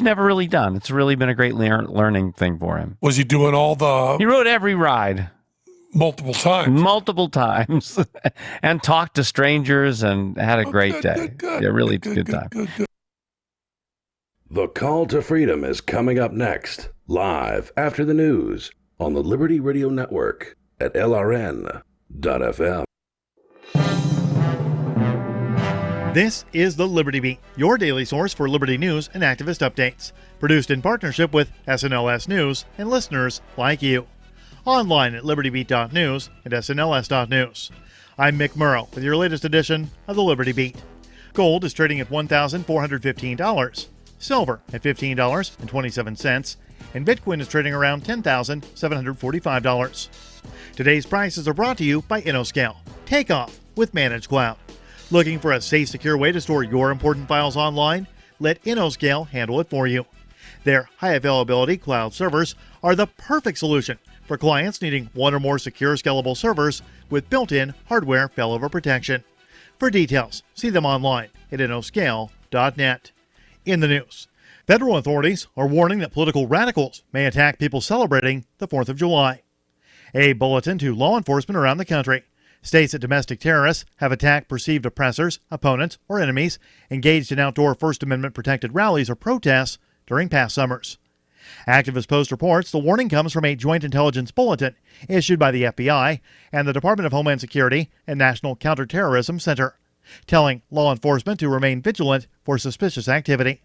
never really done. It's really been a great learning thing for him. Was he doing all He rode every ride. multiple times? Multiple times. And talked to strangers and had a great day. Good, yeah, really good time. Good. The Call to Freedom is coming up next, live after the news on the Liberty Radio Network at LRN.FM. This is the Liberty Beat, your daily source for liberty news and activist updates. Produced in partnership with SNLS News and listeners like you. Online at libertybeat.news and snls.news. I'm Mick Murrow with your latest edition of the Liberty Beat. Gold is trading at $1,415. Silver at $15.27. And Bitcoin is trading around $10,745. Today's prices are brought to you by InnoScale. Take off with Managed Cloud. Looking for a safe, secure way to store your important files online? Let InnoScale handle it for you. Their high-availability cloud servers are the perfect solution for clients needing one or more secure, scalable servers with built-in hardware failover protection. For details, see them online at innoscale.net. In the news, federal authorities are warning that political radicals may attack people celebrating the 4th of July. A bulletin to law enforcement around the country states that domestic terrorists have attacked perceived oppressors, opponents, or enemies engaged in outdoor First Amendment protected rallies or protests during past summers. Activist Post reports the warning comes from a joint intelligence bulletin issued by the FBI and the Department of Homeland Security and National Counterterrorism Center, telling law enforcement to remain vigilant for suspicious activity.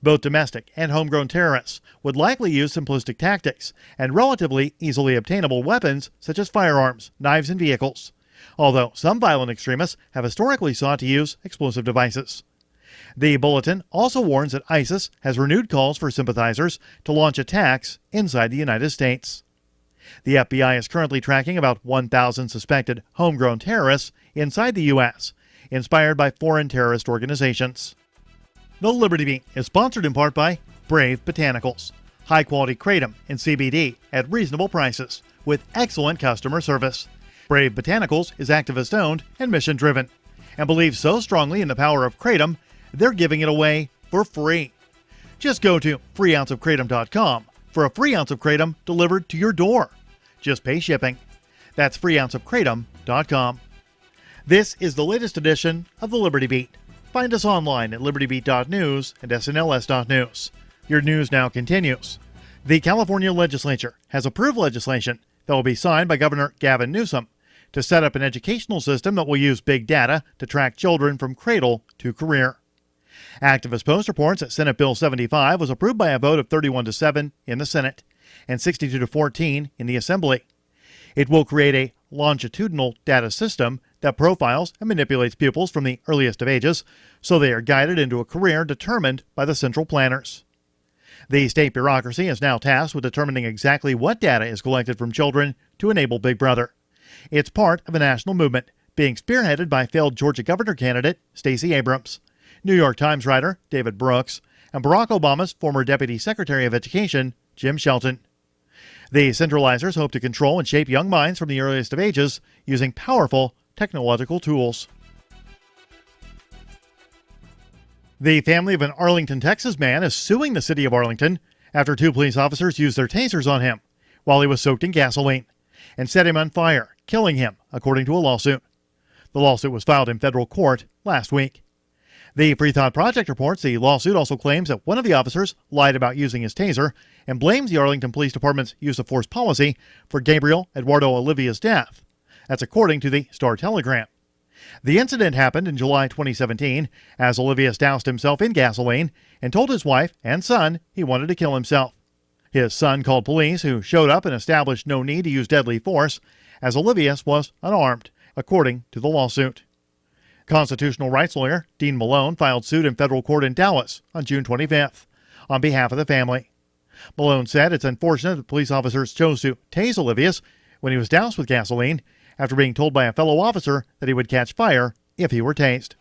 Both domestic and homegrown terrorists would likely use simplistic tactics and relatively easily obtainable weapons such as firearms, knives, and vehicles, although some violent extremists have historically sought to use explosive devices. The bulletin also warns that ISIS has renewed calls for sympathizers to launch attacks inside the United States. The FBI is currently tracking about 1,000 suspected homegrown terrorists inside the U.S., inspired by foreign terrorist organizations. The Liberty Beat is sponsored in part by Brave Botanicals, high-quality kratom and CBD at reasonable prices with excellent customer service. Brave Botanicals is activist-owned and mission-driven and believes so strongly in the power of kratom, they're giving it away for free. Just go to freeounceofkratom.com for a free ounce of kratom delivered to your door. Just pay shipping. That's freeounceofkratom.com. This is the latest edition of the Liberty Beat. Find us online at libertybeat.news and snls.news. Your news now continues. The California legislature has approved legislation that will be signed by Governor Gavin Newsom to set up an educational system that will use big data to track children from cradle to career. Activist Post reports that Senate Bill 75 was approved by a vote of 31-7 in the Senate and 62-14 in the Assembly. It will create a longitudinal data system that profiles and manipulates pupils from the earliest of ages so they are guided into a career determined by the central planners. The state bureaucracy is now tasked with determining exactly what data is collected from children to enable Big Brother. It's part of a national movement being spearheaded by failed Georgia governor candidate Stacey Abrams, New York Times writer David Brooks, and Barack Obama's former Deputy Secretary of Education Jim Shelton. The centralizers hope to control and shape young minds from the earliest of ages using powerful technological tools. The family of an Arlington, Texas man is suing the city of Arlington after 2 police officers used their tasers on him while he was soaked in gasoline and set him on fire, killing him, according to a lawsuit. The lawsuit was filed in federal court last week. The Free Thought Project reports the lawsuit also claims that one of the officers lied about using his taser and blames the Arlington Police Department's use of force policy for Gabriel Eduardo Olivia's death. That's according to the Star-Telegram. The incident happened in July 2017 as Olivia doused himself in gasoline and told his wife and son he wanted to kill himself. His son called police, who showed up and established no need to use deadly force, as Olivia was unarmed, according to the lawsuit. Constitutional rights lawyer Dean Malone filed suit in federal court in Dallas on June 25th on behalf of the family. Malone said it's unfortunate that police officers chose to tase Olivia when he was doused with gasoline after being told by a fellow officer that he would catch fire if he were tased.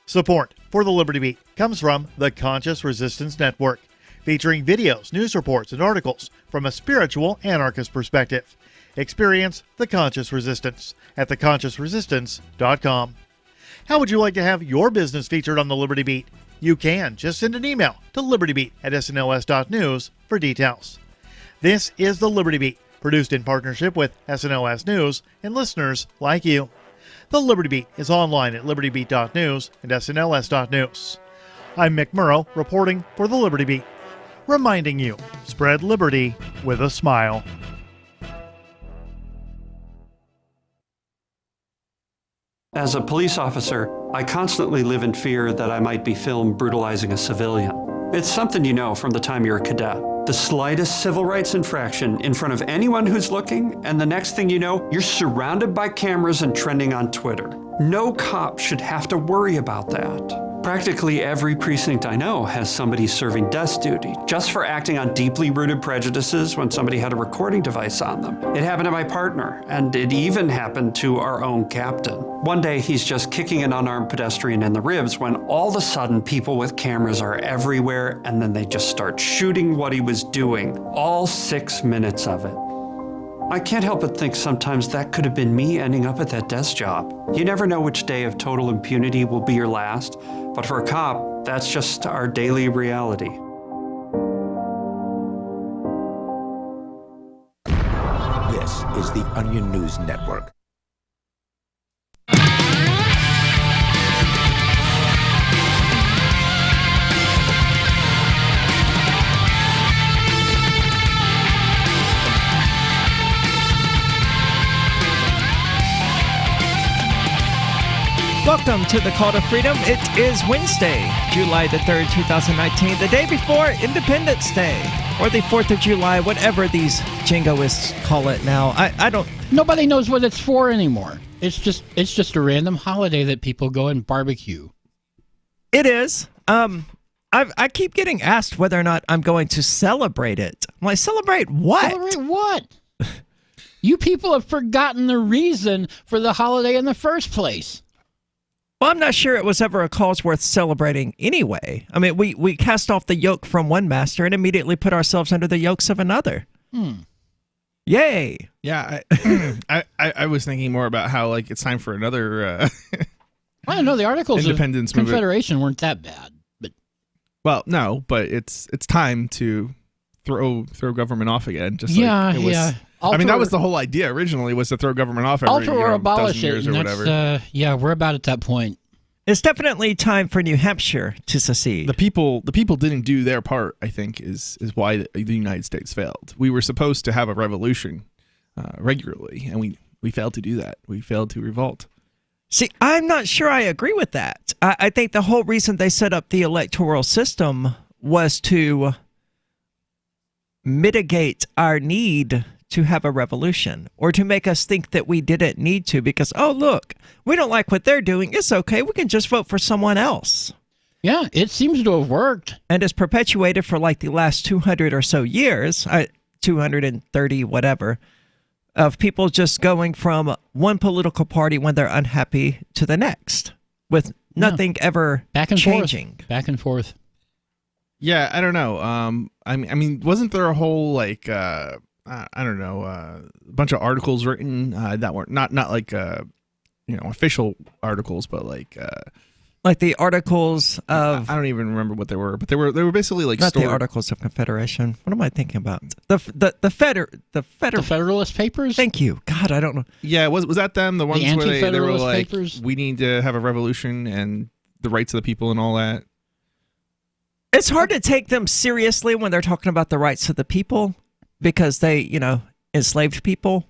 Support for the Liberty Beat comes from the Conscious Resistance Network, featuring videos, news reports, and articles from a spiritual anarchist perspective. Experience the Conscious Resistance at theconsciousresistance.com. How would you like to have your business featured on the Liberty Beat? You can just send an email to libertybeat@snls.news for details. This is the Liberty Beat, produced in partnership with SNLS News and listeners like you. The Liberty Beat is online at libertybeat.news and snls.news. I'm Mick Murrow, reporting for the Liberty Beat, reminding you, spread liberty with a smile. As a police officer, I constantly live in fear that I might be filmed brutalizing a civilian. It's something you know from the time you're a cadet. The slightest civil rights infraction in front of anyone who's looking, and the next thing you know, you're surrounded by cameras and trending on Twitter. No cop should have to worry about that. Practically every precinct I know has somebody serving desk duty just for acting on deeply rooted prejudices when somebody had a recording device on them. It happened to my partner, and it even happened to our own captain. One day he's just kicking an unarmed pedestrian in the ribs when all of a sudden people with cameras are everywhere, and then they just start shooting what he was doing, all 6 minutes of it. I can't help but think sometimes that could have been me ending up at that desk job. You never know which day of total impunity will be your last, but for a cop, that's just our daily reality. This is the Onion News Network. Welcome to the Call to Freedom. It is Wednesday, July the 3rd, 2019, the day before Independence Day, or the 4th of July, whatever these jingoists call it now. I don't... Nobody knows what it's for anymore. It's just a random holiday that people go and barbecue. It is. I keep getting asked whether or not I'm going to celebrate it. I'm like, celebrate what? Celebrate what? You people have forgotten the reason for the holiday in the first place. Well, I'm not sure it was ever a cause worth celebrating anyway. I mean, we cast off the yoke from one master and immediately put ourselves under the yokes of another. Yay! Yeah, I was thinking more about how like it's time for another. I don't know. The articles independence of Confederation weren't that bad, but well, no, but it's time to throw government off again. Just yeah, like it was, yeah. I mean, that was the whole idea originally, was to throw government off every alter or abolish dozen it. years or whatever. Yeah, we're about at that point. It's definitely time for New Hampshire to secede. The people didn't do their part, I think, is why the United States failed. We were supposed to have a revolution regularly, and we failed to do that. We failed to revolt. See, I'm not sure I agree with that. I think the whole reason they set up the electoral system was to mitigate our need to have a revolution, or to make us think that we didn't need to because, oh, look, we don't like what they're doing. It's okay. We can just vote for someone else. Yeah, it seems to have worked. And it's perpetuated for like the last 200 or so years, 230, whatever, of people just going from one political party when they're unhappy to the next with nothing ever back and changing. Forth. Back and forth. Yeah, I don't know. I mean, wasn't there a whole like I don't know, a bunch of articles written that weren't not like official articles, but like the articles of I don't even remember what they were, but they were basically like not the Articles of Confederation. What am I thinking about? The Federalist Papers. Thank you. God, I don't know. Yeah, was that them? The ones where they were like, papers? We need to have a revolution and the rights of the people and all that. It's hard to take them seriously when they're talking about the rights of the people, because they, enslaved people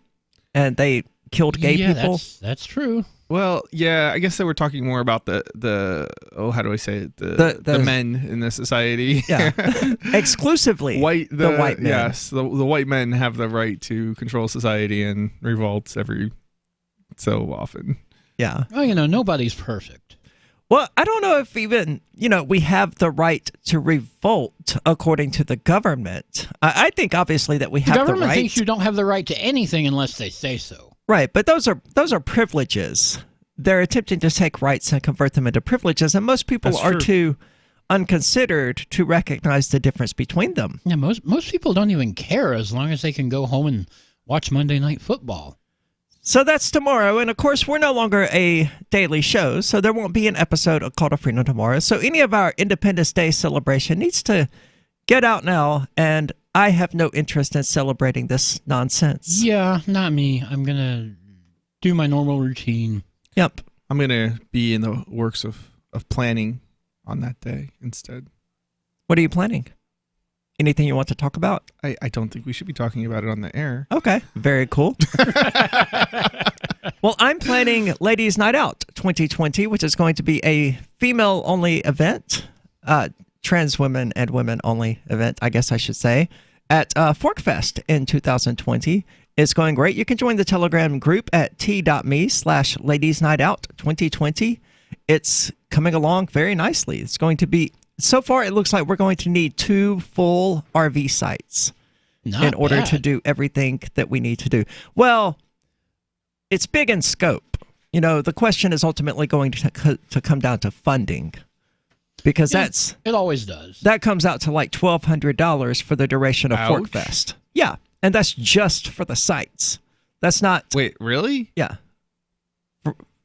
and they killed gay people. That's true. Well, yeah, I guess they were talking more about the how do I say it? The men in the society. Yeah, exclusively the white men. Yes, the white men have the right to control society and revolt every so often. Yeah. Well, nobody's perfect. Well, I don't know if even, we have the right to revolt according to the government. I think obviously that we have the right. The government thinks you don't have the right to anything unless they say so. Right, but those are privileges. They're attempting to take rights and convert them into privileges, and most people are too unconsidered to recognize the difference between them. Yeah, most people don't even care as long as they can go home and watch Monday Night Football. So that's tomorrow. And of course, we're no longer a daily show, so there won't be an episode of Call to Freedom tomorrow. So any of our Independence Day celebration needs to get out now. And I have no interest in celebrating this nonsense. Yeah, not me. I'm going to do my normal routine. Yep. I'm going to be in the works of planning on that day instead. What are you planning? Anything you want to talk about? I don't think we should be talking about it on the air. Okay. Very cool. Well, I'm planning Ladies Night Out 2020, which is going to be a female-only event, trans women and women-only event, I guess I should say, at Forkfest in 2020. It's going great. You can join the Telegram group at t.me/Ladies Night Out 2020. It's coming along very nicely. It's going to be, so far it looks like we're going to need 2 full RV sites in order to do everything that we need to do. Well, it's big in scope. You know, the question is ultimately going to come down to funding, because it always does. That comes out to like $1,200 for the duration of Forkfest. Yeah, and that's just for the sites. That's not. Wait, really? Yeah.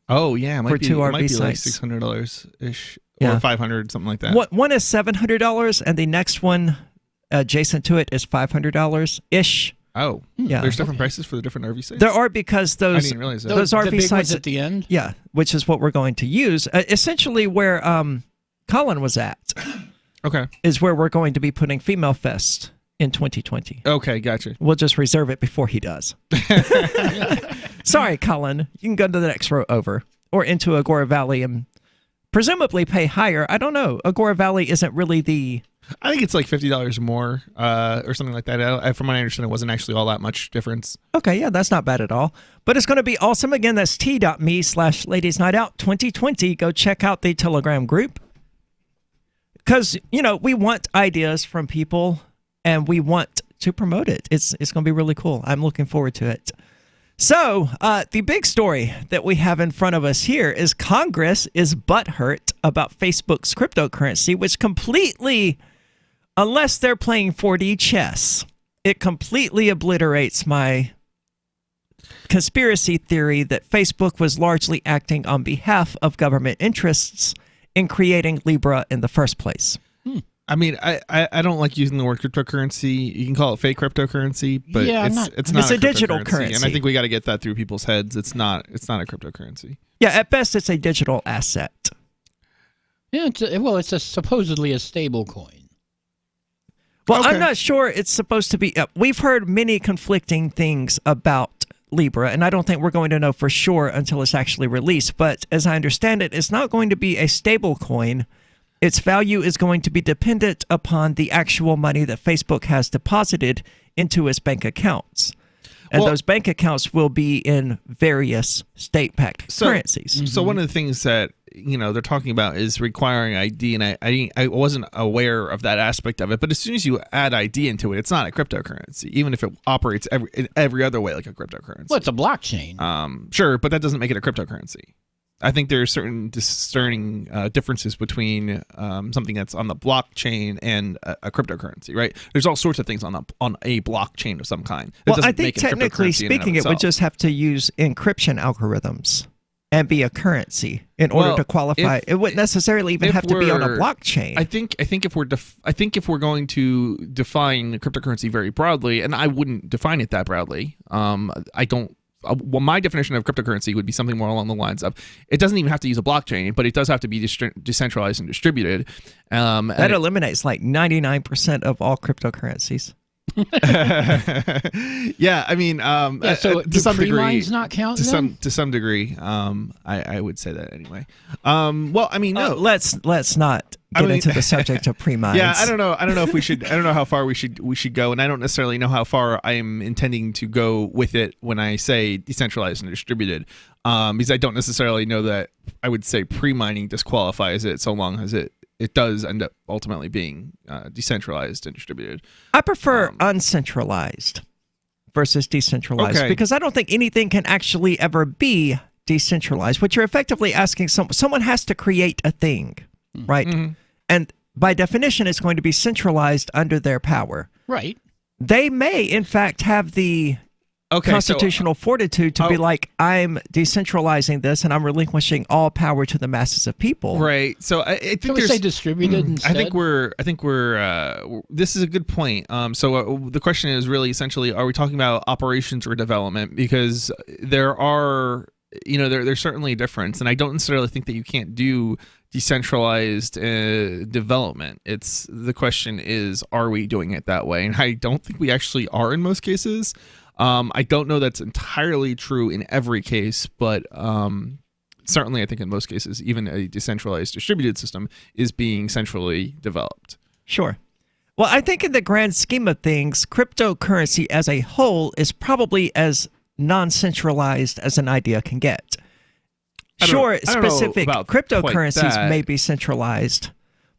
Oh yeah, it might for be, 2 RV it might be like sites. $600 ish, Yeah. or $500, something like that. One is $700, and the next one adjacent to it is $500 ish. Oh, yeah. There's different prices for the different RV sites. There are, because those I didn't realize that. those the RV big sites ones at the end. Yeah, which is what we're going to use. Essentially, where Colin was at, okay, is where we're going to be putting Female Fest in 2020. Okay, gotcha. We'll just reserve it before he does. Sorry, Colin. You can go to the next row over, or into Agora Valley and presumably pay higher. I don't know. Agora Valley isn't really the... I think it's like $50 more or something like that. From what I understand, it wasn't actually all that much difference. Okay, yeah, that's not bad at all. But it's going to be awesome. Again, that's t.me/Ladies Night Out 2020. Go check out the Telegram group. Because, you know, we want ideas from people, and we want to promote it. It's going to be really cool. I'm looking forward to it. So, the big story that we have in front of us here is Congress is butthurt about Facebook's cryptocurrency, which completely, unless they're playing 4D chess, it completely obliterates my conspiracy theory that Facebook was largely acting on behalf of government interests in creating Libra in the first place. I mean, I don't like using the word cryptocurrency. You can call it fake cryptocurrency, but Yeah, it's not a digital cryptocurrency. currency. And I think we got to get that through people's heads. It's not a cryptocurrency. Yeah, at best, it's a digital asset. Yeah, it's supposedly a stable coin. Well, Okay. I'm not sure it's supposed to be. We've heard many conflicting things about Libra, and I don't think we're going to know for sure until it's actually released. But as I understand it, it's not going to be a stable coin. Its value is going to be dependent upon the actual money that Facebook has deposited into its bank accounts. And those bank accounts will be in various state-backed currencies. So one of the things that they're talking about is requiring ID, and I wasn't aware of that aspect of it. But as soon as you add ID into it, it's not a cryptocurrency, even if it operates every other way like a cryptocurrency. Well, it's a blockchain. Sure, but that doesn't make it a cryptocurrency. I think there are certain discerning differences between something that's on the blockchain and a cryptocurrency, right? There's all sorts of things on a blockchain of some kind. Well, I think technically speaking, it would just have to use encryption algorithms and be a currency in order to qualify. It wouldn't necessarily even have to be on a blockchain. I think if we're going to define cryptocurrency very broadly, and I wouldn't define it that broadly. Well, my definition of cryptocurrency would be something more along the lines of, it doesn't even have to use a blockchain, but it does have to be decentralized and distributed. That eliminates like 99% of all cryptocurrencies. Yeah, I mean, so to some degree, pre-mines not count to some degree, I would say that anyway. Well, I mean, no, let's not get into the subject of pre-mines. Yeah, I don't know if we should. I don't know how far we should go, and I don't necessarily know how far I am intending to go with it when I say decentralized and distributed, because I don't necessarily know that I would say pre-mining disqualifies it, so long as it does end up ultimately being decentralized and distributed. I prefer uncentralized versus decentralized, because I don't think anything can actually ever be decentralized. What you're effectively asking, someone has to create a thing, right? Mm-hmm. And by definition, it's going to be centralized under their power. Right. They may, in fact, have the constitutional fortitude to be like, I'm decentralizing this and I'm relinquishing all power to the masses of people. Right. So I think Can we say distributed instead? I think we're this is a good point. So the question is really essentially, are we talking about operations or development? Because there are, there's certainly a difference, and I don't necessarily think that you can't do decentralized development. The question is, are we doing it that way? And I don't think we actually are in most cases. I don't know that's entirely true in every case, but certainly I think in most cases, even a decentralized distributed system is being centrally developed. Sure. Well, I think in the grand scheme of things, cryptocurrency as a whole is probably as non-centralized as an idea can get. Sure, specific cryptocurrencies may be centralized,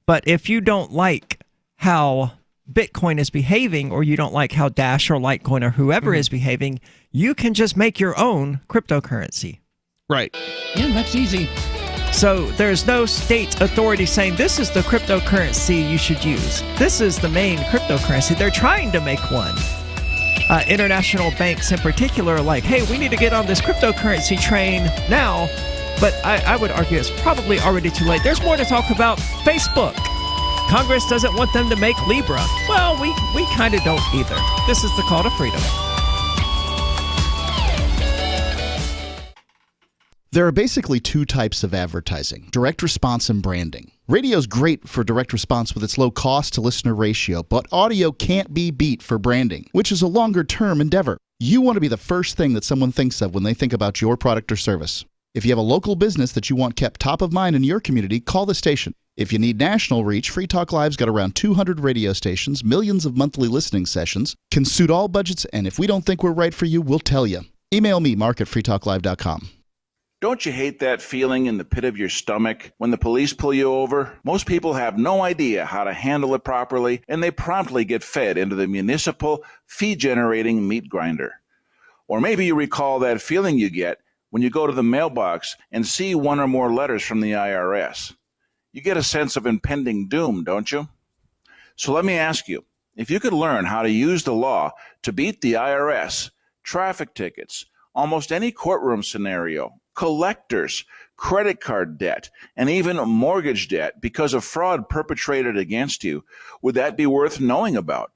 but if you don't like how Bitcoin is behaving, or you don't like how Dash or Litecoin or whoever is behaving, you can just make your own cryptocurrency. Right. Yeah, that's easy. So there's no state authority saying this is the cryptocurrency you should use. This is the main cryptocurrency. They're trying to make one. International banks in particular are like, hey, we need to get on this cryptocurrency train now. But I would argue it's probably already too late. There's more to talk about. Facebook. Congress doesn't want them to make Libra. Well, we kind of don't either. This is the call to freedom. There are basically two types of advertising: direct response and branding. Radio's great for direct response with its low cost to listener ratio, but audio can't be beat for branding, which is a longer term endeavor. You want to be the first thing that someone thinks of when they think about your product or service. If you have a local business that you want kept top of mind in your community, call the station. If you need national reach, Free Talk Live's got around 200 radio stations, millions of monthly listening sessions, can suit all budgets, and if we don't think we're right for you, we'll tell you. Email me, mark@freetalklive.com. Don't you hate that feeling in the pit of your stomach when the police pull you over? Most people have no idea how to handle it properly, and they promptly get fed into the municipal fee-generating meat grinder. Or maybe you recall that feeling you get when you go to the mailbox and see one or more letters from the IRS. You get a sense of impending doom, don't you? So let me ask you, if you could learn how to use the law to beat the IRS, traffic tickets, almost any courtroom scenario, collectors, credit card debt, and even mortgage debt because of fraud perpetrated against you, would that be worth knowing about?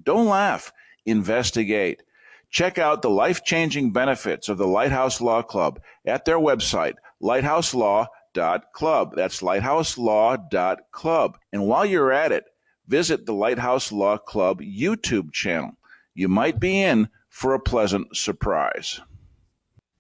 Don't laugh. Investigate. Check out the life-changing benefits of the Lighthouse Law Club at their website, lighthouselaw.club. That's lighthouselaw.club. And while you're at it, visit the Lighthouse Law Club YouTube channel. You might be in for a pleasant surprise.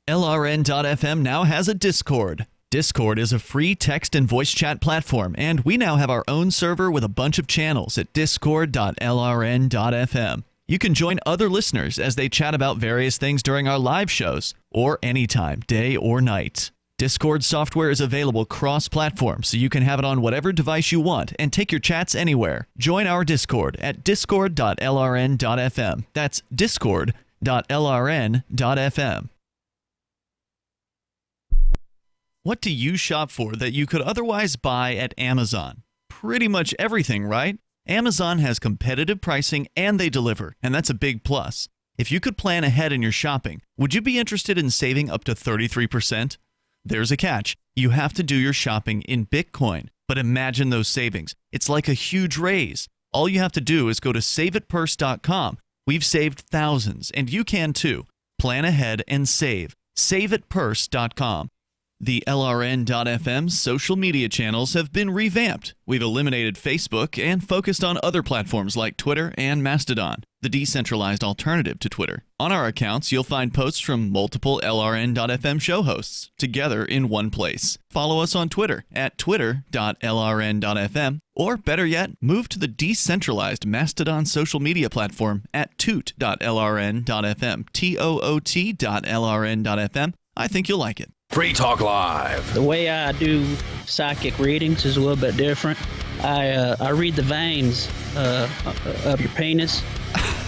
LRN.FM now has a Discord. Discord is a free text and voice chat platform, and we now have our own server with a bunch of channels at discord.lrn.fm. You can join other listeners as they chat about various things during our live shows, or anytime, day or night. Discord software is available cross-platform, so you can have it on whatever device you want and take your chats anywhere. Join our Discord at discord.lrn.fm. That's discord.lrn.fm. What do you shop for that you could otherwise buy at Amazon? Pretty much everything, right? Amazon has competitive pricing and they deliver, and that's a big plus. If you could plan ahead in your shopping, would you be interested in saving up to 33%? There's a catch. You have to do your shopping in Bitcoin. But imagine those savings. It's like a huge raise. All you have to do is go to saveitpurse.com. We've saved thousands, and you can too. Plan ahead and save. Saveitpurse.com. The LRN.FM social media channels have been revamped. We've eliminated Facebook and focused on other platforms like Twitter and Mastodon, the decentralized alternative to Twitter. On our accounts, you'll find posts from multiple LRN.FM show hosts together in one place. Follow us on Twitter at twitter.lrn.fm, or better yet, move to the decentralized Mastodon social media platform at toot.lrn.fm, toot.lrn.fm. I think you'll like it. Free Talk Live. The way I do psychic readings is a little bit different. I read the veins of your penis,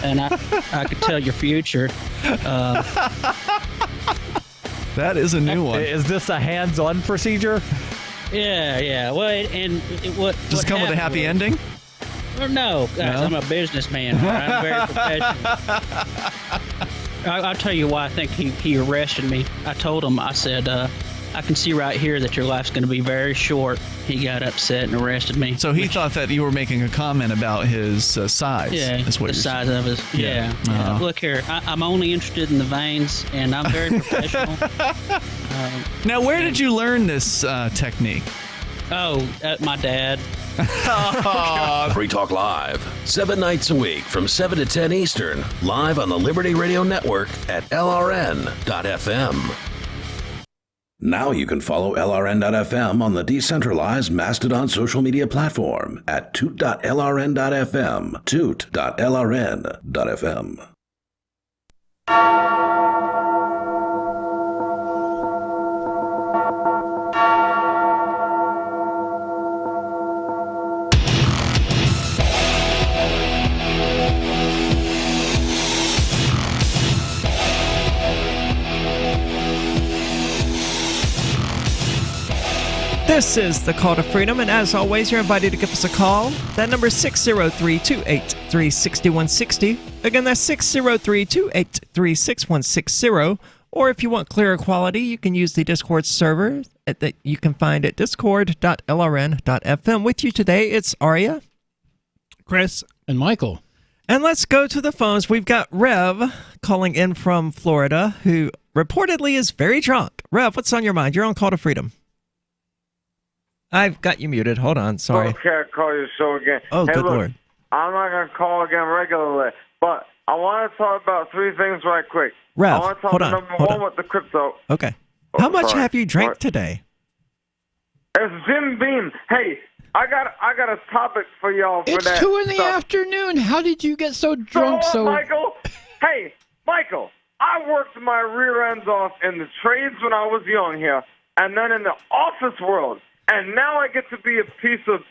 and I could tell your future. That is a new one. Is this a hands-on procedure? Yeah. Well, what does it come with a happy ending? No, guys, I'm a businessman. I'm very professional. I'll tell you why I think he arrested me. I told him, I said, I can see right here that your life's going to be very short. He got upset and arrested me. So he thought that you were making a comment about his size. Yeah, that's what the size of his. Yeah. Uh-huh. Look here, I'm only interested in the veins, and I'm very professional. Now, where did you learn this technique? Oh, my dad. Free Talk Live, 7 nights a week from 7 to 10 Eastern, live on the Liberty Radio Network at LRN.FM. Now you can follow LRN.FM on the decentralized Mastodon social media platform at toot.lrn.fm, toot.lrn.fm. This is the Call to Freedom, and as always, you're invited to give us a call. That number is 603-283-6160. Again, that's 603-283-6160. Or if you want clearer quality, you can use the Discord server that you can find at discord.lrn.fm. With you today, it's Arya, Chris, and Michael. And let's go to the phones. We've got Rev calling in from Florida, who reportedly is very drunk. Rev, what's on your mind? You're on Call to Freedom. I've got you muted. Hold on. Sorry. Okay, I'll call your show again. Oh, hey, good look, Lord. I'm not going to call again regularly, but I want to talk about three things right quick. Rev, I want to talk hold on, number hold one on. with the crypto. Okay. How much sorry. have you drank What? today? It's Jim Beam. Hey, I got a topic for y'all for It's that 2 in the stuff. afternoon. How did you get so drunk? So what, Michael? Hey, Michael, I worked my rear ends off in the trades when I was young here, and then in the office world. And now I get to be a piece of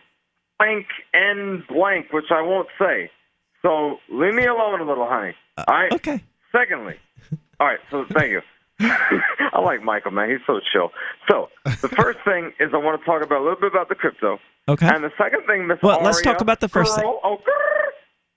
blank and blank, which I won't say. So leave me alone a little, honey. All right? Okay. Secondly, all right, so thank you. I like Michael, man. He's so chill. So the first thing is I want to talk about a little bit about the crypto. Okay. And the second thing, Miss Well, let's Aria, talk about the first thing. girl, oh, grrr.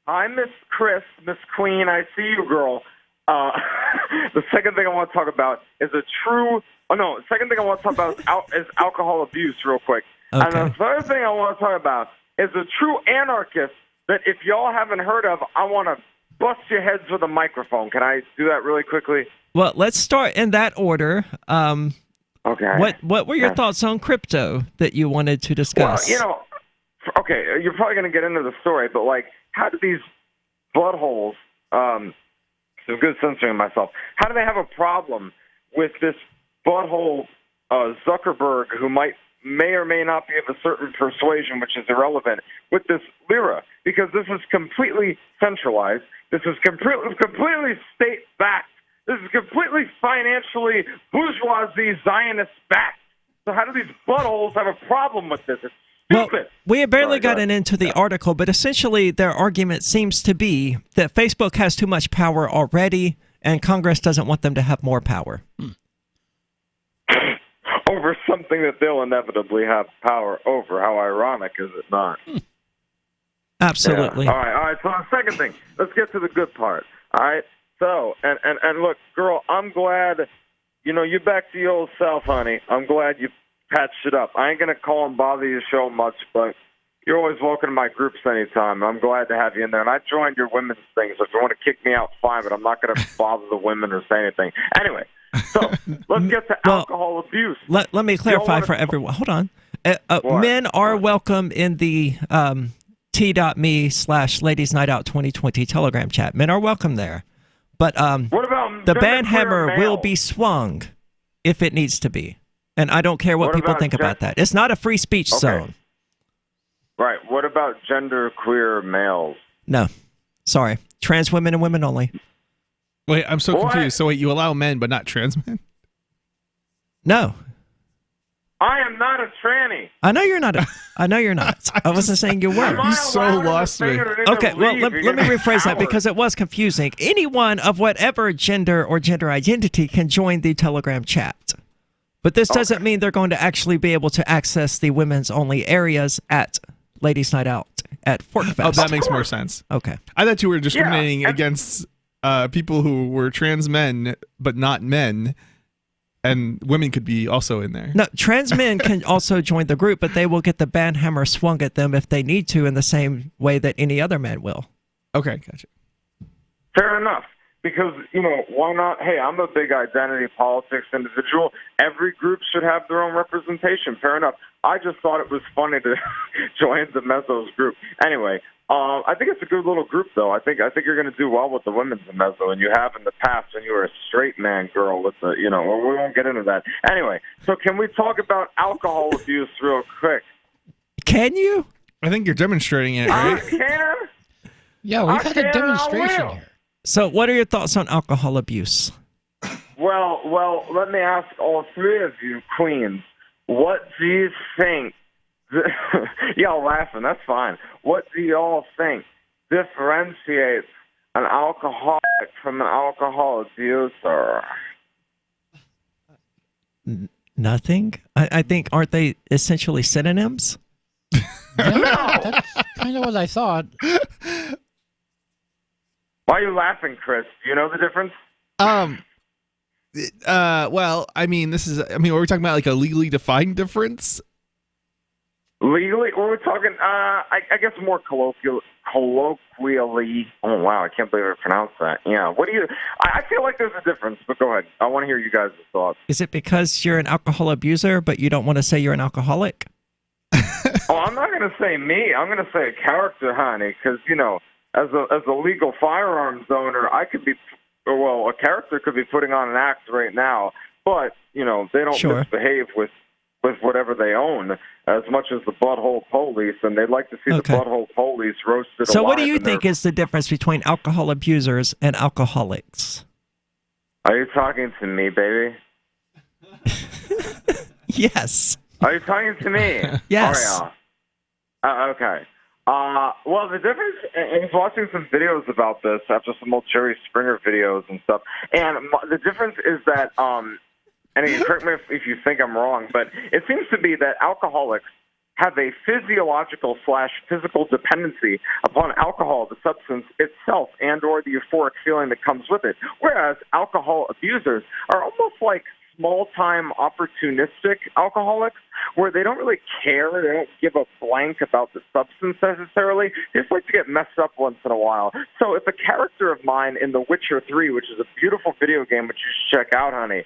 Hi, Miss Chris, Miss Queen. I see you, girl. The second thing I want to talk about is a true. Oh no! The second thing I want to talk about is alcohol abuse, real quick. Okay. And the third thing I want to talk about is a true anarchist that, if y'all haven't heard of, I want to bust your heads with a microphone. Can I do that really quickly? Well, let's start in that order. Okay. What were your thoughts on crypto that you wanted to discuss? Well, okay, you're probably going to get into the story, but like, how do these buttholes? Some good censoring myself. How do they have a problem with this butthole Zuckerberg, who may or may not be of a certain persuasion, which is irrelevant, with this lira? Because this is completely centralized. This is completely state-backed. This is completely financially bourgeoisie Zionist-backed. So how do these buttholes have a problem with this? It's stupid. Well, we have barely gotten into the article, but essentially their argument seems to be that Facebook has too much power already, and Congress doesn't want them to have more power. Over something that they'll inevitably have power over. How ironic is it not? Absolutely. Yeah. All right. So the second thing, let's get to the good part. All right. So, and look, girl, I'm glad, you're back to your old self, honey. I'm glad you patched it up. I ain't going to call and bother your show much, but you're always welcome to my groups anytime. I'm glad to have you in there. And I joined your women's thing, so if you want to kick me out, fine, but I'm not going to bother the women or say anything. Anyway, so let's get to alcohol abuse. Let me clarify for everyone. Hold on. Men are welcome in the t.me/Ladies Night Out 2020 Telegram chat. Men are welcome there. But what about the band hammer will be swung if it needs to be. And I don't care what people think about that. It's not a free speech zone. Right. What about genderqueer males? No. Sorry. Trans women and women only. Wait, I'm so confused. So wait, you allow men but not trans men? No. I am not a tranny. I know you're not. I know you're not. I wasn't saying you were. You so lost me. Okay, well, let me rephrase that because it was confusing. Anyone of whatever gender or gender identity can join the Telegram chat. But this doesn't mean they're going to actually be able to access the women's only areas at Ladies Night Out at Fork Fest. Oh, that makes more sense. Okay. I thought you were discriminating against people who were trans men but not men, and women could be also in there. No, trans men can also join the group, but they will get the banhammer swung at them if they need to in the same way that any other man will. Okay, gotcha. Fair enough. Because, why not? Hey, I'm a big identity politics individual. Every group should have their own representation. Fair enough. I just thought it was funny to join the Mezzo's group. Anyway, I think it's a good little group, though. I think you're going to do well with the women's Mezzo, and you have in the past when you were a straight man girl with the, we won't get into that. Anyway, so can we talk about alcohol abuse real quick? Can you? I think you're demonstrating it, right? I can. Yeah, we've had a demonstration here. So what are your thoughts on alcohol abuse? Well, let me ask all three of you queens, what do you think? Y'all laughing, that's fine. What do y'all think differentiates an alcoholic from an alcohol abuser? Nothing. I think, aren't they essentially synonyms? Yeah, that's kind of what I thought. Why are you laughing, Chris? Do you know the difference? Well, I mean, are we talking about like a legally defined difference? Legally, or we're talking, I guess more colloquially. Oh, wow, I can't believe I pronounced that. Yeah, I feel like there's a difference, but go ahead. I want to hear you guys' thoughts. Is it because you're an alcohol abuser, but you don't want to say you're an alcoholic? Oh, I'm not going to say me. I'm going to say a character, honey, because, as a legal firearms owner, I could be, a character could be putting on an act right now, but, they don't misbehave with whatever they own as much as the butthole police, and they'd like to see the butthole police roasted So alive. what do you think is the difference between alcohol abusers and alcoholics? Are you talking to me, baby? Yes. Are you talking to me? Yes. Oh, yeah. Okay. Well, the difference, I was watching some videos about this after some old Jerry Springer videos and stuff, and the difference is that, and you correct me if you think I'm wrong, but it seems to be that alcoholics have a physiological/physical dependency upon alcohol, the substance itself, and/or the euphoric feeling that comes with it, whereas alcohol abusers are almost like small-time opportunistic alcoholics where they don't really care. They don't give a blank about the substance necessarily. They just like to get messed up once in a while. So if a character of mine in The Witcher 3, which is a beautiful video game which you should check out, honey,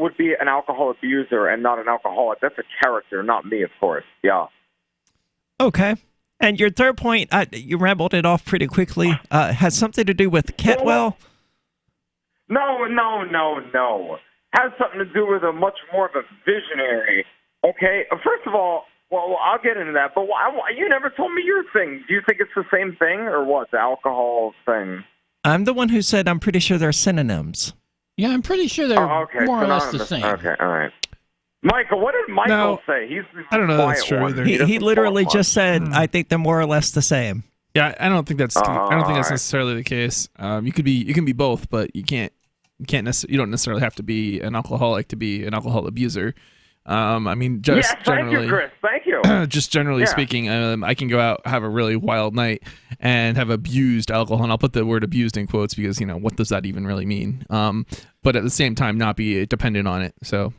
would be an alcohol abuser and not an alcoholic, that's a character, not me, of course. Yeah. Okay. And your third point, you rambled it off pretty quickly, has something to do with Ketwell? No. Has something to do with a much more of a visionary. Okay, first of all, well, I'll get into that, but you never told me your thing. Do you think it's the same thing or what, the alcohol thing? I'm the one who said I'm pretty sure they're synonyms. Yeah, I'm pretty sure they're more or less the same. Okay, all right. Michael, what did Michael say? I don't know that's true either. He literally just said, I think they're more or less the same. Yeah, I don't think that's necessarily the case. You can be both, but you don't necessarily have to be an alcoholic to be an alcohol abuser. I mean, just generally. Thank you, Chris. Thank you. Just generally speaking, I can go out, have a really wild night, and have abused alcohol, and I'll put the word abused in quotes because what does that even really mean? But at the same time, not be dependent on it. So.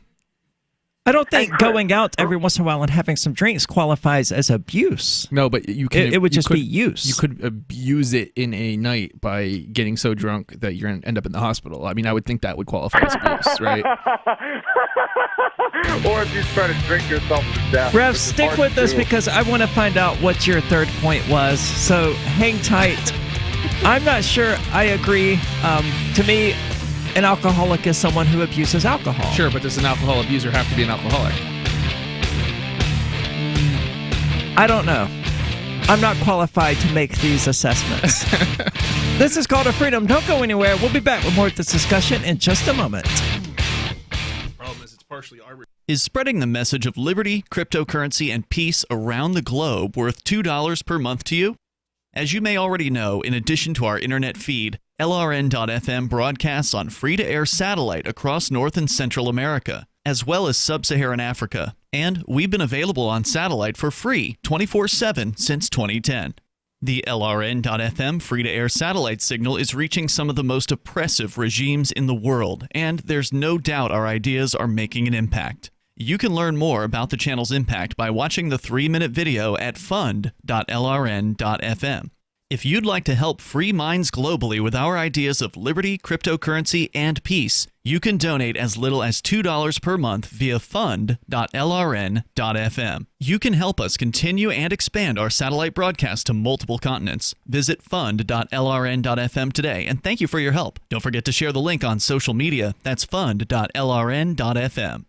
I don't think going out every once in a while and having some drinks qualifies as abuse. No, but you can. It would just be use. You could abuse it in a night by getting so drunk that you're going to end up in the hospital. I mean, I would think that would qualify as abuse, right? Or if you try to drink yourself to death. Rev, stick with us because I want to find out what your third point was. So hang tight. I'm not sure I agree. To me, an alcoholic is someone who abuses alcohol. Sure, but does an alcohol abuser have to be an alcoholic? I don't know. I'm not qualified to make these assessments. This is Call to Freedom. Don't go anywhere. We'll be back with more of this discussion in just a moment. The problem is it's partially arbitrary. Is spreading the message of liberty, cryptocurrency, and peace around the globe worth $2 per month to you? As you may already know, in addition to our internet feed, LRN.FM broadcasts on free-to-air satellite across North and Central America, as well as Sub-Saharan Africa. And we've been available on satellite for free 24/7 since 2010. The LRN.FM free-to-air satellite signal is reaching some of the most oppressive regimes in the world, and there's no doubt our ideas are making an impact. You can learn more about the channel's impact by watching the 3-minute video at fund.lrn.fm. If you'd like to help free minds globally with our ideas of liberty, cryptocurrency, and peace, you can donate as little as $2 per month via fund.lrn.fm. You can help us continue and expand our satellite broadcast to multiple continents. Visit fund.lrn.fm today, and thank you for your help. Don't forget to share the link on social media. That's fund.lrn.fm.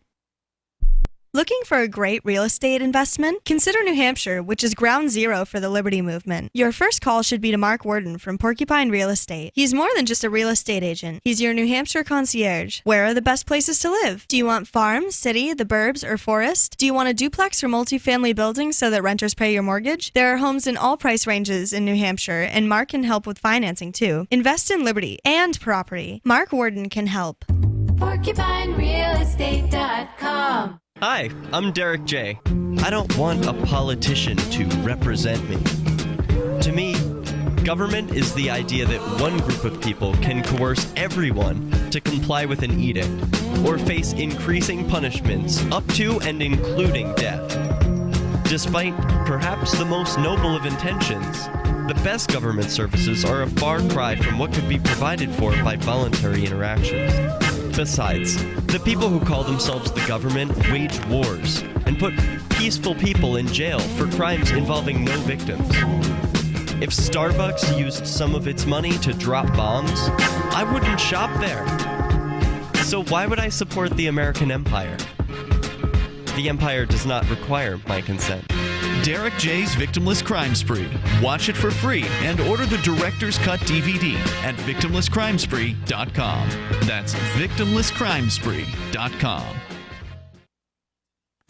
Looking for a great real estate investment? Consider New Hampshire, which is ground zero for the Liberty Movement. Your first call should be to Mark Worden from Porcupine Real Estate. He's more than just a real estate agent. He's your New Hampshire concierge. Where are the best places to live? Do you want farm, city, the burbs, or forest? Do you want a duplex or multifamily building so that renters pay your mortgage? There are homes in all price ranges in New Hampshire, and Mark can help with financing too. Invest in liberty and property. Mark Worden can help. PorcupineRealEstate.com. Hi, I'm Derek J. I don't want a politician to represent me. To me, government is the idea that one group of people can coerce everyone to comply with an edict or face increasing punishments up to and including death. Despite perhaps the most noble of intentions, the best government services are a far cry from what could be provided for by voluntary interactions. Besides, the people who call themselves the government wage wars and put peaceful people in jail for crimes involving no victims. If Starbucks used some of its money to drop bombs, I wouldn't shop there. So why would I support the American empire? The empire does not require my consent. Derek J's Victimless Crime Spree. Watch it for free and order the Director's Cut DVD at victimlesscrimespree.com. That's victimlesscrimespree.com.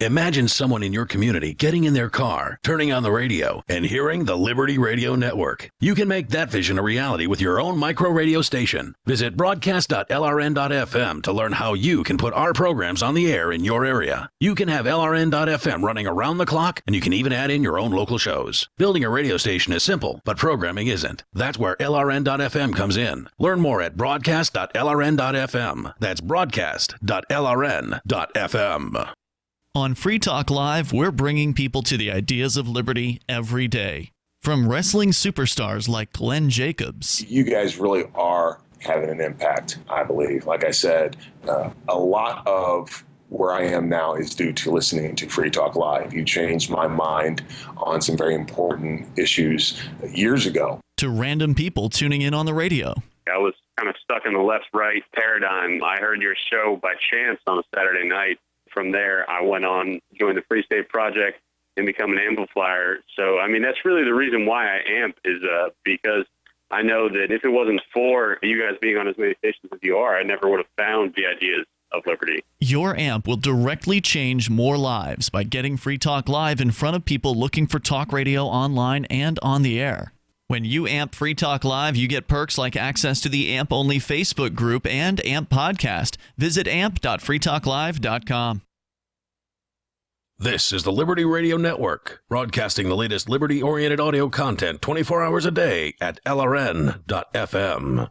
Imagine someone in your community getting in their car, turning on the radio, and hearing the Liberty Radio Network. You can make that vision a reality with your own micro radio station. Visit broadcast.lrn.fm to learn how you can put our programs on the air in your area. You can have LRN.FM running around the clock, and you can even add in your own local shows. Building a radio station is simple, but programming isn't. That's where LRN.FM comes in. Learn more at broadcast.lrn.fm. That's broadcast.lrn.fm. On Free Talk Live, we're bringing people to the ideas of liberty every day. From wrestling superstars like Glenn Jacobs. You guys really are having an impact, I believe. Like I said, a lot of where I am now is due to listening to Free Talk Live. You changed my mind on some very important issues years ago. To random people tuning in on the radio. I was kind of stuck in the left-right paradigm. I heard your show by chance on a Saturday night. From there, I went on, joined the Free State Project, and become an amplifier. So, I mean, that's really the reason why I amp is because I know that if it wasn't for you guys being on as many stations as you are, I never would have found the ideas of liberty. Your amp will directly change more lives by getting Free Talk Live in front of people looking for talk radio online and on the air. When you amp Free Talk Live, you get perks like access to the AMP-only Facebook group and AMP podcast. Visit amp.freetalklive.com. This is the Liberty Radio Network, broadcasting the latest liberty-oriented audio content 24 hours a day at LRN.FM.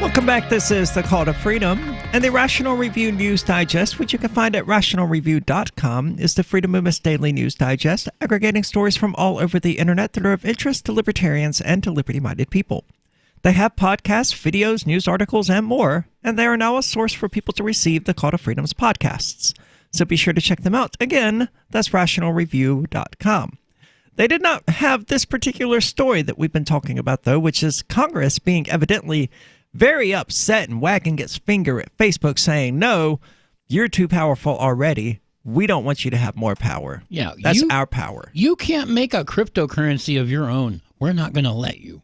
Welcome back. This is The Call to Freedom, and the Rational Review News Digest, which you can find at rationalreview.com, is the Freedom Movement's daily news digest, aggregating stories from all over the internet that are of interest to libertarians and to liberty-minded people. They have podcasts, videos, news articles, and more, and they are now a source for people to receive the Call to Freedom's podcasts. So be sure to check them out. Again, that's rationalreview.com. They did not have this particular story that we've been talking about, though, which is Congress being evidently very upset and wagging its finger at Facebook saying, no, you're too powerful already. We don't want you to have more power. Yeah, that's our power. You can't make a cryptocurrency of your own. We're not going to let you.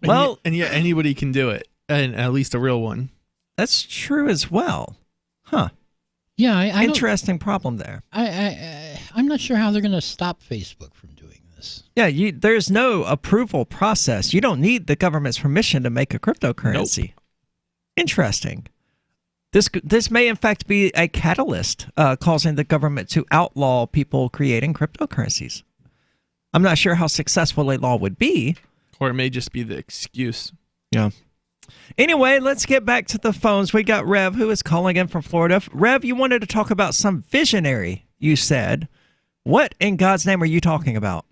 Well, and yet anybody can do it, and at least a real one. That's true as well. Huh. Yeah, I interesting problem there. I'm not sure how they're going to stop Facebook from doing this. Yeah, there's no approval process. You don't need the government's permission to make a cryptocurrency. Nope. Interesting. This may in fact be a catalyst causing the government to outlaw people creating cryptocurrencies. I'm not sure how successful a law would be. Or it may just be the excuse. Yeah. Anyway, let's get back to the phones. We got Rev, who is calling in from Florida. Rev, you wanted to talk about some visionary, you said. What in God's name are you talking about?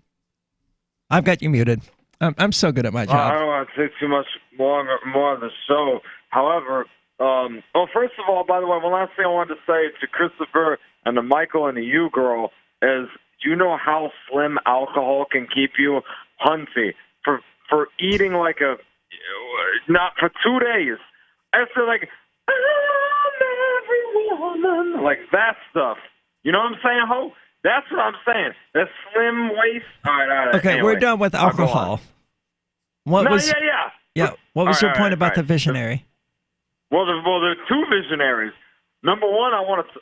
I've got you muted. I'm so good at my job. I don't want to take too much more of the show. However, first of all, by the way, one last thing I wanted to say to Christopher and to Michael and to you, girl, is do you know how slim alcohol can keep you? Hunty, for eating like not for 2 days. I feel like, I'm every woman. Like that stuff. You know what I'm saying, ho? That's what I'm saying. That slim waist. All right. Okay, anyway, we're done with alcohol. What was your point about the visionary? Well, there are two visionaries. Number one, I want to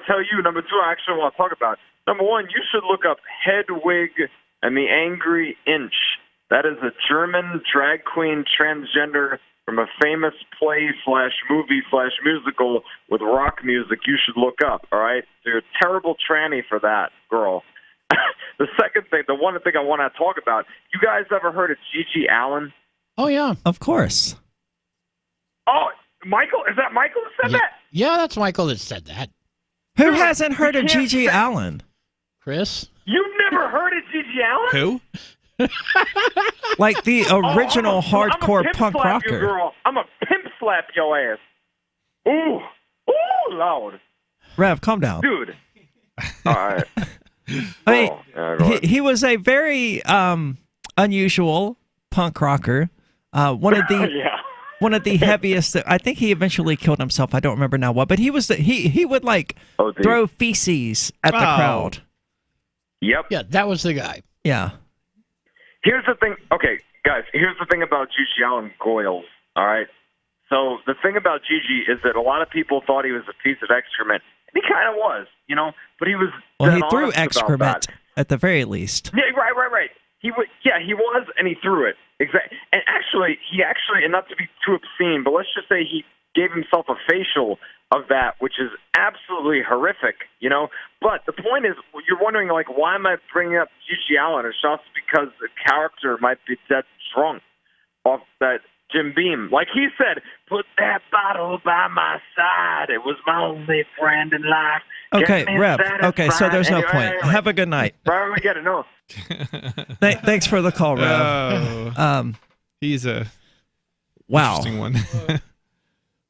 tell you. Number two, I actually want to talk about. Number one, you should look up Hedwig and the Angry Inch. That is a German drag queen transgender from a famous play/movie/musical with rock music. You should look up. All right, so you're a terrible tranny for that, girl. The second thing, the one thing I want to talk about. You guys ever heard of Gigi Allen? Oh yeah, of course. Oh, Michael? Is that Michael who said that? Yeah, that's Michael that said that. Who hasn't heard of Gigi Allen? Chris? You've never heard of Gigi Allen? Who? Like the original hardcore pimp punk slap rocker. You, girl. I'm a pimp slap your ass. Ooh, loud. Rev, calm down. Dude. All right. I mean, he was a very unusual punk rocker. One of the heaviest. I think he eventually killed himself. I don't remember now what, but he was he would like throw feces at the crowd. Yep. Yeah, that was the guy. Yeah. Here's the thing. Okay, guys, here's the thing about Gigi Allen Goyles, all right? So the thing about Gigi is that a lot of people thought he was a piece of excrement. And he kind of was, you know, but he was Well, he dead threw honest about excrement that. at the very least. Yeah, right. He was, and he threw it. Exactly. And actually, and not to be too obscene, but let's just say he gave himself a facial of that, which is absolutely horrific, you know. But the point is, you're wondering, like, why am I bringing up Gigi Allen? It's just because the character might be dead drunk off that Jim Beam. Like he said, put that bottle by my side. It was my only friend in life. Okay, Rev. Okay, so there's no point. Have a good night. Right, we get it. No. Thanks for the call, Rev. He's a interesting one.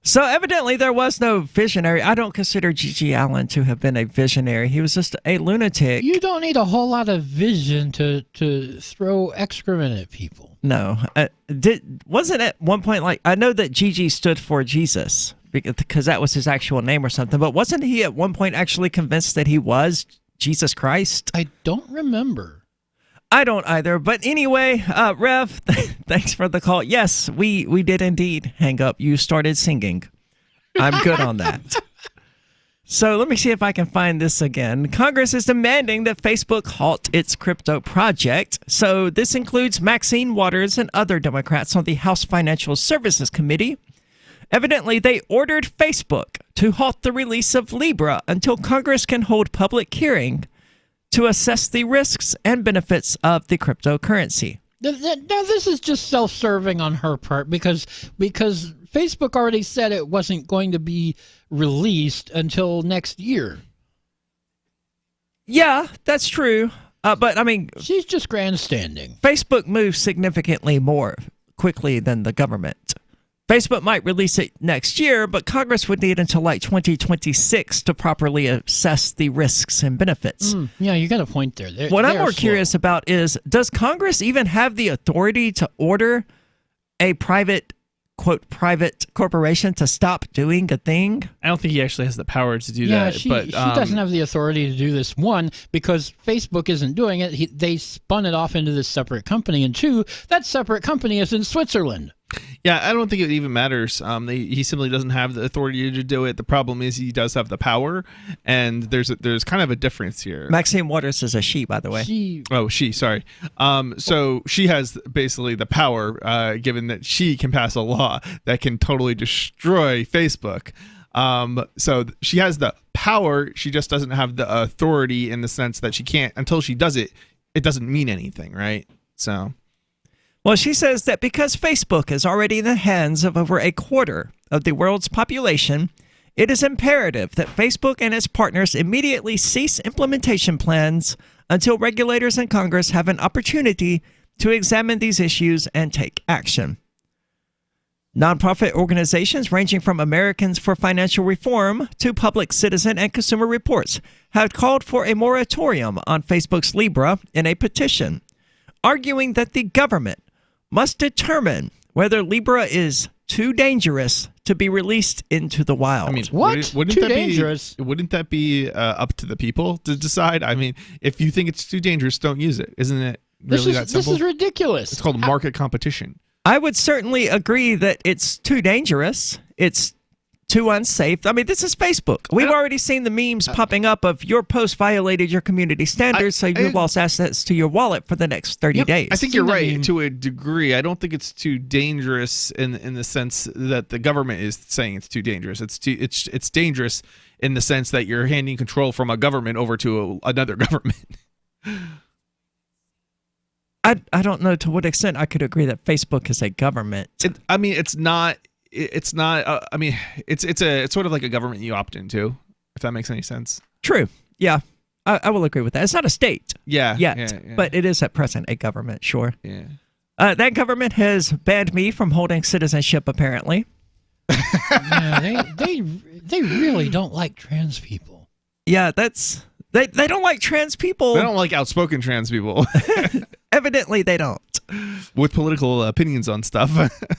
So evidently there was no visionary. I don't consider Gigi Allen to have been a visionary. He was just a lunatic. You don't need a whole lot of vision to throw excrement at people. No. Wasn't at one point like, I know that Gigi stood for Jesus because that was his actual name or something, but wasn't he at one point actually convinced that he was Jesus Christ? I don't remember. I don't either. But anyway, Rev, thanks for the call. Yes, we did indeed hang up. You started singing. I'm good on that. So let me see if I can find this again. Congress is demanding that Facebook halt its crypto project. So this includes Maxine Waters and other Democrats on the House Financial Services Committee. Evidently, they ordered Facebook to halt the release of Libra until Congress can hold public hearing to assess the risks and benefits of the cryptocurrency. Now, this is just self-serving on her part because Facebook already said it wasn't going to be released until next year. Yeah, that's true. But, I mean... She's just grandstanding. Facebook moves significantly more quickly than the government. Facebook might release it next year, but Congress would need until like 2026 to properly assess the risks and benefits. Yeah, you got a point there. What I'm more curious about is, does Congress even have the authority to order a private quote private corporation to stop doing a thing. I don't think he actually has the power to do Yeah, that. she But doesn't have the authority to do this. One, because Facebook isn't doing it. They spun it off into this separate company. And two, that separate company is in Switzerland. Yeah, I don't think it even matters. He simply doesn't have the authority to do it. The problem is he does have the power, and there's kind of a difference here. Maxine Waters is a she, by the way. She, sorry. So she has basically the power, given that she can pass a law that can totally destroy Facebook. So she has the power. She just doesn't have the authority in the sense that she can't, until she does it, it doesn't mean anything, right? So. Well, she says that because Facebook is already in the hands of over a quarter of the world's population, it is imperative that Facebook and its partners immediately cease implementation plans until regulators and Congress have an opportunity to examine these issues and take action. Nonprofit organizations ranging from Americans for Financial Reform to Public Citizen and Consumer Reports have called for a moratorium on Facebook's Libra in a petition, arguing that the government must determine whether Libra is too dangerous to be released into the wild. I mean, What? Wouldn't Too that dangerous? Wouldn't that be up to the people to decide? I mean, if you think it's too dangerous, don't use it. Isn't it really that simple? This is ridiculous. It's called market competition. I would certainly agree that it's too dangerous. It's too unsafe. I mean, this is Facebook. We've already seen the memes popping up of your post violated your community standards, so you lost access to your wallet for the next 30 days. I think you're right to a degree. I don't think it's too dangerous in the sense that the government is saying it's too dangerous. It's dangerous in the sense that you're handing control from a government over to another government. I don't know to what extent I could agree that Facebook is a government. It's not. It's sort of like a government you opt into, if that makes any sense. True. Yeah, I will agree with that. It's not a state. Yeah. Yet, but it is at present a government. Sure. Yeah. That government has banned me from holding citizenship. Apparently. Yeah, they really don't like trans people. Yeah, they don't like trans people. They don't like outspoken trans people. Evidently, they don't. With political opinions on stuff.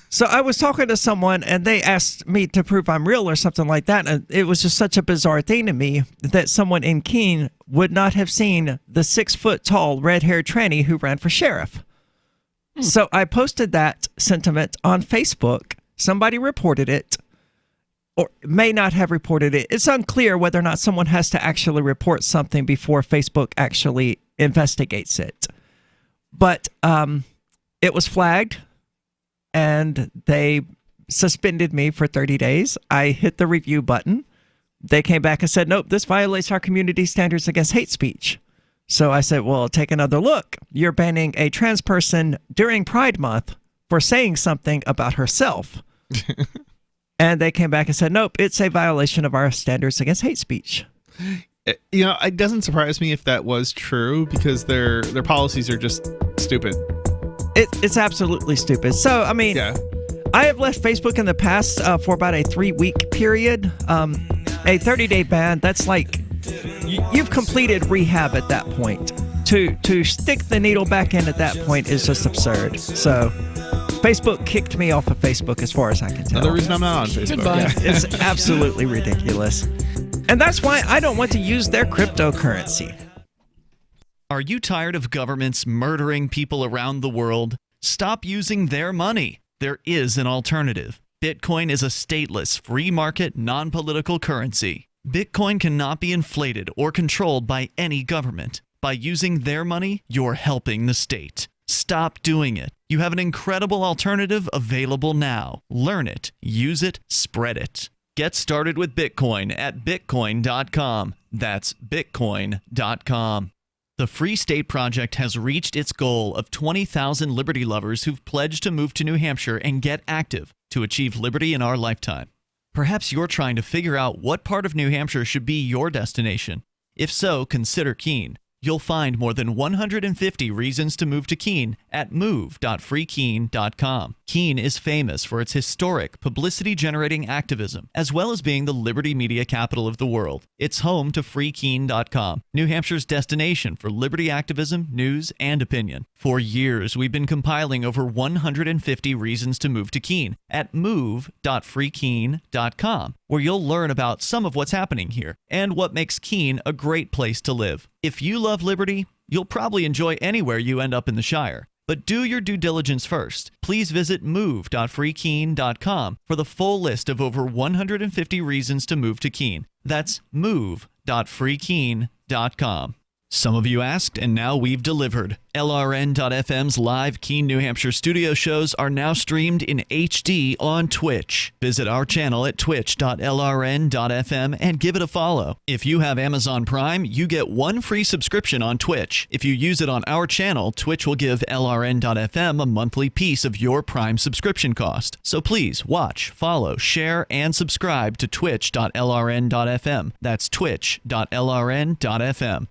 So I was talking to someone, and they asked me to prove I'm real or something like that. And it was just such a bizarre thing to me that someone in Keene would not have seen the 6-foot-tall red-haired tranny who ran for sheriff. So I posted that sentiment on Facebook. Somebody reported it, or may not have reported it. It's unclear whether or not someone has to actually report something before Facebook actually investigates it. But it was flagged, and they suspended me for 30 days. I hit the review button. They came back and said, nope, this violates our community standards against hate speech. So I said, well, take another look. You're banning a trans person during Pride Month for saying something about herself. And they came back and said, nope, it's a violation of our standards against hate speech. You know, it doesn't surprise me if that was true, because their policies are just stupid. It's absolutely stupid. So, I mean, I have left Facebook in the past for about a 3-week period. A 30-day ban, that's like you've completed rehab at that point. To stick the needle back in at that point is just absurd. So Facebook kicked me off of Facebook as far as I can tell. Another reason I'm not on Facebook. Yeah, it's absolutely ridiculous. And that's why I don't want to use their cryptocurrency. Are you tired of governments murdering people around the world? Stop using their money. There is an alternative. Bitcoin is a stateless, free market, non-political currency. Bitcoin cannot be inflated or controlled by any government. By using their money, you're helping the state. Stop doing it. You have an incredible alternative available now. Learn it, use it, spread it. Get started with Bitcoin at Bitcoin.com. That's Bitcoin.com. The Free State Project has reached its goal of 20,000 liberty lovers who've pledged to move to New Hampshire and get active to achieve liberty in our lifetime. Perhaps you're trying to figure out what part of New Hampshire should be your destination. If so, consider Keene. You'll find more than 150 reasons to move to Keene at move.freekeene.com. Keene is famous for its historic, publicity-generating activism, as well as being the liberty media capital of the world. It's home to freekeene.com, New Hampshire's destination for liberty activism, news, and opinion. For years, we've been compiling over 150 reasons to move to Keene at move.freekeene.com, where you'll learn about some of what's happening here and what makes Keene a great place to live. If you love liberty, you'll probably enjoy anywhere you end up in the Shire. But do your due diligence first. Please visit move.freekeene.com for the full list of over 150 reasons to move to Keene. That's move.freekeene.com. Some of you asked, and now we've delivered. LRN.FM's live Keene, New Hampshire studio shows are now streamed in HD on Twitch. Visit our channel at twitch.lrn.fm and give it a follow. If you have Amazon Prime, you get one free subscription on Twitch. If you use it on our channel, Twitch will give LRN.FM a monthly piece of your Prime subscription cost. So please watch, follow, share, and subscribe to twitch.lrn.fm. That's twitch.lrn.fm.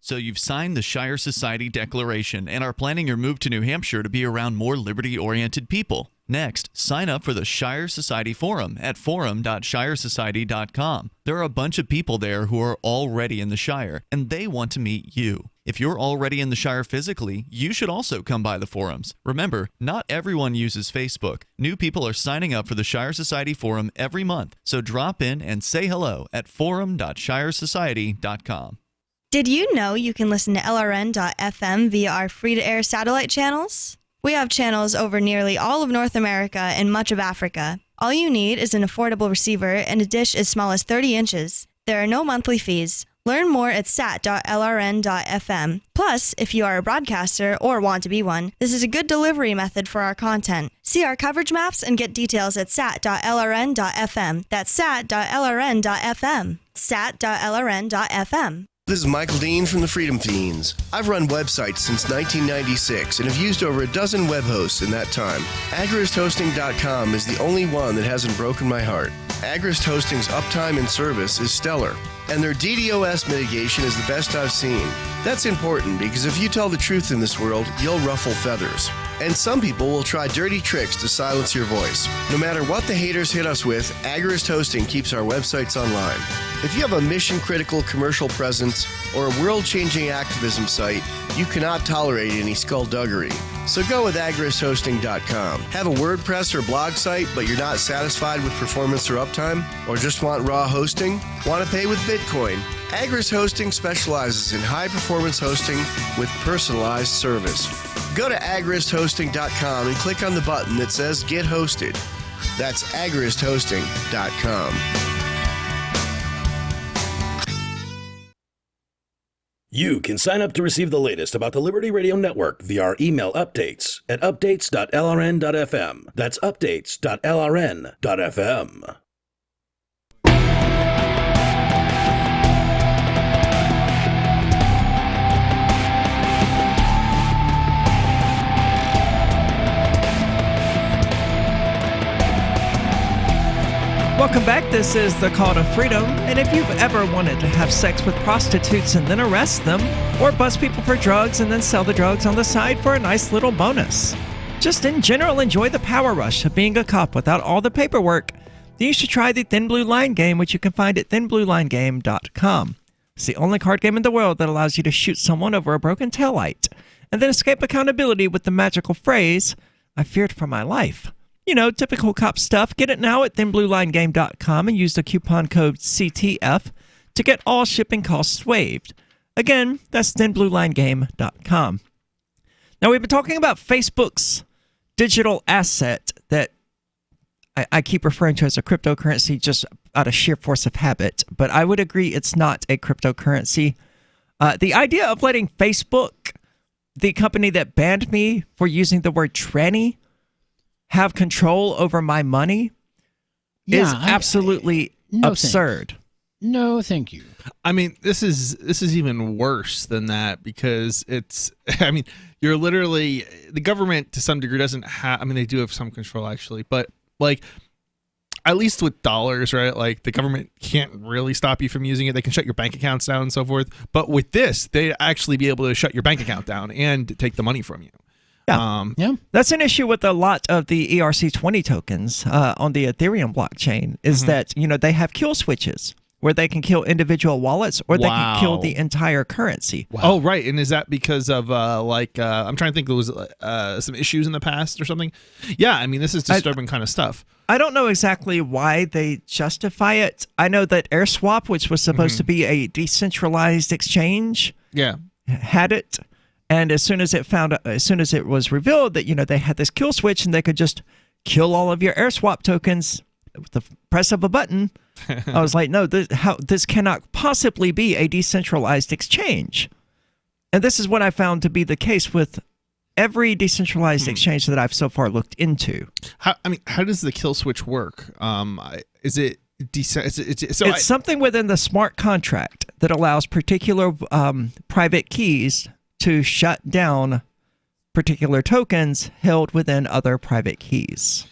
So you've signed the Shire Society Declaration and are planning your move to New Hampshire to be around more liberty-oriented people. Next, sign up for the Shire Society Forum at forum.shiresociety.com. There are a bunch of people there who are already in the Shire, and they want to meet you. If you're already in the Shire physically, you should also come by the forums. Remember, not everyone uses Facebook. New people are signing up for the Shire Society Forum every month, so drop in and say hello at forum.shiresociety.com. Did you know you can listen to LRN.FM via our free-to-air satellite channels? We have channels over nearly all of North America and much of Africa. All you need is an affordable receiver and a dish as small as 30 inches. There are no monthly fees. Learn more at sat.lrn.fm. Plus, if you are a broadcaster or want to be one, this is a good delivery method for our content. See our coverage maps and get details at sat.lrn.fm. That's sat.lrn.fm. sat.lrn.fm. This is Michael Dean from the Freedom Fiends. I've run websites since 1996 and have used over a dozen web hosts in that time. AgristHosting.com is the only one that hasn't broken my heart. Agrist Hosting's uptime and service is stellar, and their DDoS mitigation is the best I've seen. That's important because if you tell the truth in this world, you'll ruffle feathers. And some people will try dirty tricks to silence your voice. No matter what the haters hit us with, Agrist Hosting keeps our websites online. If you have a mission-critical commercial presence or a world-changing activism site, you cannot tolerate any skullduggery. So go with agristhosting.com. Have a WordPress or blog site, but you're not satisfied with performance or uptime? Or just want raw hosting? Want to pay with Bitcoin? Agrist Hosting specializes in high-performance hosting with personalized service. Go to agristhosting.com and click on the button that says Get Hosted. That's agristhosting.com. You can sign up to receive the latest about the Liberty Radio Network via our email updates at updates.lrn.fm. That's updates.lrn.fm. Welcome back. This is the Call to Freedom. And if you've ever wanted to have sex with prostitutes and then arrest them, or bust people for drugs and then sell the drugs on the side for a nice little bonus, just in general enjoy the power rush of being a cop without all the paperwork, then you should try the Thin Blue Line game, which you can find at thinbluelinegame.com. It's the only card game in the world that allows you to shoot someone over a broken taillight and then escape accountability with the magical phrase, "I feared for my life." You know, typical cop stuff. Get it now at thinbluelinegame.com and use the coupon code CTF to get all shipping costs waived. Again, that's thinbluelinegame.com. Now, we've been talking about Facebook's digital asset that I keep referring to as a cryptocurrency just out of sheer force of habit, but I would agree it's not a cryptocurrency. The idea of letting Facebook, the company that banned me for using the word tranny, have control over my money is absolutely absurd. No, thank you. I mean, this is even worse than that because it's, I mean, you're literally, the government to some degree doesn't have, I mean, they do have some control actually, but like, at least with dollars, right? Like the government can't really stop you from using it. They can shut your bank accounts down and so forth. But with this, they'd actually be able to shut your bank account down and take the money from you. Yeah. That's an issue with a lot of the ERC20 tokens on the Ethereum blockchain is that, they have kill switches where they can kill individual wallets or they can kill the entire currency. Wow. Oh, right. And is that because of I'm trying to think there was some issues in the past or something? Yeah, I mean, this is disturbing kind of stuff. I don't know exactly why they justify it. I know that AirSwap, which was supposed to be a decentralized exchange, had it. And as soon as it was revealed that, they had this kill switch and they could just kill all of your AirSwap tokens with the press of a button, I was like, no, this cannot possibly be a decentralized exchange. And this is what I found to be the case with every decentralized exchange that I've so far looked into. How does the kill switch work? Is it it's something within the smart contract that allows particular private keys to shut down particular tokens held within other private keys.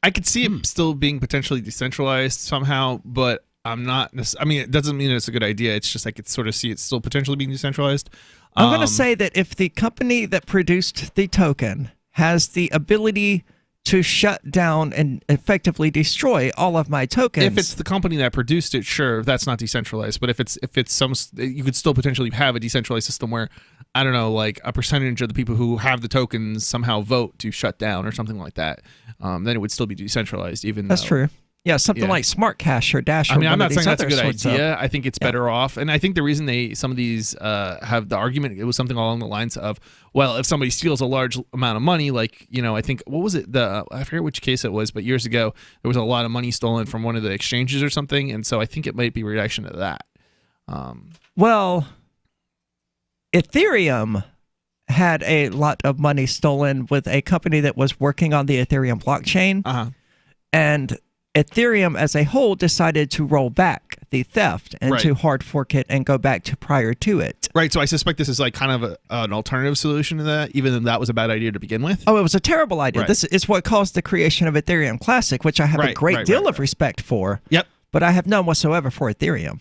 I could see it still being potentially decentralized somehow, but I'm not. I mean, it doesn't mean it's a good idea. It's just I could sort of see it still potentially being decentralized. I'm going to say that if the company that produced the token has the ability to shut down and effectively destroy all of my tokens. If it's the company that produced it, sure, that's not decentralized. But if it's some, you could still potentially have a decentralized system where, I don't know, like a percentage of the people who have the tokens somehow vote to shut down or something like that. Then it would still be decentralized. That's true. Yeah, something like Smart Cash or Dash. I mean, I'm not saying that's a good idea. I think it's better off. And I think the reason some of these have the argument, it was something along the lines of, well, if somebody steals a large amount of money, like, I think, what was it? I forget which case it was, but years ago, there was a lot of money stolen from one of the exchanges or something. And so I think it might be a reaction to that. Well, Ethereum had a lot of money stolen with a company that was working on the Ethereum blockchain. And Ethereum as a whole decided to roll back the theft and to hard fork it and go back to prior to it. Right. So I suspect this is like kind of an alternative solution to that, even though that was a bad idea to begin with. Oh, it was a terrible idea. This is what caused the creation of Ethereum Classic, which I have a great deal of respect for. Yep. But I have none whatsoever for Ethereum.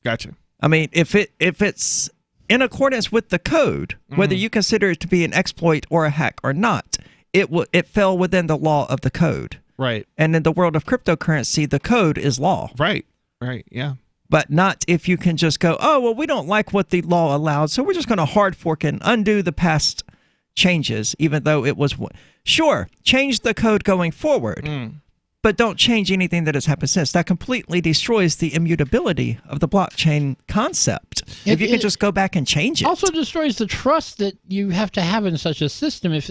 Gotcha. I mean, if it's in accordance with the code, whether you consider it to be an exploit or a hack or not, it fell within the law of the code. Right. And in the world of cryptocurrency, the code is law. Right. Yeah. But not if you can just go, oh, well, we don't like what the law allowed, so we're just going to hard fork and undo the past changes, even though it was... Sure, change the code going forward, but don't change anything that has happened since. That completely destroys the immutability of the blockchain concept. If you can just go back and change it. Also destroys the trust that you have to have in such a system. If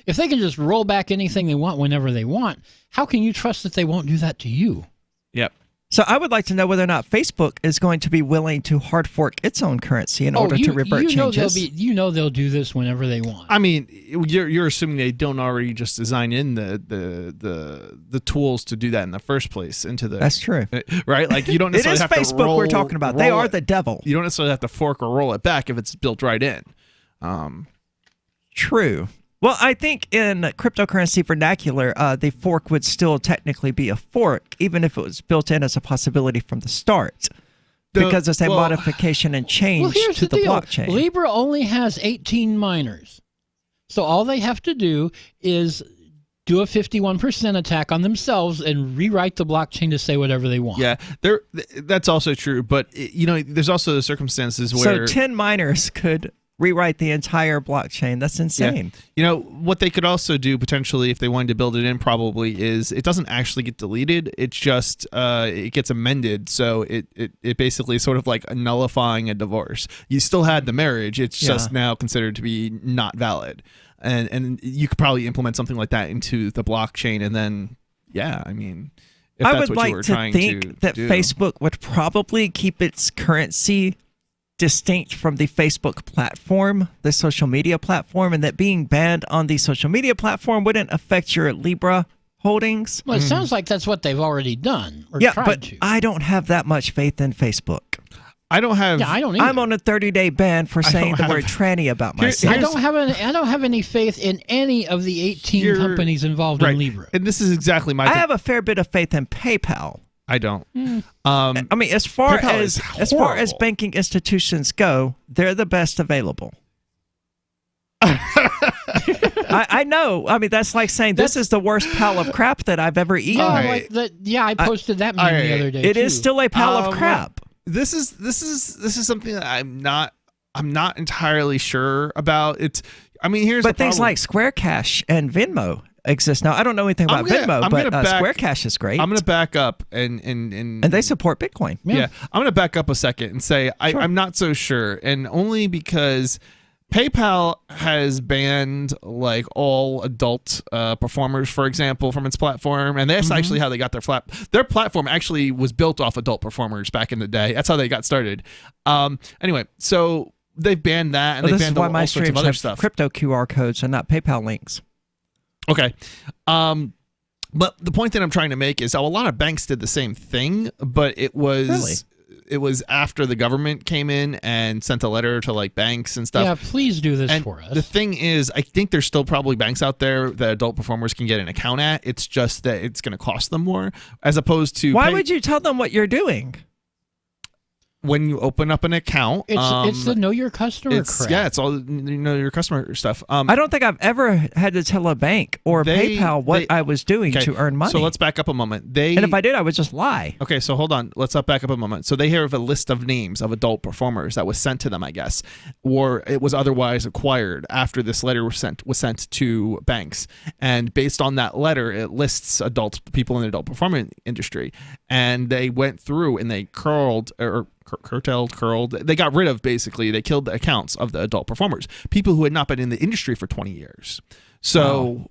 they can just roll back anything they want whenever they want, how can you trust that they won't do that to you? Yep. So I would like to know whether or not Facebook is going to be willing to hard fork its own currency in order to revert changes. They'll do this whenever they want. I mean, you're assuming they don't already just design in the tools to do that in the first place into the. That's true, right? Like you don't necessarily have Facebook to roll, we're talking about. They are the devil. You don't necessarily have to fork or roll it back if it's built right in. True. Well, I think in cryptocurrency vernacular, the fork would still technically be a fork, even if it was built in as a possibility from the start, because it's a modification and change to the blockchain. Libra only has 18 miners. So all they have to do is do a 51% attack on themselves and rewrite the blockchain to say whatever they want. Yeah, that's also true. But, there's also the circumstances where... So 10 miners could... rewrite the entire blockchain. That's insane. Yeah. What they could also do potentially if they wanted to build it in probably is it doesn't actually get deleted. It's just it gets amended. So it basically is sort of like nullifying a divorce. You still had the marriage. It's just now considered to be not valid. And you could probably implement something like that into the blockchain. And then, if that's I would what like you were to trying think that do. Facebook would probably keep its currency distinct from the Facebook platform, the social media platform, and that being banned on the social media platform wouldn't affect your Libra holdings. Well, it sounds like that's what they've already done. Or yeah, tried but to. I don't have that much faith in Facebook. I don't have. Yeah, I don't either. I'm on a 30-day ban for saying the word tranny about myself. I don't have any faith in any of the 18 companies involved in Libra. And this is exactly my I have a fair bit of faith in PayPal. I don't. I mean, as far PayPal as far as banking institutions go, they're the best available. I know. I mean, that's like saying this is the worst pile of crap that I've ever eaten. I posted that meme the other day. It is still a pile of crap. This is something that I'm not entirely sure about. Here's but the things problem. like Square Cash and Venmo exist now. I don't know anything about Venmo, but Square Cash is great. I'm going to back up and they support Bitcoin. Yeah, I'm going to back up a second and say I'm not so sure, and only because PayPal has banned like all adult performers, for example, from its platform, and that's actually how they got their platform actually was built off adult performers back in the day. That's how they got started. Anyway, so they've banned that, and this they banned is why all my sorts of streams other have stuff. crypto QR codes and not PayPal links. Okay. But the point that I'm trying to make is a lot of banks did the same thing, but it was after the government came in and sent a letter to like banks and stuff. Yeah, please do this for us. The thing is, I think there's still probably banks out there that adult performers can get an account at. It's just that it's going to cost them more, as opposed to Why would you tell them what you're doing? When you open up an account, it's the know your customer crap. Yeah, it's all know your customer stuff. I don't think I've ever had to tell a bank or PayPal what I was doing to earn money. So let's back up a moment. And if I did, I would just lie. Okay, so hold on. Let's back up a moment. So they have a list of names of adult performers that was sent to them, I guess, or it was otherwise acquired after this letter was sent to banks. And based on that letter, it lists people in the adult performing industry. And they went through and they curled. They got rid of, basically, they killed the accounts of the adult performers, people who had not been in the industry for 20 years. So,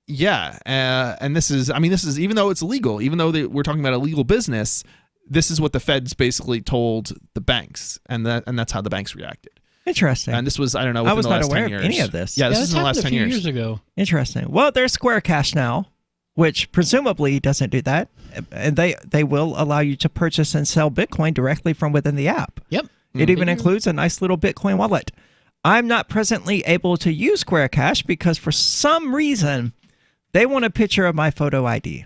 yeah. And this is, even though it's legal, even though we're talking about a legal business, this is what the feds basically told the banks. And that's how the banks reacted. Interesting. And this was, I don't know, I was within the not last aware 10 of years. any of this. Yeah, this is in the last 10 years. Years ago. Interesting. Well, there's Square Cash now, which presumably doesn't do that. And they will allow you to purchase and sell Bitcoin directly from within the app. Yep. It even includes a nice little Bitcoin wallet. I'm not presently able to use Square Cash because for some reason they want a picture of my photo ID.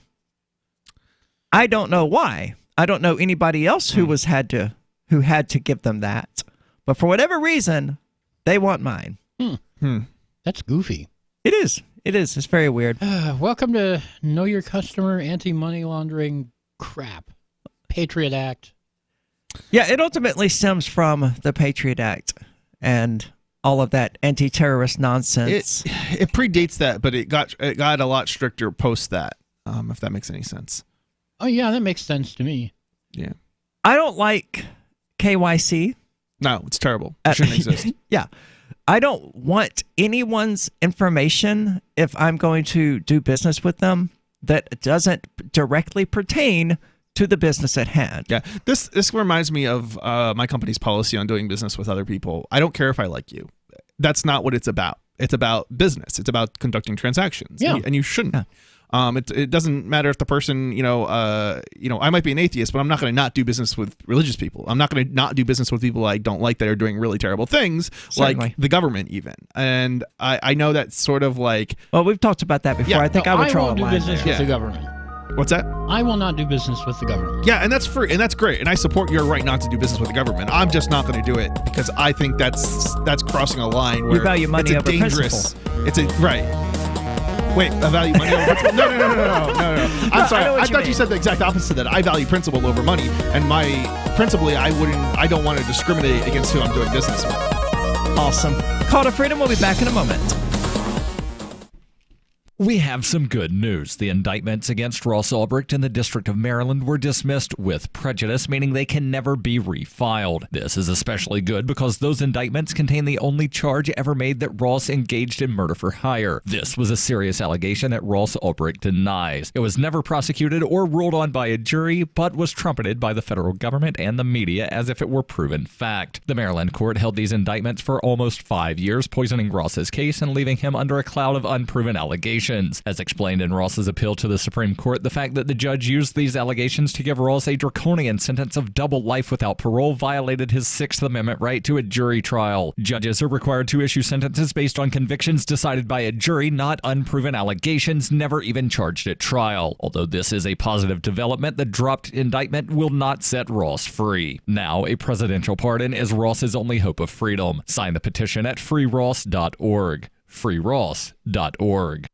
I don't know why. I don't know anybody else who had to give them that. But for whatever reason, they want mine. That's goofy. It is. It is. It's very weird. Welcome to Know Your Customer Anti-Money Laundering crap. Patriot Act. Yeah, it ultimately stems from the Patriot Act and all of that anti-terrorist nonsense. It predates that, but it got a lot stricter post that, if that makes any sense. Oh, yeah, that makes sense to me. Yeah. I don't like KYC. No, it's terrible. It shouldn't exist. Yeah. I don't want anyone's information if I'm going to do business with them that doesn't directly pertain to the business at hand. Yeah, this reminds me of my company's policy on doing business with other people. I don't care if I like you. That's not what it's about. It's about business. It's about conducting transactions. Yeah. And you shouldn't. Yeah. It doesn't matter if the person, I might be an atheist, but I'm not going to not do business with religious people. I'm not going to not do business with people I don't like that are doing really terrible things, like the government even. And I know that's sort of like... Well, we've talked about that before. I think I would draw a line. I won't do business with the government. What's that? I will not do business with the government. Yeah, and that's free, and that's great. And I support your right not to do business with the government. I'm just not going to do it because I think that's crossing a line where you value money over dangerous. Principle. Right. Wait, I value money over principle? No. I'm sorry. I thought you said the exact opposite of that. I value principle over money, and I don't want to discriminate against who I'm doing business with. Awesome. Call to Freedom. We'll be back in a moment. We have some good news. The indictments against Ross Ulbricht in the District of Maryland were dismissed with prejudice, meaning they can never be refiled. This is especially good because those indictments contain the only charge ever made that Ross engaged in murder for hire. This was a serious allegation that Ross Ulbricht denies. It was never prosecuted or ruled on by a jury, but was trumpeted by the federal government and the media as if it were proven fact. The Maryland court held these indictments for almost 5 years, poisoning Ross's case and leaving him under a cloud of unproven allegations. allegations. As explained in Ross's appeal to the Supreme Court, the fact that the judge used these allegations to give Ross a draconian sentence of double life without parole violated his Sixth Amendment right to a jury trial. Judges are required to issue sentences based on convictions decided by a jury, not unproven allegations never even charged at trial. Although this is a positive development, the dropped indictment will not set Ross free. Now, a presidential pardon is Ross's only hope of freedom. Sign the petition at freeross.org. freeross.org.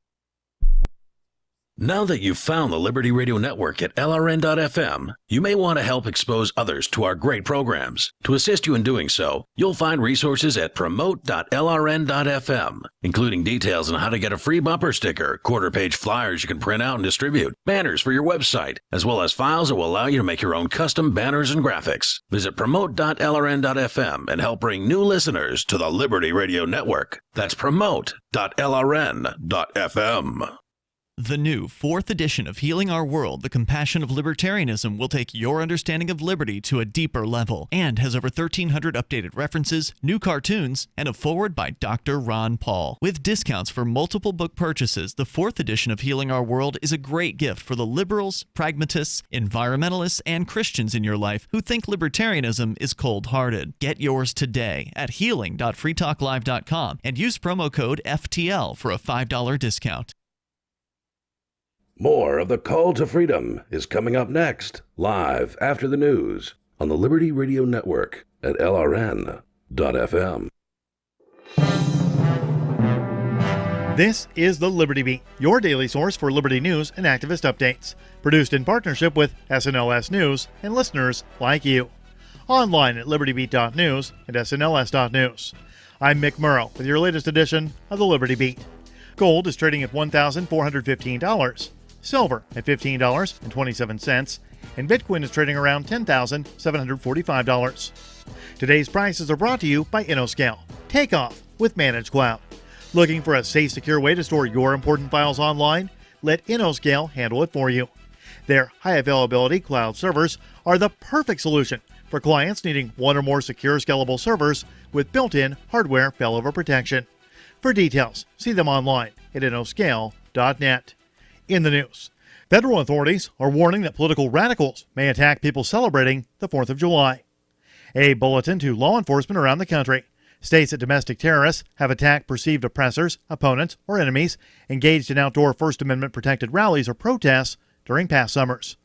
Now that you've found the Liberty Radio Network at LRN.FM, you may want to help expose others to our great programs. To assist you in doing so, you'll find resources at promote.lrn.fm, including details on how to get a free bumper sticker, quarter-page flyers you can print out and distribute, banners for your website, as well as files that will allow you to make your own custom banners and graphics. Visit promote.lrn.fm and help bring new listeners to the Liberty Radio Network. That's promote.lrn.fm. The new 4th edition of Healing Our World, The Compassion of Libertarianism will take your understanding of liberty to a deeper level and has over 1,300 updated references, new cartoons, and a foreword by Dr. Ron Paul. With discounts for multiple book purchases, the 4th edition of Healing Our World is a great gift for the liberals, pragmatists, environmentalists, and Christians in your life who think libertarianism is cold-hearted. Get yours today at healing.freetalklive.com and use promo code FTL for a $5 discount. More of the Call to Freedom is coming up next, live after the news on the Liberty Radio Network at LRN.FM. This is the Liberty Beat, your daily source for liberty news and activist updates. Produced in partnership with SNLS News and listeners like you. Online at libertybeat.news and snls.news. I'm Mick Murrow with your latest edition of the Liberty Beat. Gold is trading at $1,415. Silver at $15.27, and Bitcoin is trading around $10,745. Today's prices are brought to you by InnoScale. Take off with Managed Cloud. Looking for a safe, secure way to store your important files online? Let InnoScale handle it for you. Their high-availability cloud servers are the perfect solution for clients needing one or more secure, scalable servers with built-in hardware failover protection. For details, see them online at innoscale.net. In the news, federal authorities are warning that political radicals may attack people celebrating the 4th of July. A bulletin to law enforcement around the country states that domestic terrorists have attacked perceived oppressors, opponents, or enemies engaged in outdoor First Amendment protected rallies or protests during past summers.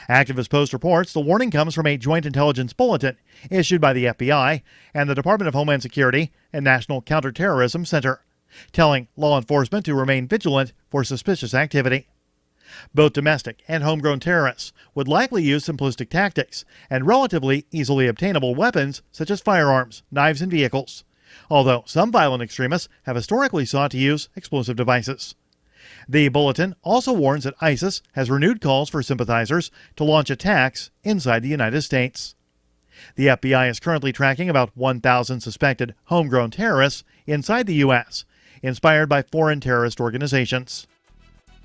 Activist Post reports the warning comes from a joint intelligence bulletin issued by the FBI and the Department of Homeland Security and National Counterterrorism Center, telling law enforcement to remain vigilant for suspicious activity. Both domestic and homegrown terrorists would likely use simplistic tactics and relatively easily obtainable weapons such as firearms, knives, and vehicles, although some violent extremists have historically sought to use explosive devices. The bulletin also warns that ISIS has renewed calls for sympathizers to launch attacks inside the United States. The FBI is currently tracking about 1,000 suspected homegrown terrorists inside the U.S., inspired by foreign terrorist organizations.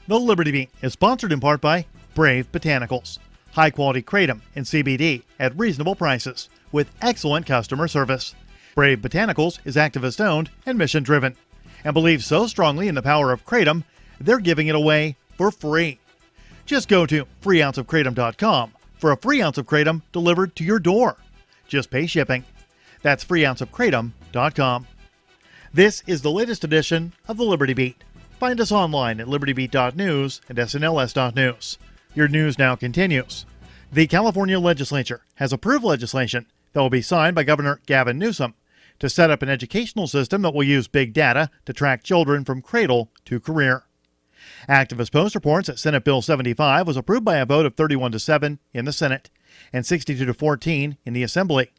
The Liberty Beat is sponsored in part by Brave Botanicals, high-quality kratom and CBD at reasonable prices with excellent customer service. Brave Botanicals is activist-owned and mission-driven and believes so strongly in the power of kratom, they're giving it away for free. Just go to freeounceofkratom.com for a free ounce of kratom delivered to your door. Just pay shipping. That's freeounceofkratom.com. This is the latest edition of the Liberty Beat. Find us online at libertybeat.news and snls.news. Your news now continues. The California legislature has approved legislation that will be signed by Governor Gavin Newsom to set up an educational system that will use big data to track children from cradle to career. Activist Post reports that Senate Bill 75 was approved by a vote of 31-7 in the Senate and 62-14 in the Assembly.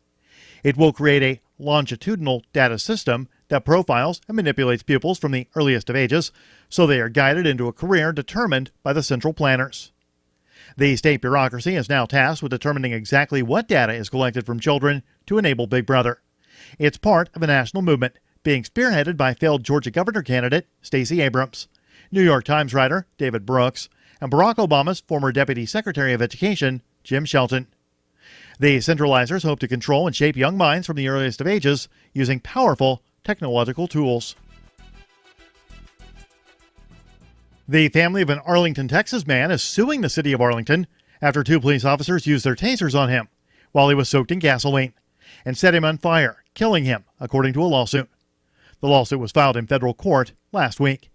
It will create a longitudinal data system that profiles and manipulates pupils from the earliest of ages so they are guided into a career determined by the central planners. The state bureaucracy is now tasked with determining exactly what data is collected from children to enable Big Brother. It's part of a national movement being spearheaded by failed Georgia governor candidate Stacey Abrams, New York Times writer David Brooks, and Barack Obama's former Deputy Secretary of Education, Jim Shelton. The centralizers hope to control and shape young minds from the earliest of ages using powerful technological tools. The family of an Arlington, Texas man is suing the city of Arlington after 2 police officers used their tasers on him while he was soaked in gasoline and set him on fire, killing him, according to a lawsuit. The lawsuit was filed in federal court last week.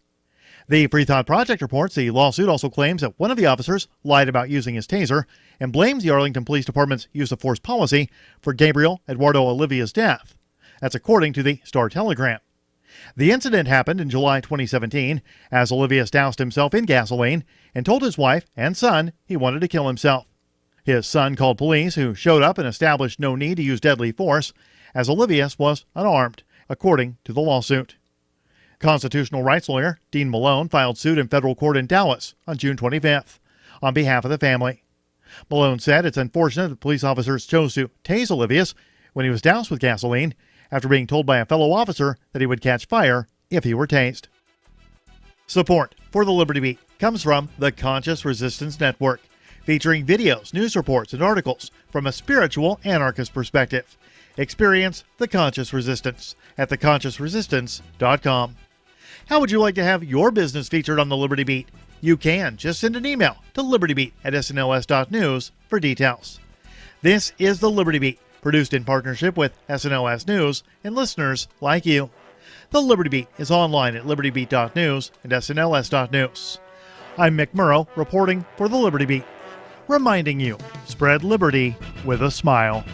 The Free Thought Project reports the lawsuit also claims that one of the officers lied about using his taser and blames the Arlington Police Department's use of force policy for Gabriel Eduardo Olivia's death. That's according to the Star-Telegram. The incident happened in July 2017 as Olivia doused himself in gasoline and told his wife and son he wanted to kill himself. His son called police, who showed up and established no need to use deadly force, as Olivia was unarmed, according to the lawsuit. Constitutional rights lawyer Dean Malone filed suit in federal court in Dallas on June 25th on behalf of the family. Malone said it's unfortunate that police officers chose to tase Olivia when he was doused with gasoline after being told by a fellow officer that he would catch fire if he were tased. Support for the Liberty Beat comes from the Conscious Resistance Network, featuring videos, news reports, and articles from a spiritual anarchist perspective. Experience the Conscious Resistance at theconsciousresistance.com. How would you like to have your business featured on the Liberty Beat? You can. Just send an email to libertybeat@snls.news for details. This is the Liberty Beat, produced in partnership with SNLS News and listeners like you. The Liberty Beat is online at libertybeat.news and snls.news. I'm Mick Murrow, reporting for the Liberty Beat, reminding you, spread liberty with a smile.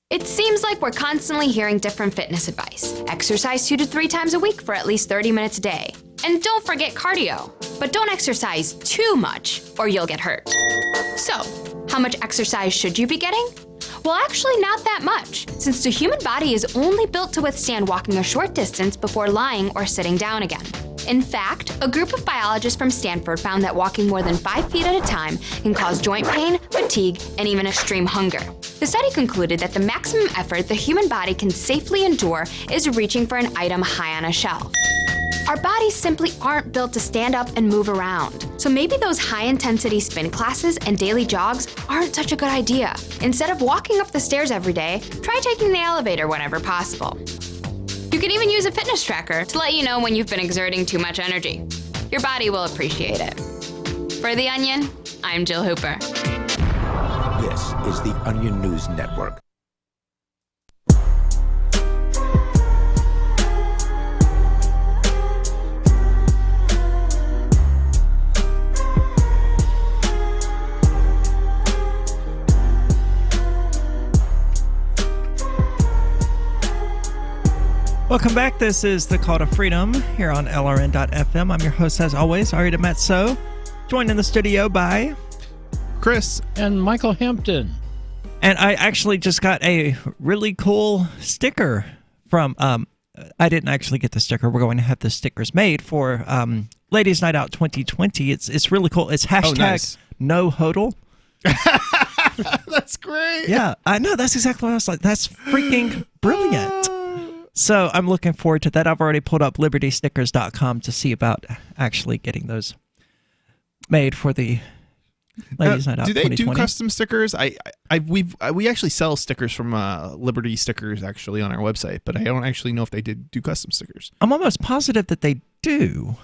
It seems like we're constantly hearing different fitness advice. Exercise 2 to 3 times a week for at least 30 minutes a day. And don't forget cardio. But don't exercise too much or you'll get hurt. So, how much exercise should you be getting? Well, actually not that much, since the human body is only built to withstand walking a short distance before lying or sitting down again. In fact, a group of biologists from Stanford found that walking more than 5 feet at a time can cause joint pain, fatigue, and even extreme hunger. The study concluded that the maximum effort the human body can safely endure is reaching for an item high on a shelf. Our bodies simply aren't built to stand up and move around. So maybe those high-intensity spin classes and daily jogs aren't such a good idea. Instead of walking up the stairs every day, try taking the elevator whenever possible. You can even use a fitness tracker to let you know when you've been exerting too much energy. Your body will appreciate it. For The Onion, I'm Jill Hooper. This is the Onion News Network. Welcome back. This is the Call to Freedom here on LRN.FM. I'm your host, as always, Ari DeMetzo, joined in the studio by Chris and Michael Hampton. And I actually just got a really cool sticker from, I didn't actually get the sticker. We're going to have the stickers made for Ladies Night Out 2020. It's really cool. It's hashtag no hodl. That's great. Yeah, I know. That's exactly what I was like. That's freaking brilliant. So I'm looking forward to that. I've already pulled up libertystickers.com to see about actually getting those made for the Ladies Night Out 2020. Do they do custom stickers? We actually sell stickers from Liberty Stickers actually on our website, but I don't actually know if they do custom stickers. I'm almost positive that they do.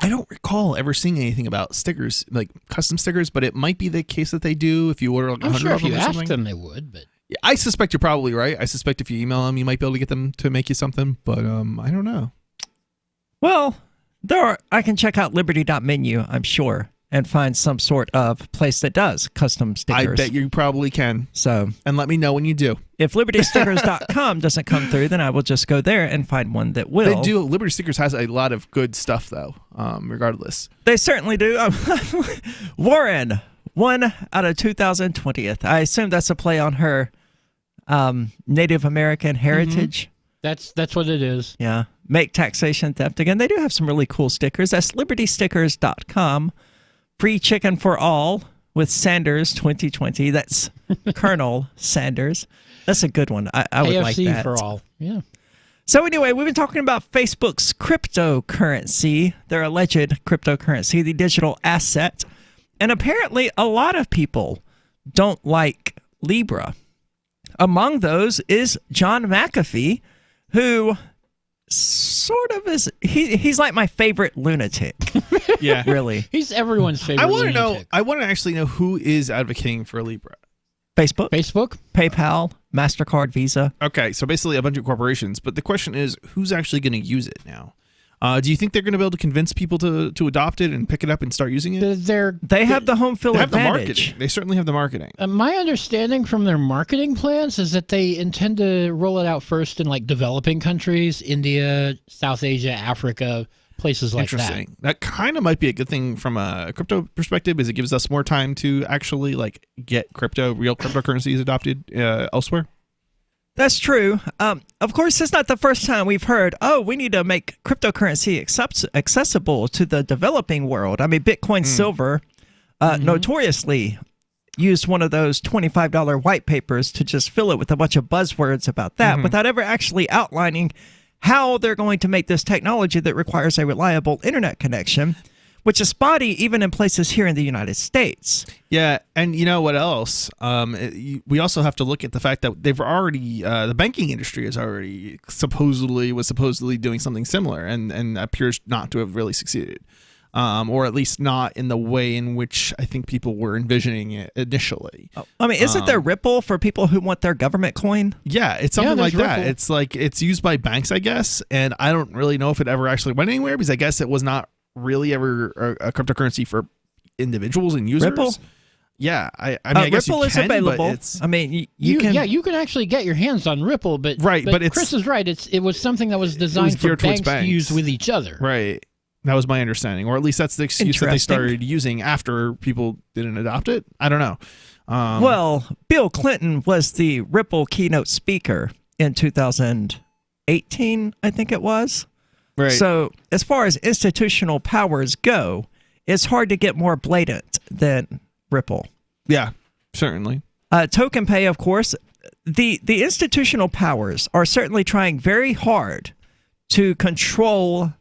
I don't recall ever seeing anything about stickers, like custom stickers, but it might be the case that they do if you order like 100 sure of them if you or something. asked them, they would, but I suspect you're probably right. I suspect if you email them, you might be able to get them to make you something, but I don't know. Well, I can check out liberty.menu, I'm sure, and find some sort of place that does custom stickers. I bet you probably can. So, and let me know when you do. If libertystickers.com doesn't come through, then I will just go there and find one that will. They do. Liberty Stickers has a lot of good stuff, though, regardless. They certainly do. Warren, 1 out of 2020th. I assume that's a play on her Native American heritage. Mm-hmm. That's what it is. Yeah. Make taxation theft again. They do have some really cool stickers. That's libertystickers.com. Free chicken for all with Sanders 2020. That's Colonel Sanders. That's a good one. I would like that. for all. Yeah. So anyway, we've been talking about Facebook's cryptocurrency, their alleged cryptocurrency, the digital asset. And apparently a lot of people don't like Libra. Among those is John McAfee, who sort of is. He's like my favorite lunatic. Yeah, really. He's everyone's favorite. I want to lunatic. know. I want to actually know who is advocating for Libra. Facebook, PayPal, MasterCard, Visa. Okay, so basically a bunch of corporations. But the question is, who's actually going to use it now? Do you think they're going to be able to convince people to adopt it and pick it up and start using it? They have the home field They have the advantage. marketing. They certainly have the marketing. My understanding from their marketing plans is that they intend to roll it out first in like developing countries, India, South Asia, Africa, places like that. Interesting. That kind of might be a good thing from a crypto perspective, is it gives us more time to actually like get real cryptocurrencies adopted elsewhere. That's true. Of course, it's not the first time we've heard, oh, we need to make cryptocurrency accessible to the developing world. I mean, Bitcoin Silver notoriously used one of those $25 white papers to just fill it with a bunch of buzzwords about that without ever actually outlining how they're going to make this technology that requires a reliable internet connection, which is spotty even in places here in the United States. Yeah, and you know what else? We also have to look at the fact that they've already, the banking industry is already supposedly doing something similar, and appears not to have really succeeded, or at least not in the way in which I think people were envisioning it initially. I mean, isn't there Ripple for people who want their government coin? Yeah, it's something like that. Ripple. It's like it's used by banks, I guess, and I don't really know if it ever actually went anywhere, because I guess it was not really ever a cryptocurrency for individuals and users. Ripple? Yeah, I mean, I guess Ripple you can, is available. but it's, I mean, you can. Yeah, you can actually get your hands on Ripple, but Right, but it's- Chris is right. It was something that was designed for geared towards banks to use with each other. Right. That was my understanding, or at least that's the excuse that they started using after people didn't adopt it. I don't know. Well, Bill Clinton was the Ripple keynote speaker in 2018, I think it was. Right. So as far as institutional powers go, it's hard to get more blatant than Ripple. Yeah, certainly. Token Pay, of course. The institutional powers are certainly trying very hard to control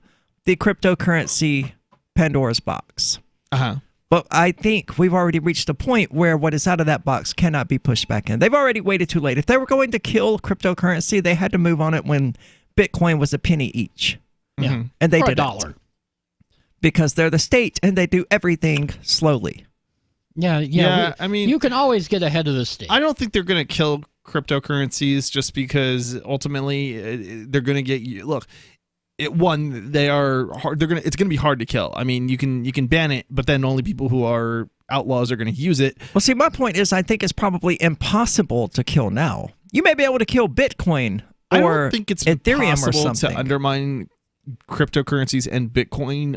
the cryptocurrency Pandora's box. But I think we've already reached a point where what is out of that box cannot be pushed back in. They've already waited too late. If they were going to kill cryptocurrency, they had to move on it when Bitcoin was a penny each. Yeah. And they Or did $1. Because they're the state and they do everything slowly. Yeah. I mean, you can always get ahead of the state. I don't think they're going to kill cryptocurrencies just because ultimately they're going to get you. Look, they are hard. It's going to be hard to kill. I mean, you can ban it, but then only people who are outlaws are going to use it. Well, see, my point is, I think it's probably impossible to kill now. You may be able to kill Bitcoin or I don't think it's Ethereum or possible something. to undermine cryptocurrencies and Bitcoin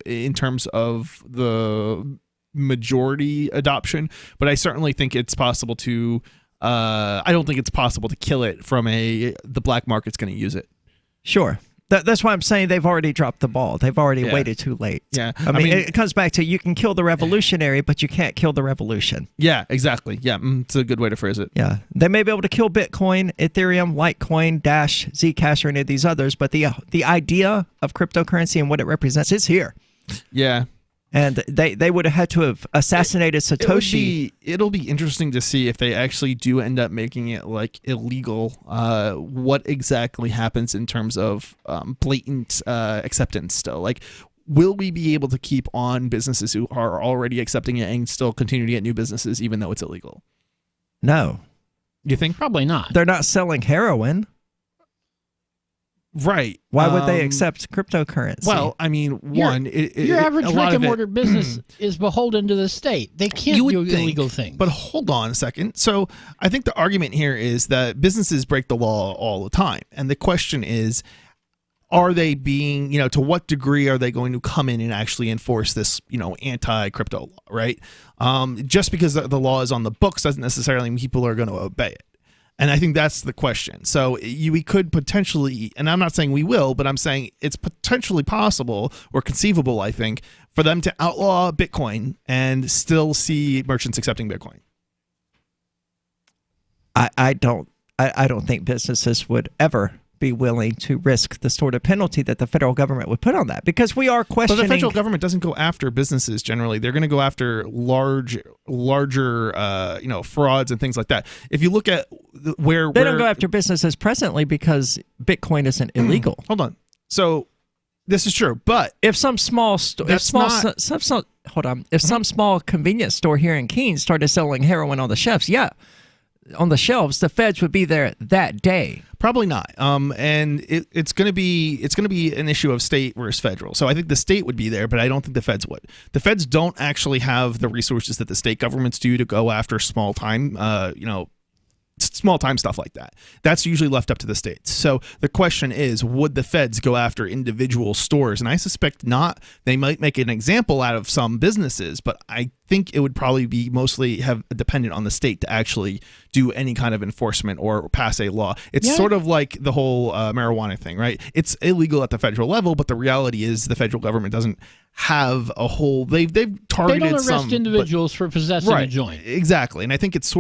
in terms of the majority adoption, but I certainly think it's possible to. I don't think it's possible to kill it from the black market's going to use it. Sure. That's why I'm saying they've already dropped the ball. They've already waited too late. Yeah. I mean, it comes back to you can kill the revolutionary, but you can't kill the revolution. Yeah, exactly. Yeah, it's a good way to phrase it. Yeah. They may be able to kill Bitcoin, Ethereum, Litecoin, Dash, Zcash, or any of these others, but the idea of cryptocurrency and what it represents is here. Yeah. And they would have had to have assassinated Satoshi. It'll be interesting to see if they actually do end up making it like illegal. What exactly happens in terms of blatant acceptance still? Like, will we be able to keep on businesses who are already accepting it and still continue to get new businesses even though it's illegal? No. You think? Probably not. They're not selling heroin. Right. Why would they accept cryptocurrency? Well, I mean, your average brick and mortar business is beholden to the state. They can't do illegal things. But hold on a second. So I think the argument here is that businesses break the law all the time. And the question is, are they being, to what degree are they going to come in and actually enforce this, anti-crypto law, right? Just because the law is on the books doesn't necessarily mean people are going to obey it. And I think that's the question. So we could potentially, and I'm not saying we will, but I'm saying it's potentially possible or conceivable, I think, for them to outlaw Bitcoin and still see merchants accepting Bitcoin. I don't think businesses would ever be willing to risk the sort of penalty that the federal government would put on that, because we are questioning. But the federal government doesn't go after businesses generally. They're going to go after larger, frauds and things like that. If you look at where they don't go after businesses presently because Bitcoin isn't illegal. Hold on. So this is true, but if some small some small convenience store here in Keene started selling heroin on the shelves, the feds would be there that day. Probably not. And it's going to be an issue of state versus federal. So I think the state would be there, but I don't think the feds would. The feds don't actually have the resources that the state governments do to go after small time stuff like that. That's usually left up to the states. So the question is, would the feds go after individual stores? And I suspect not. They might make an example out of some businesses, but I think it would probably be mostly dependent on the state to actually do any kind of enforcement or pass a law. It's sort of like the whole marijuana thing, right? It's illegal at the federal level, but the reality is the federal government doesn't have a whole. They've targeted. They don't arrest individuals for possessing a joint. Exactly, and I think it's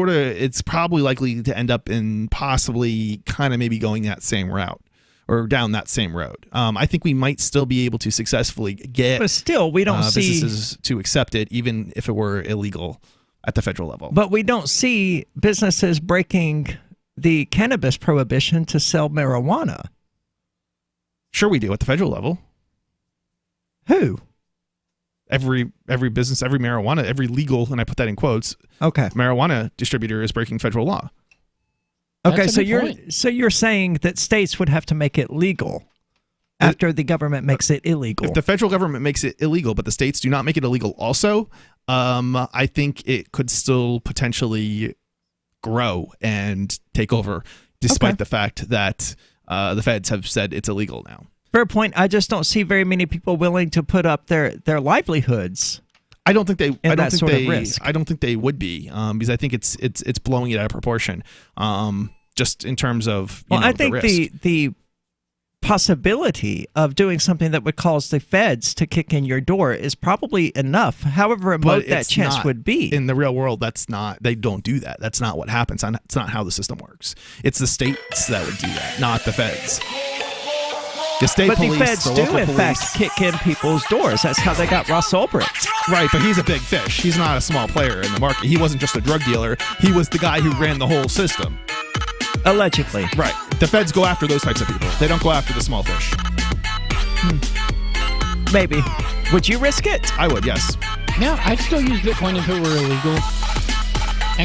probably likely to end up in possibly kind of maybe going that same route. Or down that same road. I think we might still be able to successfully get, but still, we don't see businesses to accept it, even if it were illegal at the federal level. But we don't see businesses breaking the cannabis prohibition to sell marijuana. Sure, we do at the federal level. Who? Every business, every marijuana, every legal, and I put that in quotes. Okay. Marijuana distributor is breaking federal law. Okay, so you're saying that states would have to make it legal after the government makes it illegal. If the federal government makes it illegal, but the states do not make it illegal also, I think it could still potentially grow and take over, despite the fact that the feds have said it's illegal now. Fair point. I just don't see very many people willing to put up their livelihoods. I don't think they. I don't think they would be, because I think it's blowing it out of proportion. Just in terms of I think the risk. the possibility of doing something that would cause the feds to kick in your door is probably enough. However remote that chance would be. In the real world, that's not. They don't do that. That's not what happens. It's not how the system works. It's the states that would do that, not the feds. The state police, the feds do, in fact, kick in people's doors. That's how they got Ross Ulbricht. Right, but he's a big fish. He's not a small player in the market. He wasn't just a drug dealer. He was the guy who ran the whole system. Allegedly. Right. The feds go after those types of people. They don't go after the small fish. Maybe. Would you risk it? I would, yes. Yeah, I'd still use Bitcoin if it were illegal.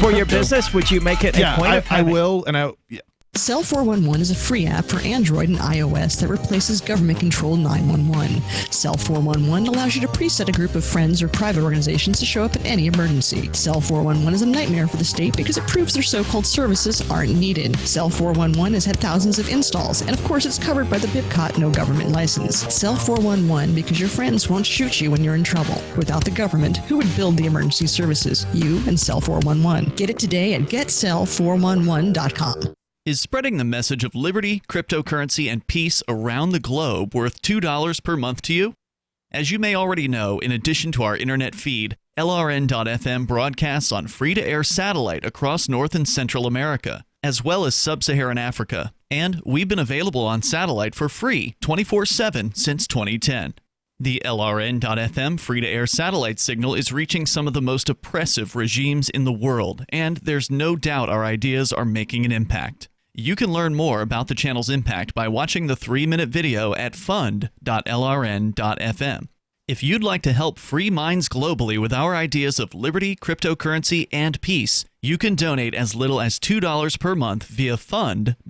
For your business, would you make it a point of having? I will, and Cell 411 is a free app for Android and iOS that replaces government-controlled 911. Cell 411 allows you to preset a group of friends or private organizations to show up in any emergency. Cell 411 is a nightmare for the state because it proves their so-called services aren't needed. Cell 411 has had thousands of installs, and of course it's covered by the BIPCOT no government license. Cell 411 because your friends won't shoot you when you're in trouble. Without the government, who would build the emergency services? You and Cell 411. Get it today at getcell411.com. Is spreading the message of liberty, cryptocurrency, and peace around the globe worth $2 per month to you? As you may already know, in addition to our internet feed, LRN.FM broadcasts on free-to-air satellite across North and Central America, as well as Sub-Saharan Africa. And we've been available on satellite for free 24/7 since 2010. The LRN.FM free-to-air satellite signal is reaching some of the most oppressive regimes in the world, and there's no doubt our ideas are making an impact. You can learn more about the channel's impact by watching the 3-minute video at fund.lrn.fm. If you'd like to help free minds globally with our ideas of liberty, cryptocurrency, and peace, you can donate as little as $2 per month via fund.lrn.fm.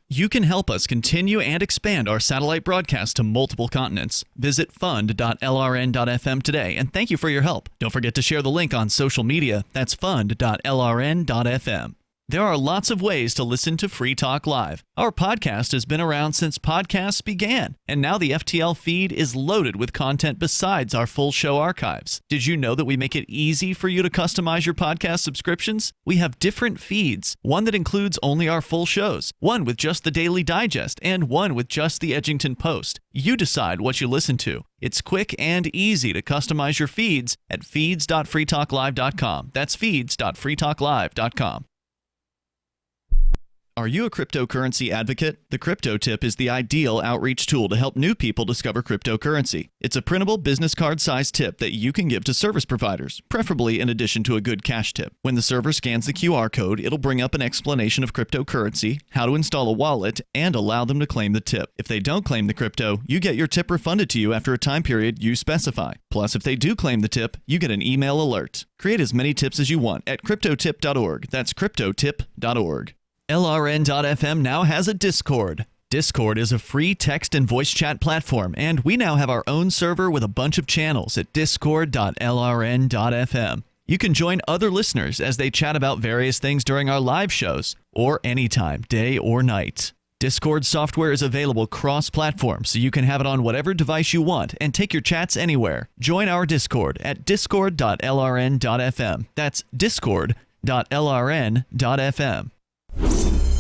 You can help us continue and expand our satellite broadcast to multiple continents. Visit fund.lrn.fm today, and thank you for your help. Don't forget to share the link on social media. That's fund.lrn.fm. There are lots of ways to listen to Free Talk Live. Our podcast has been around since podcasts began, and now the FTL feed is loaded with content besides our full show archives. Did you know that we make it easy for you to customize your podcast subscriptions? We have different feeds, one that includes only our full shows, one with just the Daily Digest, and one with just the Edgington Post. You decide what you listen to. It's quick and easy to customize your feeds at feeds.freetalklive.com. That's feeds.freetalklive.com. Are you a cryptocurrency advocate? The Crypto Tip is the ideal outreach tool to help new people discover cryptocurrency. It's a printable business card-sized tip that you can give to service providers, preferably in addition to a good cash tip. When the server scans the QR code, it'll bring up an explanation of cryptocurrency, how to install a wallet, and allow them to claim the tip. If they don't claim the crypto, you get your tip refunded to you after a time period you specify. Plus, if they do claim the tip, you get an email alert. Create as many tips as you want at cryptotip.org. That's cryptotip.org. LRN.FM now has a Discord. Discord is a free text and voice chat platform, and we now have our own server with a bunch of channels at discord.lrn.fm. You can join other listeners as they chat about various things during our live shows, or anytime, day or night. Discord software is available cross-platform, so you can have it on whatever device you want and take your chats anywhere. Join our Discord at discord.lrn.fm. That's discord.lrn.fm.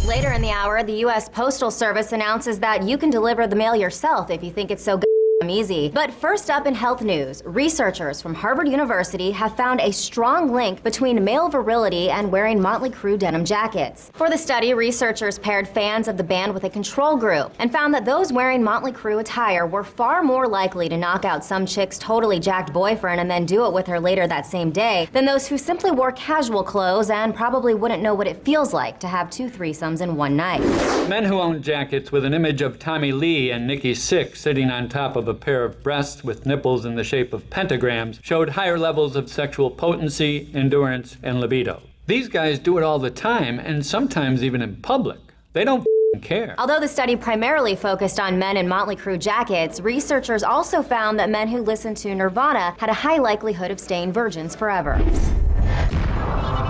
Later in the hour, the U.S. Postal Service announces that you can deliver the mail yourself if you think it's so easy. But first up in health news, researchers from Harvard University have found a strong link between male virility and wearing Motley Crue denim jackets. For the study, researchers paired fans of the band with a control group and found that those wearing Motley Crue attire were far more likely to knock out some chick's totally jacked boyfriend and then do it with her later that same day than those who simply wore casual clothes and probably wouldn't know what it feels like to have 2 threesomes in one night. Men who own jackets with an image of Tommy Lee and Nikki Sixx sitting on top of a pair of breasts with nipples in the shape of pentagrams showed higher levels of sexual potency, endurance, and libido. These guys do it all the time, and sometimes even in public. They don't care. Although the study primarily focused on men in Motley Crue jackets, researchers also found that men who listened to Nirvana had a high likelihood of staying virgins forever.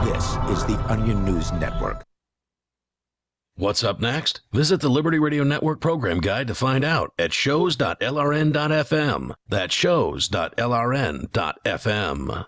This is the Onion News Network. What's up next? Visit the Liberty Radio Network program guide to find out at shows.lrn.fm. That's shows.lrn.fm.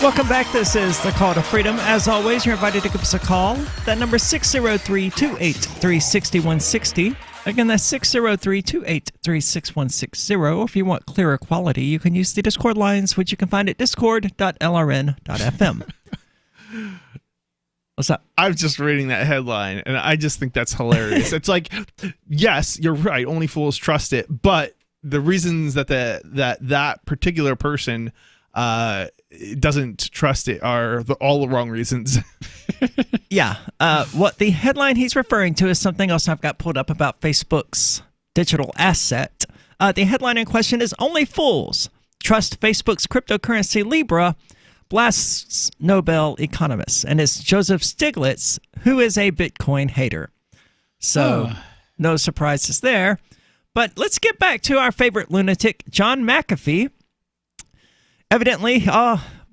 Welcome back. This is the Call to Freedom. As always, you're invited to give us a call. That number is 603-283-6160. Again, that's 603-283-6160. If you want clearer quality, you can use the Discord lines, which you can find at discord.lrn.fm. What's up? I was just reading that headline, and I just think that's hilarious. It's like, yes, you're right. Only fools trust it. But the reasons that that particular person doesn't trust it are all the wrong reasons. Yeah. What the headline he's referring to is something else I've got pulled up about Facebook's digital asset. The headline in question is "Only Fools Trust Facebook's Cryptocurrency Libra," blasts Nobel economists. And it's Joseph Stiglitz, who is a Bitcoin hater. So no surprises there. But let's get back to our favorite lunatic, John McAfee. Evidently,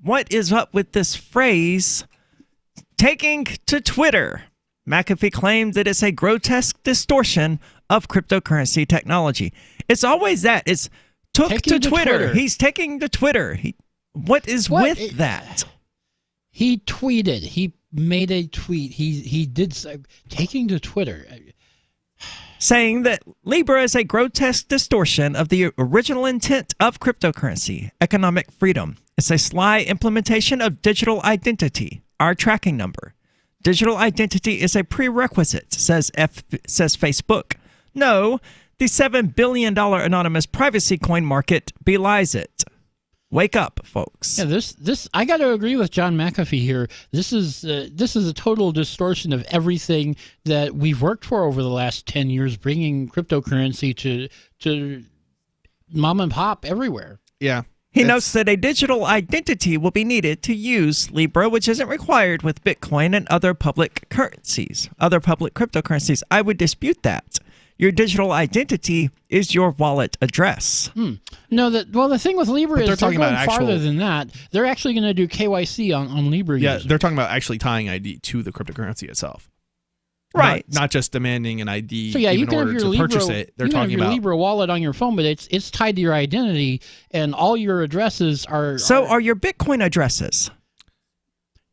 what is up with this phrase, taking to Twitter? McAfee claims that it's a grotesque distortion of cryptocurrency technology. It's always that. It's took to Twitter. He's taking to Twitter. What is with that? He tweeted. He made a tweet. He did taking to Twitter. Saying that Libra is a grotesque distortion of the original intent of cryptocurrency, economic freedom. It's a sly implementation of digital identity, our tracking number. Digital identity is a prerequisite, says Facebook. No, the $7 billion anonymous privacy coin market belies it. Wake up, folks. Yeah, this I got to agree with John McAfee here. This is a total distortion of everything that we've worked for over the last 10 years, bringing cryptocurrency to mom and pop everywhere. Yeah. He notes that a digital identity will be needed to use Libra, which isn't required with Bitcoin and other public currencies, other public cryptocurrencies. I would dispute that. Your digital identity is your wallet address. No, the thing with Libra is they're going farther than that. They're actually going to do KYC on Libra users. Yeah, they're talking about actually tying ID to the cryptocurrency itself. Right. Not just demanding an ID So yeah, you in can have order your to purchase it. They're talking about Libra wallet on your phone, but it's tied to your identity, and all your addresses are. So are your Bitcoin addresses?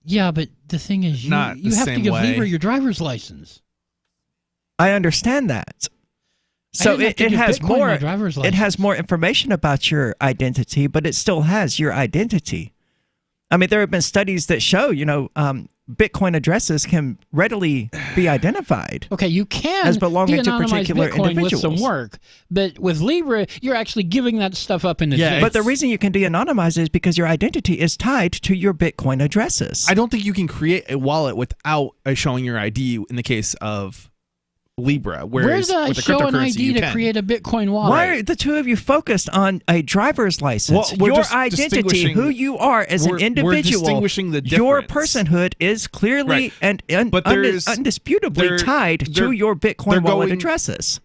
Yeah, but the thing is, you Not the have to same give way. Libra your driver's license. I understand that. So didn't have to it give has Bitcoin more. my driver's It has license. more information about your identity, but it still has your identity. I mean, there have been studies that show, Bitcoin addresses can readily be identified. Okay, you can as belonging to de-anonymize particular Bitcoin individuals. with some work, but with Libra, you're actually giving that stuff up in advance. But the reason you can de-anonymize it is because your identity is tied to your Bitcoin addresses. I don't think you can create a wallet without showing your ID in the case of Libra. Where Whereas did I with the show an cryptocurrency, ID you to can. create a Bitcoin wallet? Why are the two of you focused on a driver's license? Well, we're Your just identity, distinguishing- who you are as an we're individual, distinguishing the your difference. personhood is clearly Right. and But there's- undisputably tied to they're- your they're Bitcoin wallet going- addresses.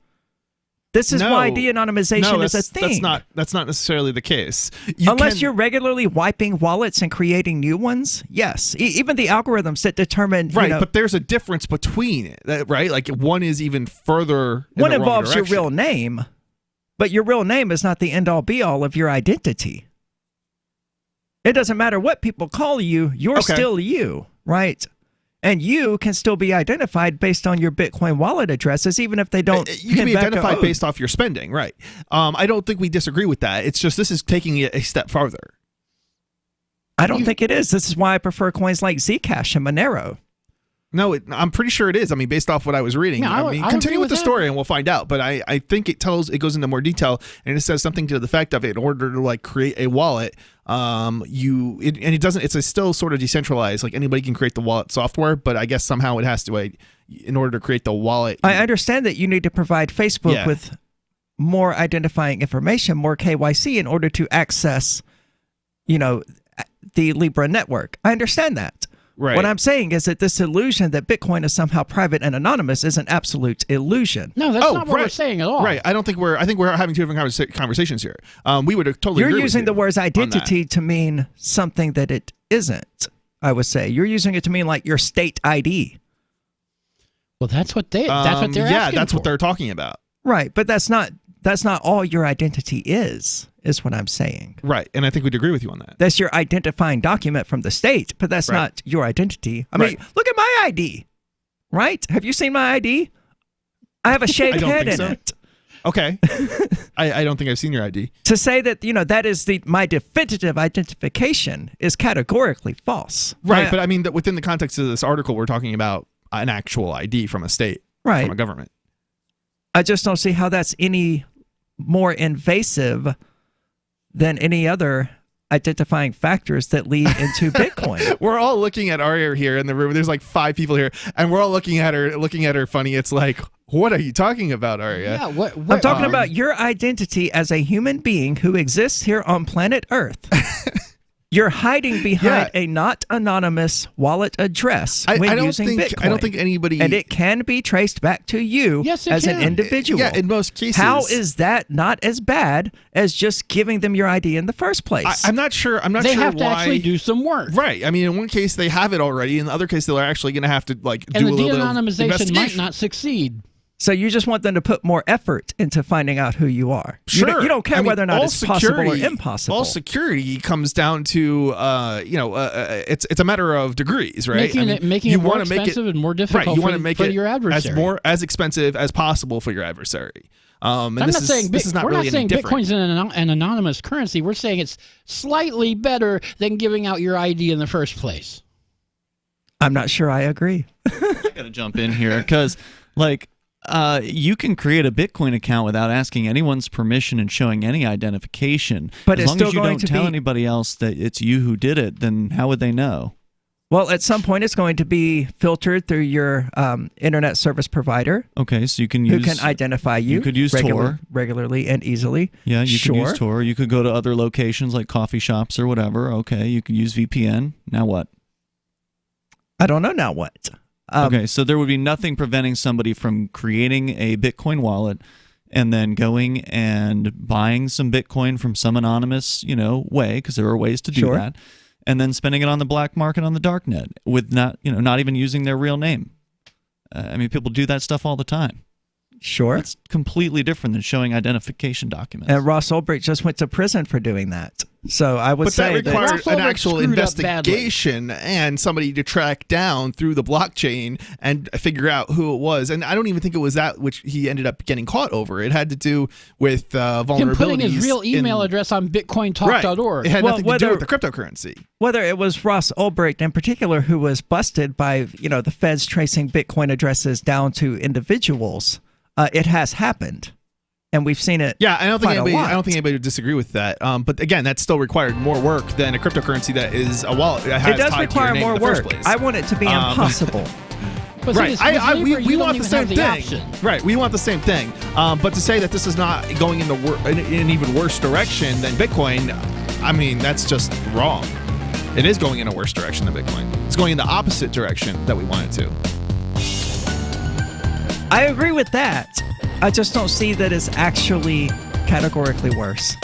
This is why de-anonymization is a thing. That's not necessarily the case. Unless you're regularly wiping wallets and creating new ones, yes. Even the algorithms that determine Right, but there's a difference between it, right? Like one is even further. one in the wrong involves your direction. real name, but your real name is not the end-all be-all of your identity. It doesn't matter what people call you, you're still you, right? And you can still be identified based on your Bitcoin wallet addresses, even if they don't. You can be pin back to identified oath. based off your spending, right? I don't think we disagree with that. It's just this is taking it a step farther. I don't think it is. This is why I prefer coins like Zcash and Monero. No, I'm pretty sure it is. I mean, based off what I was reading. Yeah, I mean, agree continue with with the that. story and we'll find out. But I think it goes into more detail and it says something to the effect of in order to like create a wallet, it's still sort of decentralized. Like anybody can create the wallet software, but I guess somehow it has to, in order to create the wallet. I understand that you need to provide Facebook with more identifying information, more KYC in order to access, the Libra network. I understand that. Right. What I'm saying is that this illusion that Bitcoin is somehow private and anonymous is an absolute illusion. No, that's not what we're saying at all. Right. I think we're having two different conversations here. We would totally You're agree with using you the words on that. identity to mean something that it isn't, I would say. You're using it to mean like your state ID. Well, that's what they're asking that's what for. they're talking about. Right, but that's not all your identity is what I'm saying. Right, and I think we'd agree with you on that. That's your identifying document from the state, but that's Right. not your identity. I mean, look at my ID, right? Have you seen my ID? I have a shaved I don't head think in so. it. Okay. I don't think I've seen your ID. To say that, that is my definitive identification is categorically false. Right, but I mean, that within the context of this article, we're talking about an actual ID from a state, Right. from a government. I just don't see how that's any more invasive than any other identifying factors that lead into Bitcoin. We're all looking at Arya here in the room. There's like 5 people here, and we're all looking at her funny. It's like, what are you talking about, Arya? Yeah, what I'm talking about your identity as a human being who exists here on planet Earth. You're hiding behind a not anonymous wallet address when I don't using think Bitcoin. I don't think anybody and it can be traced back to you Yes, it as an can. individual. Yeah, in most cases. How is that not as bad as just giving them your ID in the first place? I'm not sure. I'm not They sure have to why. actually do some work. Right. I mean, in one case they have it already. In the other case, they're actually going to have to like And do a the little bit of de-anonymization might investigation. not succeed. So you just want them to put more effort into finding out who you are. Sure. You don't care I mean, whether or not all it's possible or security- impossible. All security comes down to, it's a matter of degrees, right? Making it more expensive and more difficult right, you want to for- make for it your adversary. as expensive as possible for your adversary. And I'm this not is, saying this is not we're really not saying any different. Bitcoin's an anonymous currency. We're saying it's slightly better than giving out your ID in the first place. I'm not sure I agree. I got to jump in here because, you can create a Bitcoin account without asking anyone's permission and showing any identification. But as it's long still as you going don't to tell be- anybody else that it's you who did it, then how would they know? Well, at some point, it's going to be filtered through your internet service provider. Okay, so you can who use. can identify you. You could use Tor. regularly and easily. Yeah, you sure. can use Tor. You could go to other locations like coffee shops or whatever. Okay, you can use VPN. Now what? I don't know now what. Okay, so there would be nothing preventing somebody from creating a Bitcoin wallet and then going and buying some Bitcoin from some anonymous, way, because there are ways to do Sure. that, and then spending it on the black market on the dark net with not even using their real name. I mean, people do that stuff all the time. Sure. It's completely different than showing identification documents. And Ross Ulbricht just went to prison for doing that. So I would say that required that an actual investigation and somebody to track down through the blockchain and figure out who it was. And I don't even think it was that which he ended up getting caught over. It had to do with vulnerabilities. Him putting his real email address on bitcointalk.org. Right. It had nothing to do with the cryptocurrency. Whether it was Ross Ulbricht in particular who was busted by, the feds tracing Bitcoin addresses down to individuals, it has happened. And we've seen it. Yeah, I don't think anybody would disagree with that. But again, that still required more work than a cryptocurrency that is a wallet that has it does tied to your require name more in the first work. place. I want it to be impossible. Right. We want the same thing. Right. We want the same thing. But to say that this is not going in an even worse direction than Bitcoin, I mean, that's just wrong. It is going in a worse direction than Bitcoin. It's going in the opposite direction that we want it to. I agree with that. I just don't see that it's actually categorically worse.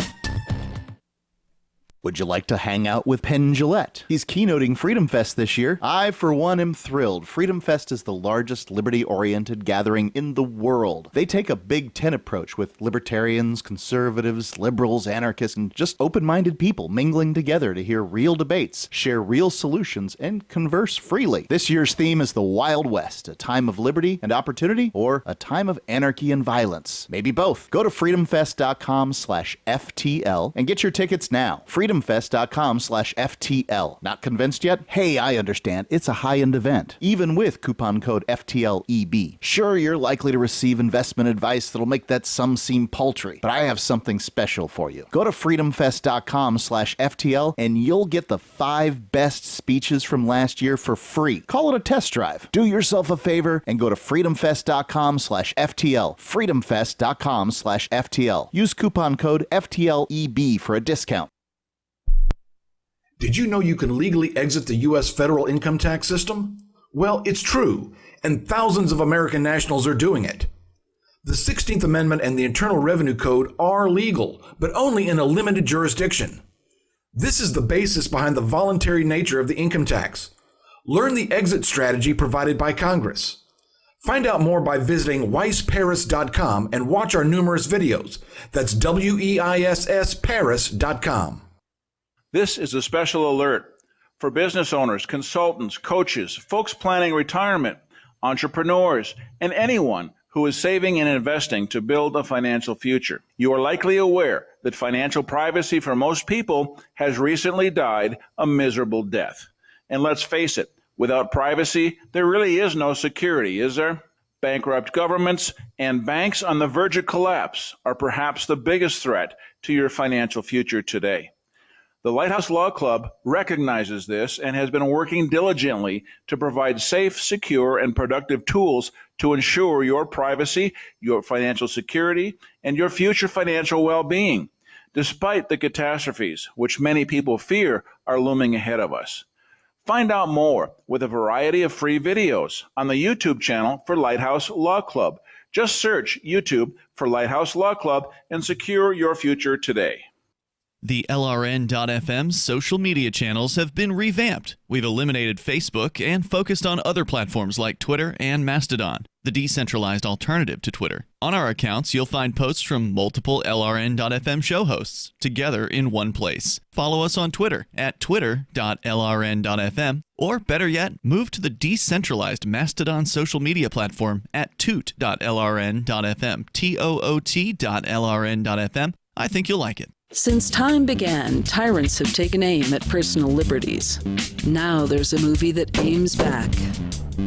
Would you like to hang out with Penn Jillette? He's keynoting Freedom Fest this year. I, for one, am thrilled. Freedom Fest is the largest liberty-oriented gathering in the world. They take a Big Ten approach with libertarians, conservatives, liberals, anarchists, and just open-minded people mingling together to hear real debates, share real solutions, and converse freely. This year's theme is the Wild West, a time of liberty and opportunity, or a time of anarchy and violence. Maybe both. Go to freedomfest.com/FTL and get your tickets now. freedomfest.com/FTL. Not convinced yet? Hey, I understand. It's a high-end event, even with coupon code FTLEB. Sure, you're likely to receive investment advice that'll make that sum seem paltry, but I have something special for you. Go to freedomfest.com/FTL and you'll get the 5 best speeches from last year for free. Call it a test drive. Do yourself a favor and go to freedomfest.com/FTL. freedomfest.com/FTL. Use coupon code FTLEB for a discount. Did you know you can legally exit the U.S. federal income tax system? Well, it's true, and thousands of American nationals are doing it. The 16th Amendment and the Internal Revenue Code are legal, but only in a limited jurisdiction. This is the basis behind the voluntary nature of the income tax. Learn the exit strategy provided by Congress. Find out more by visiting weissparis.com and watch our numerous videos. That's WEISSparis.com. This is a special alert for business owners, consultants, coaches, folks planning retirement, entrepreneurs, and anyone who is saving and investing to build a financial future. You are likely aware that financial privacy for most people has recently died a miserable death. And let's face it, without privacy, there really is no security, is there? Bankrupt governments and banks on the verge of collapse are perhaps the biggest threat to your financial future today. The Lighthouse Law Club recognizes this and has been working diligently to provide safe, secure, and productive tools to ensure your privacy, your financial security, and your future financial well-being, despite the catastrophes which many people fear are looming ahead of us. Find out more with a variety of free videos on the YouTube channel for Lighthouse Law Club. Just search YouTube for Lighthouse Law Club and secure your future today. The LRN.FM social media channels have been revamped. We've eliminated Facebook and focused on other platforms like Twitter and Mastodon, the decentralized alternative to Twitter. On our accounts, you'll find posts from multiple LRN.FM show hosts together in one place. Follow us on Twitter at twitter.lrn.fm, or better yet, move to the decentralized Mastodon social media platform at toot.lrn.fm, toot.lrn.fm. I think you'll like it. Since time began, tyrants have taken aim at personal liberties. Now there's a movie that aims back.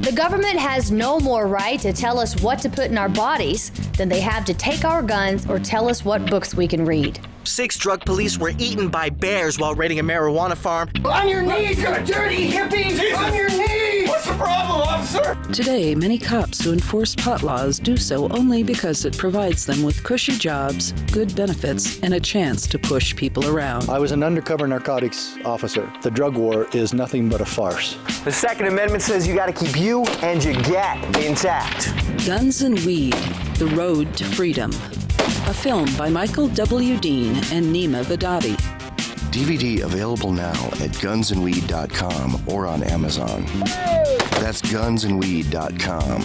The government has no more right to tell us what to put in our bodies than they have to take our guns or tell us what books we can read. 6 drug police were eaten by bears while raiding a marijuana farm. On your knees, you dirty hippies! Jesus. On your knees! What's the problem, officer? Today, many cops who enforce pot laws do so only because it provides them with cushy jobs, good benefits, and a chance to push people around. I was an undercover narcotics officer. The drug war is nothing but a farce. The Second Amendment says you got to keep you and your gat intact. Guns and Weed, The Road to Freedom. A film by Michael W. Dean and Nima Vadati. DVD available now at gunsandweed.com or on Amazon. That's gunsandweed.com.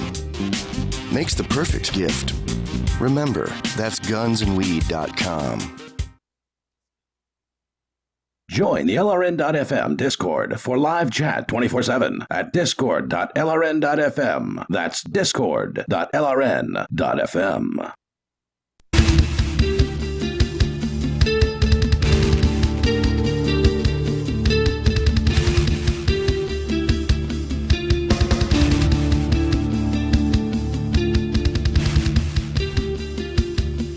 makes the perfect gift. Remember, that's gunsandweed.com. Join the LRN.FM Discord for live chat 24/7 at discord.lrn.fm. That's discord.lrn.fm.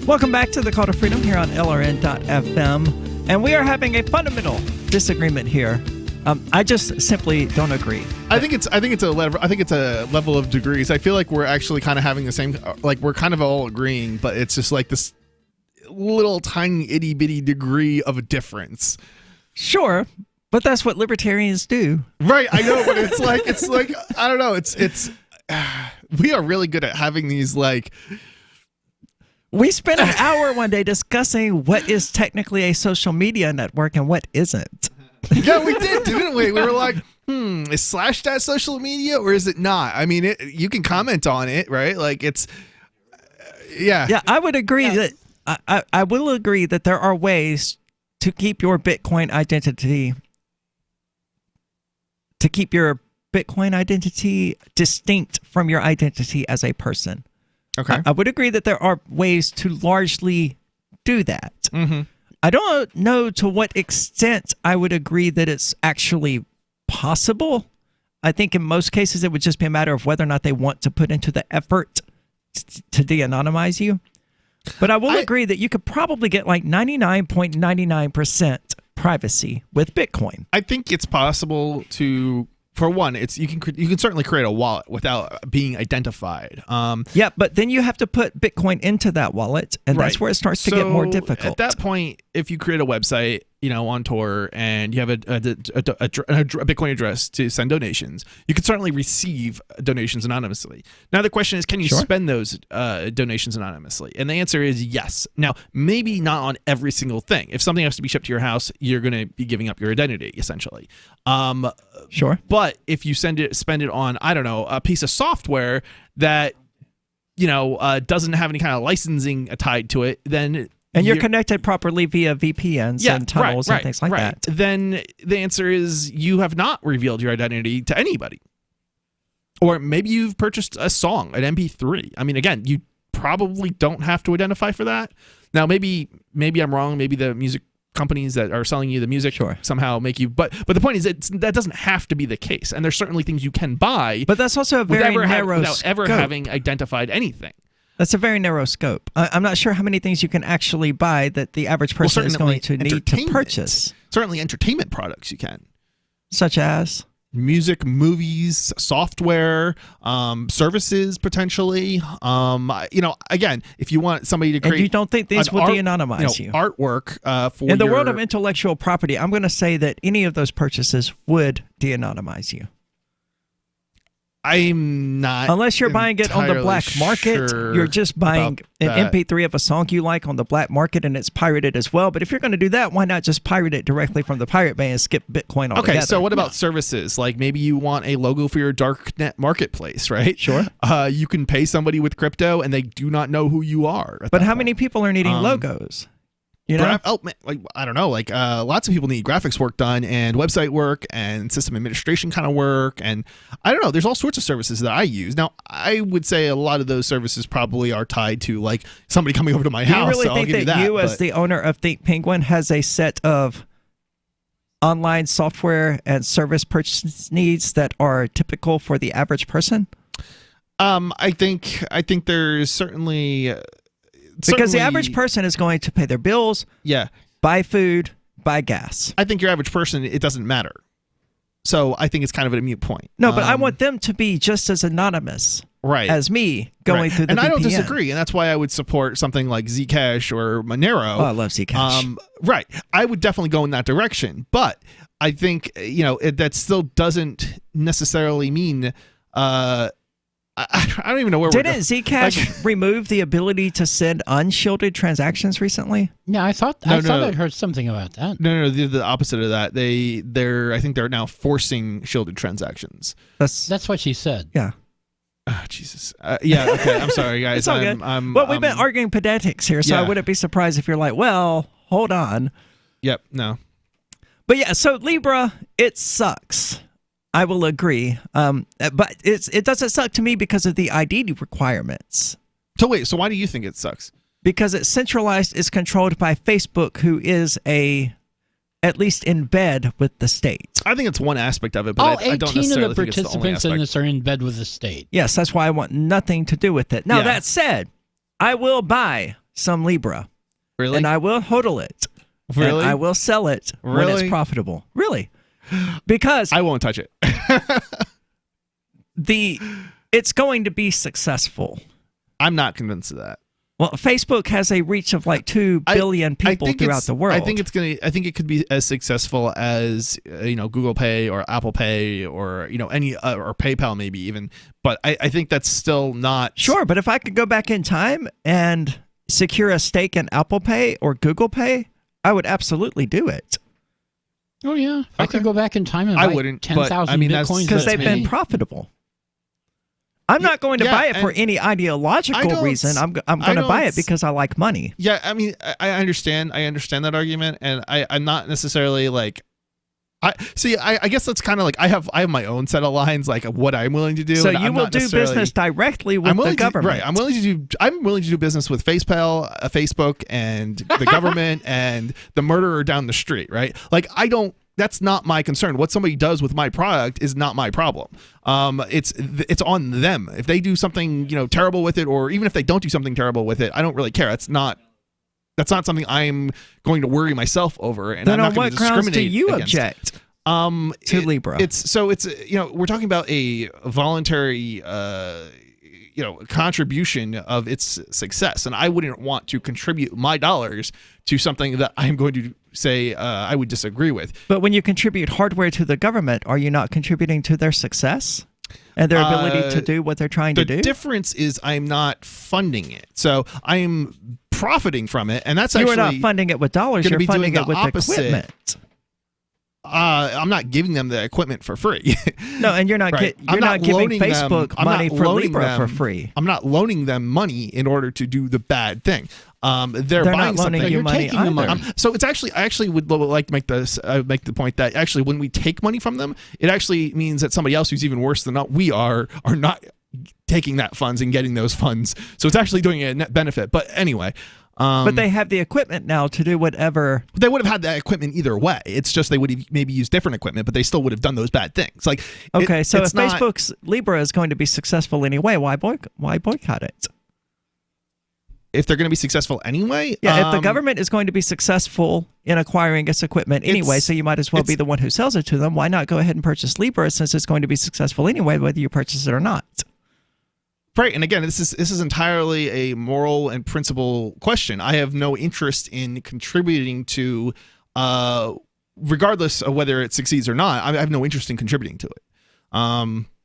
Welcome back to the Call to Freedom here on LRN.FM. And we are having a fundamental disagreement here. I just simply don't agree. I think it's a level of degrees. I feel like we're actually kind of having the same, like we're kind of all agreeing, but it's just like this little tiny itty bitty degree of a difference. Sure, but that's what libertarians do. Right, I know, but it's like I don't know. It's we are really good at having these like. We spent an hour one day discussing what is technically a social media network and what isn't. Yeah, we did, didn't we? We were like, is Slashdot social media or is it not? I mean, you can comment on it, right? Like it's, yeah. Yeah, I would agree that I will agree that there are ways to keep your Bitcoin identity, distinct from your identity as a person. Okay. I would agree that there are ways to largely do that. Mm-hmm. I don't know to what extent I would agree that it's actually possible. I think in most cases it would just be a matter of whether or not they want to put into the effort to de-anonymize you. But I will agree that you could probably get like 99.99% privacy with Bitcoin. I think it's possible to. For one, you can certainly create a wallet without being identified. Yeah, but then you have to put Bitcoin into that wallet, and that's where it starts to get more difficult. At that point, if you create a website, on Tor, and you have a Bitcoin address to send donations, you can certainly receive donations anonymously. Now the question is, can you spend those donations anonymously? And the answer is yes. Now, maybe not on every single thing. If something has to be shipped to your house, you're going to be giving up your identity, essentially. Sure. But if you spend it on, I don't know, a piece of software that, doesn't have any kind of licensing tied to it, then... And you're connected properly via VPNs and tunnels and things like that. Then the answer is you have not revealed your identity to anybody. Or maybe you've purchased a song, an MP3. I mean, again, you probably don't have to identify for that. Now, maybe I'm wrong. Maybe the music companies that are selling you the music somehow make you. But the point is that doesn't have to be the case. And there's certainly things you can buy. But that's also a very narrow without ever having identified anything. That's a very narrow scope. I'm not sure how many things you can actually buy that the average person is going to need to purchase. Certainly entertainment products you can. Such as? Music, movies, software, services potentially. Again, if you want somebody to create... And you don't think these will de-anonymize you? Artwork for In the world of intellectual property, I'm going to say that any of those purchases would de-anonymize you. I'm not. Unless you're buying it on the black market, you're just buying an MP3 of a song you like on the black market and it's pirated as well. But if you're going to do that, why not just pirate it directly from the Pirate Bay and skip Bitcoin altogether? Okay, so what about services? Like maybe you want a logo for your darknet marketplace, right? Sure. You can pay somebody with crypto and they do not know who you are. But how many people are needing logos? I don't know. Like lots of people need graphics work done and website work and system administration kind of work. And I don't know. There's all sorts of services that I use. Now, I would say a lot of those services probably are tied to like somebody coming over to my house. Do you really think that you, as the owner of Think Penguin, has a set of online software and service purchase needs that are typical for the average person? I think there's certainly... Because the average person is going to pay their bills, buy food, buy gas. I think your average person, it doesn't matter. So I think it's kind of a moot point. No, but I want them to be just as anonymous as me going through the VPN. And I don't disagree, and that's why I would support something like Zcash or Monero. Oh, I love Zcash. Right. I would definitely go in that direction. But I think, that still doesn't necessarily mean... I don't even know where we're going. Didn't Zcash remove the ability to send unshielded transactions recently? Yeah, I thought I heard something about that. No, the opposite of that. I think they're now forcing shielded transactions. That's what she said. Yeah. Oh, Jesus. Yeah, okay. I'm sorry, guys. It's all good. We've been arguing pedetics here, so I wouldn't be surprised if you're like, well, hold on. Yep, no. But yeah, so Libra, it sucks. I will agree. But it doesn't suck to me because of the ID requirements. So wait, so why do you think it sucks? Because it's centralized, is controlled by Facebook, who is at least in bed with the state. I think it's one aspect of it, but I don't necessarily 18 of the think it's the only participants in aspect. this are in bed with the state. Yes, that's why I want nothing to do with it. Now, Yeah. that said, I will buy some Libra. Really? And I will hodl it. Really? And I will sell it when it's Really? profitable. Really. Because I won't touch it. it's going to be successful. I'm not convinced of that. Well, Facebook has a reach of like 2 billion people throughout the world. I think it could be as successful as Google Pay or Apple Pay or any or PayPal maybe even. But I think that's still not sure. But if I could go back in time and secure a stake in Apple Pay or Google Pay, I would absolutely do it. Oh yeah, if I could go back in time and buy 10,000 Bitcoins because they've been profitable. I'm not going to buy it for any ideological reason. I'm going to buy it because I like money. Yeah, I mean, I understand that argument, and I'm not necessarily like. I guess that's kind of like I have my own set of lines like of what I'm willing to do. So and you will do business directly with the government. I'm willing to do business with Facebook, and the government and the murderer down the street. Right? Like that's not my concern. What somebody does with my product is not my problem. It's on them. If they do something terrible with it, or even if they don't do something terrible with it, I don't really care. That's not something I'm going to worry myself over. And then I'm not going to discriminate. On what grounds do you against. object to Libra? We're talking about a voluntary contribution of its success, and I wouldn't want to contribute my dollars to something that I'm going to say I would disagree with. But when you contribute hardware to the government, are you not contributing to their success and their ability to do what they're trying to do? The difference is I'm not funding it, so I'm profiting from it, and that's you actually are not funding it with dollars. You're funding it with equipment. I'm not giving them the equipment for free. No, and you're not right. you're not giving Facebook money for Libra them, for free. I'm not loaning them money in order to do the bad thing. They're buying not loaning something. you money either. So it's actually, I actually would like to make the point that actually when we take money from them, it actually means that somebody else who's even worse than we are not taking that funds and getting those funds. So it's actually doing a net benefit. But anyway. But they have the equipment now to do whatever. They would have had that equipment either way. It's just they would have maybe used different equipment, but they still would have done those bad things. Like, okay, so if Facebook's Libra is going to be successful anyway, why boycott it? If they're going to be successful anyway? Yeah, if the government is going to be successful in acquiring its equipment anyway, so you might as well be the one who sells it to them, why not go ahead and purchase Libra since it's going to be successful anyway, whether you purchase it or not? Right, and again, this is entirely a moral and principle question. I have no interest in contributing to, regardless of whether it succeeds or not. I have no interest in contributing to it.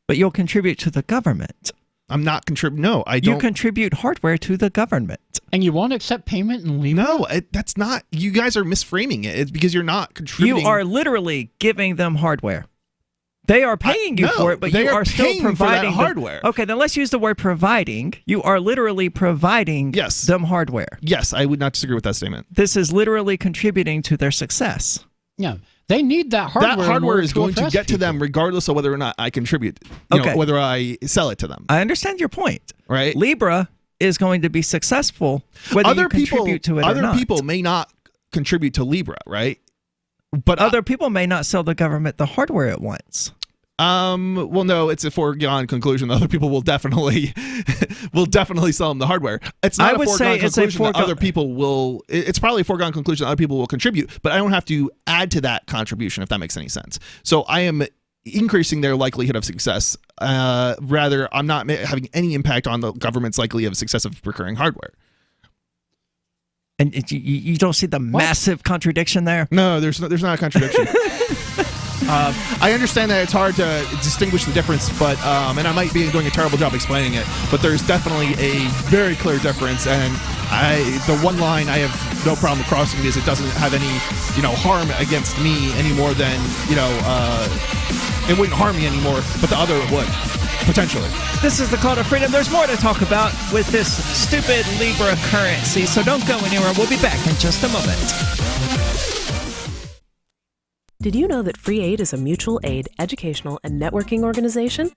But you'll contribute to the government. I'm not contributing. No, I don't. You contribute hardware to the government. And you won't accept payment in Libra? No, that's not. You guys are misframing it. It's because you're not contributing. You are literally giving them hardware. They are paying you for it, but you are still providing hardware. Okay, then let's use the word providing. You are literally providing them hardware. Yes, I would not disagree with that statement. This is literally contributing to their success. Yeah, they need that hardware. That hardware is going to get to them regardless of whether or not I contribute, whether I sell it to them. I understand your point. Right? Libra is going to be successful whether you contribute to it or not. Other people may not contribute to Libra, right? But other people may not sell the government the hardware at once. Well, no, it's a foregone conclusion. Other people will definitely sell them the hardware. It's not a foregone conclusion that other people will. It's probably a foregone conclusion that other people will contribute, but I don't have to add to that contribution if that makes any sense. So I am increasing their likelihood of success. Rather, I'm not having any impact on the government's likelihood of success of procuring hardware. And you don't see the massive contradiction there? No, there's not a contradiction. I understand that it's hard to distinguish the difference, but and I might be doing a terrible job explaining it, but there's definitely a very clear difference. And the one line I have no problem crossing is it doesn't have any harm against me any more than it wouldn't harm me anymore, but the other would. Potentially. This is the Call to Freedom. There's more to talk about with this stupid Libra currency, so don't go anywhere. We'll be back in just a moment. Did you know that Free Aid is a mutual aid, educational, and networking organization?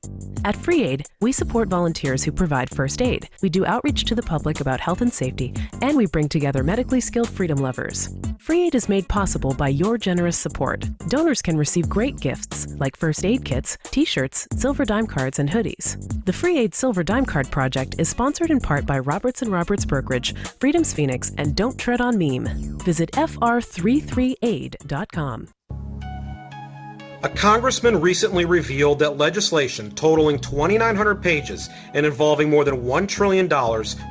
At Free Aid, we support volunteers who provide first aid. We do outreach to the public about health and safety, and we bring together medically skilled freedom lovers. Free Aid is made possible by your generous support. Donors can receive great gifts like first aid kits, t-shirts, silver dime cards, and hoodies. The Free Aid Silver Dime Card Project is sponsored in part by Roberts & Roberts Brokerage, Freedom's Phoenix, and Don't Tread on Meme. Visit fr33aid.com. A congressman recently revealed that legislation totaling 2,900 pages and involving more than $1 trillion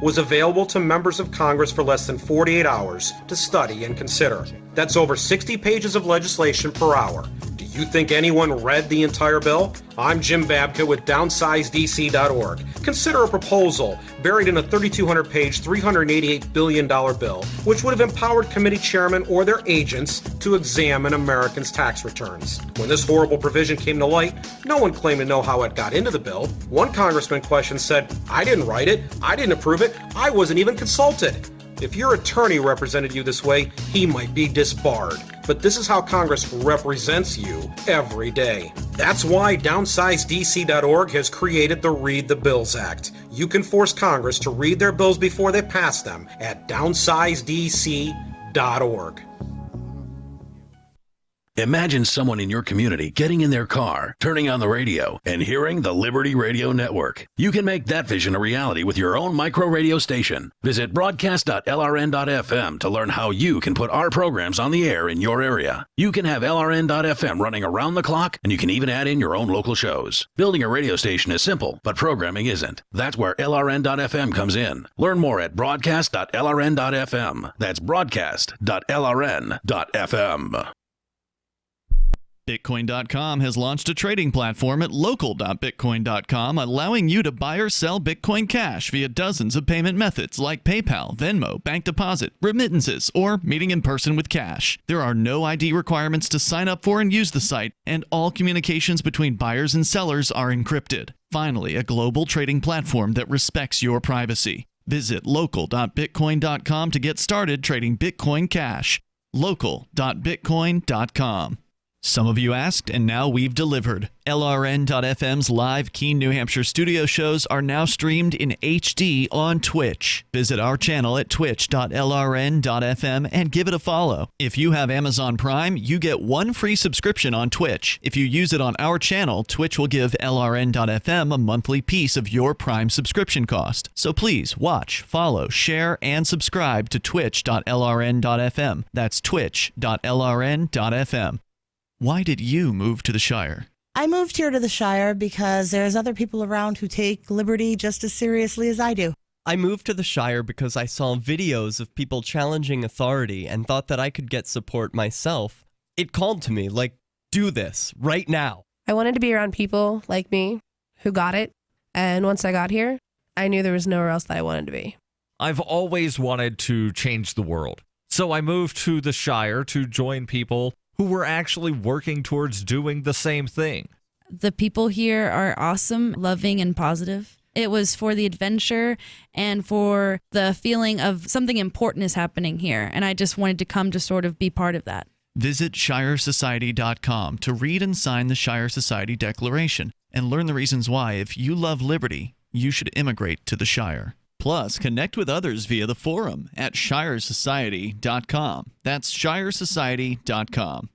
was available to members of Congress for less than 48 hours to study and consider. That's over 60 pages of legislation per hour. Do you think anyone read the entire bill? I'm Jim Babka with DownsizeDC.org. Consider a proposal buried in a 3,200-page, $388 billion bill, which would have empowered committee chairmen or their agents to examine Americans' tax returns. When this horrible provision came to light, no one claimed to know how it got into the bill. One congressman questioned said, "I didn't write it, I didn't approve it, I wasn't even consulted." If your attorney represented you this way, he might be disbarred. But this is how Congress represents you every day. That's why DownsizeDC.org has created the Read the Bills Act. You can force Congress to read their bills before they pass them at DownsizeDC.org. Imagine someone in your community getting in their car, turning on the radio, and hearing the Liberty Radio Network. You can make that vision a reality with your own micro radio station. Visit broadcast.lrn.fm to learn how you can put our programs on the air in your area. You can have LRN.FM running around the clock, and you can even add in your own local shows. Building a radio station is simple, but programming isn't. That's where LRN.FM comes in. Learn more at broadcast.lrn.fm. That's broadcast.lrn.fm. Bitcoin.com has launched a trading platform at local.bitcoin.com, allowing you to buy or sell Bitcoin Cash via dozens of payment methods like PayPal, Venmo, bank deposit, remittances, or meeting in person with cash. There are no ID requirements to sign up for and use the site, and all communications between buyers and sellers are encrypted. Finally, a global trading platform that respects your privacy. Visit local.bitcoin.com to get started trading Bitcoin Cash. local.bitcoin.com. Some of you asked, and now we've delivered. LRN.FM's live Keene, New Hampshire studio shows are now streamed in HD on Twitch. Visit our channel at twitch.lrn.fm and give it a follow. If you have Amazon Prime, you get one free subscription on Twitch. If you use it on our channel, Twitch will give LRN.FM a monthly piece of your Prime subscription cost. So please watch, follow, share, and subscribe to twitch.lrn.fm. That's twitch.lrn.fm. Why did you move to the Shire? I moved here to the Shire because there's other people around who take liberty just as seriously as I do. I moved to the Shire because I saw videos of people challenging authority and thought that I could get support myself. It called to me, like, do this, right now. I wanted to be around people like me who got it, and once I got here, I knew there was nowhere else that I wanted to be. I've always wanted to change the world, so I moved to the Shire to join people who were actually working towards doing the same thing. The people here are awesome, loving, and positive. It was for the adventure and for the feeling of something important is happening here, and I just wanted to come to sort of be part of that. Visit ShireSociety.com to read and sign the Shire Society Declaration and learn the reasons why, if you love liberty, you should immigrate to the Shire. Plus, connect with others via the forum at ShireSociety.com. That's ShireSociety.com.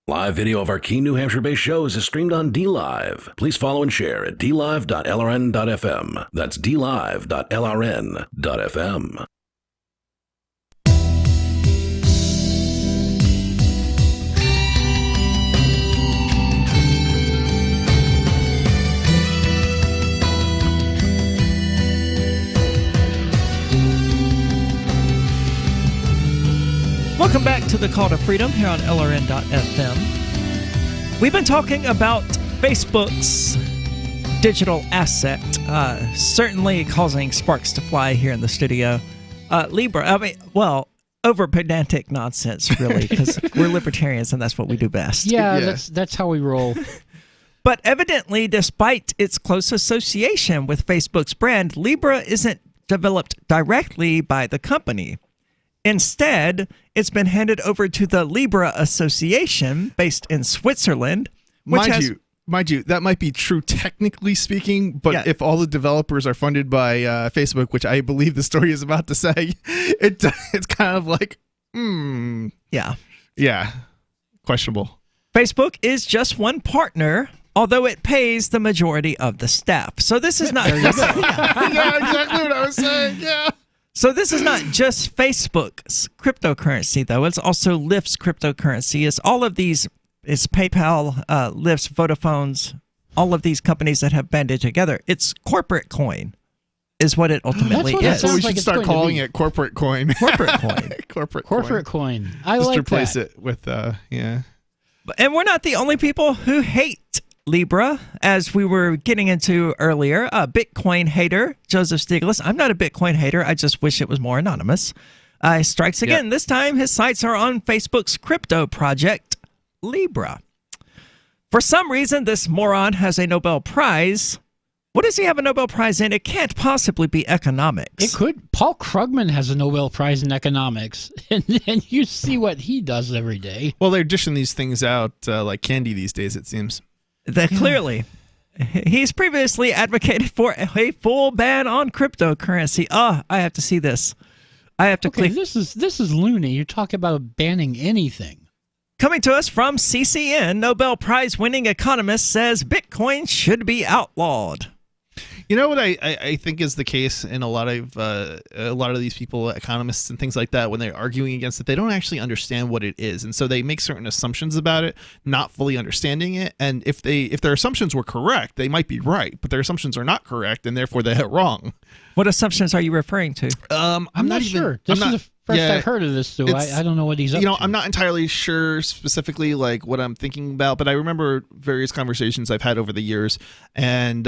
Live video of our Keene, New Hampshire-based shows is streamed on DLive. Please follow and share at dlive.lrn.fm. That's dlive.lrn.fm. Welcome back to the Call to Freedom here on LRN.FM. We've been talking about Facebook's digital asset, certainly causing sparks to fly here in the studio. Libra, over pedantic nonsense, really, because we're libertarians and that's what we do best. Yeah, that's how we roll. But evidently, despite its close association with Facebook's brand, Libra isn't developed directly by the company. Instead, it's been handed over to the Libra Association, based in Switzerland. Mind you, that might be true technically speaking, but if all the developers are funded by Facebook, which I believe the story is about to say, it's kind of like, yeah, questionable. Facebook is just one partner, although it pays the majority of the staff. So this is not just, yeah, exactly what I was saying. Yeah. So this is not just Facebook's cryptocurrency, though. It's also Lyft's cryptocurrency. It's all of these. It's PayPal, Lyft, Vodafone's, all of these companies that have banded together. It's corporate coin, is what it ultimately is. So we should start calling it corporate coin. Corporate coin. Corporate coin. I Just like replace that. it with yeah. And we're not the only people who hate Libra, as we were getting into earlier. A Bitcoin hater, Joseph Stiglitz. I'm not a Bitcoin hater. I just wish it was more anonymous. Strikes again. This time, his sights are on Facebook's crypto project, Libra. For some reason, this moron has a Nobel Prize. What does he have a Nobel Prize in? It can't possibly be economics. It could. Paul Krugman has a Nobel Prize in economics, and you see what he does every day. Well, they're dishing these things out like candy these days, it seems. Clearly. He's previously advocated for a full ban on cryptocurrency. I have to see this. I have to click. This is loony. You talk about banning anything. Coming to us from CCN, Nobel Prize-winning economist says Bitcoin should be outlawed. You know what I think is the case in a lot of these people, economists and things like that, when they're arguing against it, they don't actually understand what it is, and so they make certain assumptions about it, not fully understanding it. And if their assumptions were correct, they might be right, but their assumptions are not correct, and therefore they're wrong. What assumptions are you referring to? I'm not sure. This is the first I've heard of this, so I don't know what he's up to. I'm not entirely sure specifically like what I'm thinking about, but I remember various conversations I've had over the years, and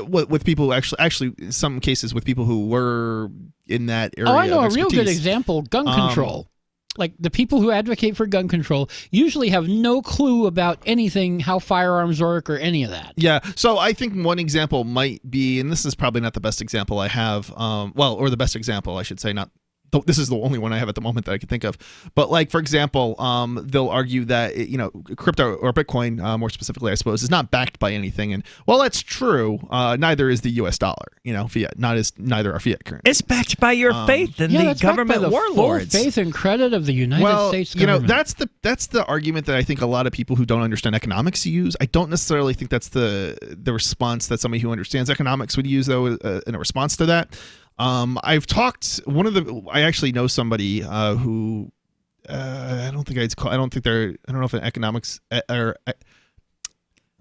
with people who actually some cases with people who were in that area. Oh, I know of a real good expertise. example: gun control. Like the people who advocate for gun control usually have no clue about anything, how firearms work or any of that. Yeah. So I think one example might be, and this is probably not the best example I have, or the best example, I should say, not. This is the only one I have at the moment that I can think of. But like, for example, they'll argue that, crypto or Bitcoin, more specifically, I suppose, is not backed by anything. And while that's true, neither is the U.S. dollar, fiat, neither are fiat currency. It's backed by your faith in the government warlords. Full faith and credit of the United States government. That's the argument that I think a lot of people who don't understand economics use. I don't necessarily think that's the response that somebody who understands economics would use, though, in a response to that. I've talked. I actually know somebody who I don't know if in economics or.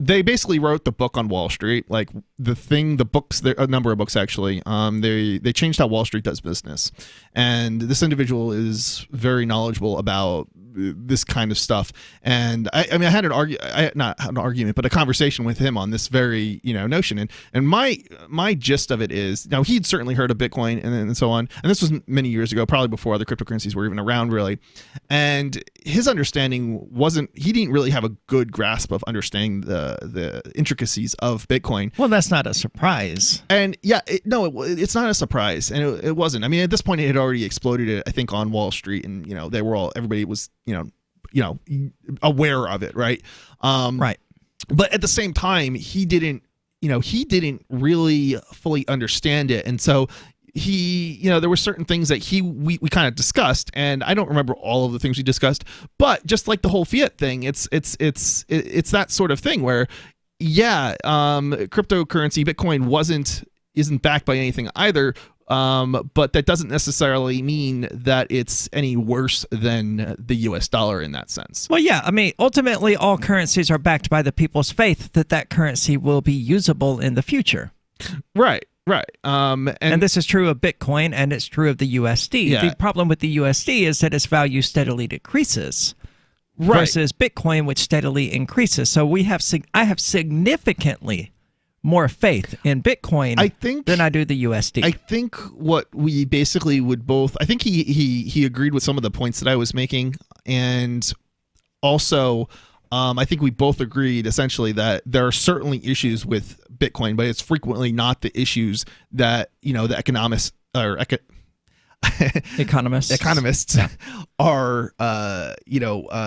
They basically wrote the book on Wall Street, like a number of books actually. They changed how Wall Street does business, and this individual is very knowledgeable about this kind of stuff. And I had not an argument, but a conversation with him on this very notion. And my gist of it is, now he'd certainly heard of Bitcoin and so on, and this was many years ago, probably before other cryptocurrencies were even around really. And his understanding he didn't really have a good grasp of understanding the intricacies of Bitcoin. Well, that's not a surprise. And yeah, it's not a surprise, and it wasn't. I mean, at this point, it had already exploded, I think, on Wall Street, and everybody was aware of it, right? Right. But at the same time, he didn't really fully understand it, and so there were certain things that we kind of discussed, and I don't remember all of the things we discussed, but just like the whole fiat thing, it's that sort of thing where, cryptocurrency, Bitcoin isn't backed by anything either, but that doesn't necessarily mean that it's any worse than the U.S. dollar in that sense. Well, yeah, I mean, ultimately, all currencies are backed by the people's faith that currency will be usable in the future. Right. Right. And this is true of Bitcoin, and it's true of the USD. Yeah. The problem with the USD is that its value steadily decreases versus Bitcoin, which steadily increases. So I have significantly more faith in Bitcoin than I do the USD. I think what we basically would both, I think he agreed with some of the points that I was making, and also I think we both agreed essentially that there are certainly issues with Bitcoin, but it's frequently not the issues that, the economists economists are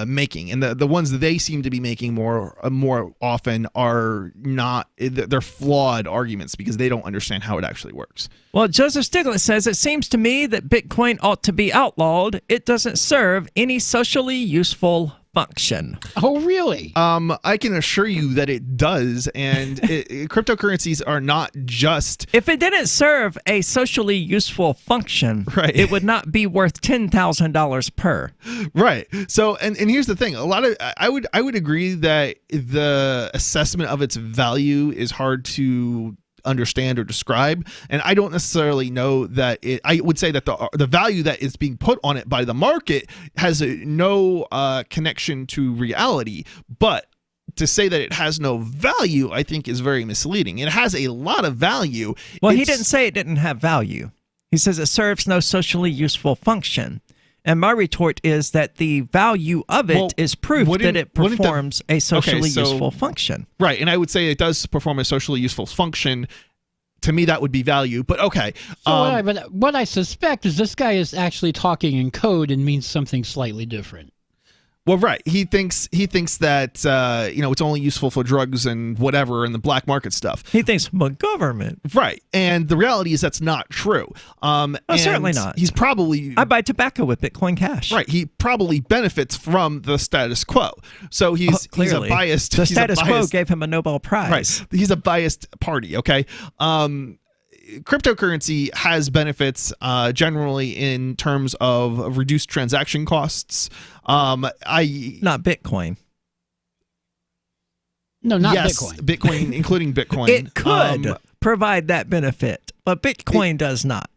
making, and the ones that they seem to be making more often are not. They're flawed arguments because they don't understand how it actually works. Well, Joseph Stiglitz says, it seems to me that Bitcoin ought to be outlawed. It doesn't serve any socially useful function. Oh, really? I can assure you that it does, and cryptocurrencies are not just... If it didn't serve a socially useful function, right, it would not be worth $10,000 per. Right. So, and here's the thing: I would agree that the assessment of its value is hard to understand or describe, and I don't necessarily know that I would say that the value that is being put on it by the market has no connection to reality, but to say that it has no value, I think, is very misleading. It has a lot of value. Well, he didn't say it didn't have value. He says it serves no socially useful function. And my retort is that the value of it is proof that it performs a socially useful function. Right, and I would say it does perform a socially useful function. To me, that would be value, but okay. So what I suspect is this guy is actually talking in code and means something slightly different. Well, right. He thinks that it's only useful for drugs and whatever and the black market stuff. He thinks my government. Right. And the reality is that's not true. Certainly not. He's probably... I buy tobacco with Bitcoin Cash. Right. He probably benefits from the status quo. So he's a biased... The status quo gave him a Nobel Prize. Right. He's a biased party, okay? Cryptocurrency has benefits generally in terms of reduced transaction costs. Not Bitcoin. No, not Bitcoin. Bitcoin, including Bitcoin. It could provide that benefit, but Bitcoin does not.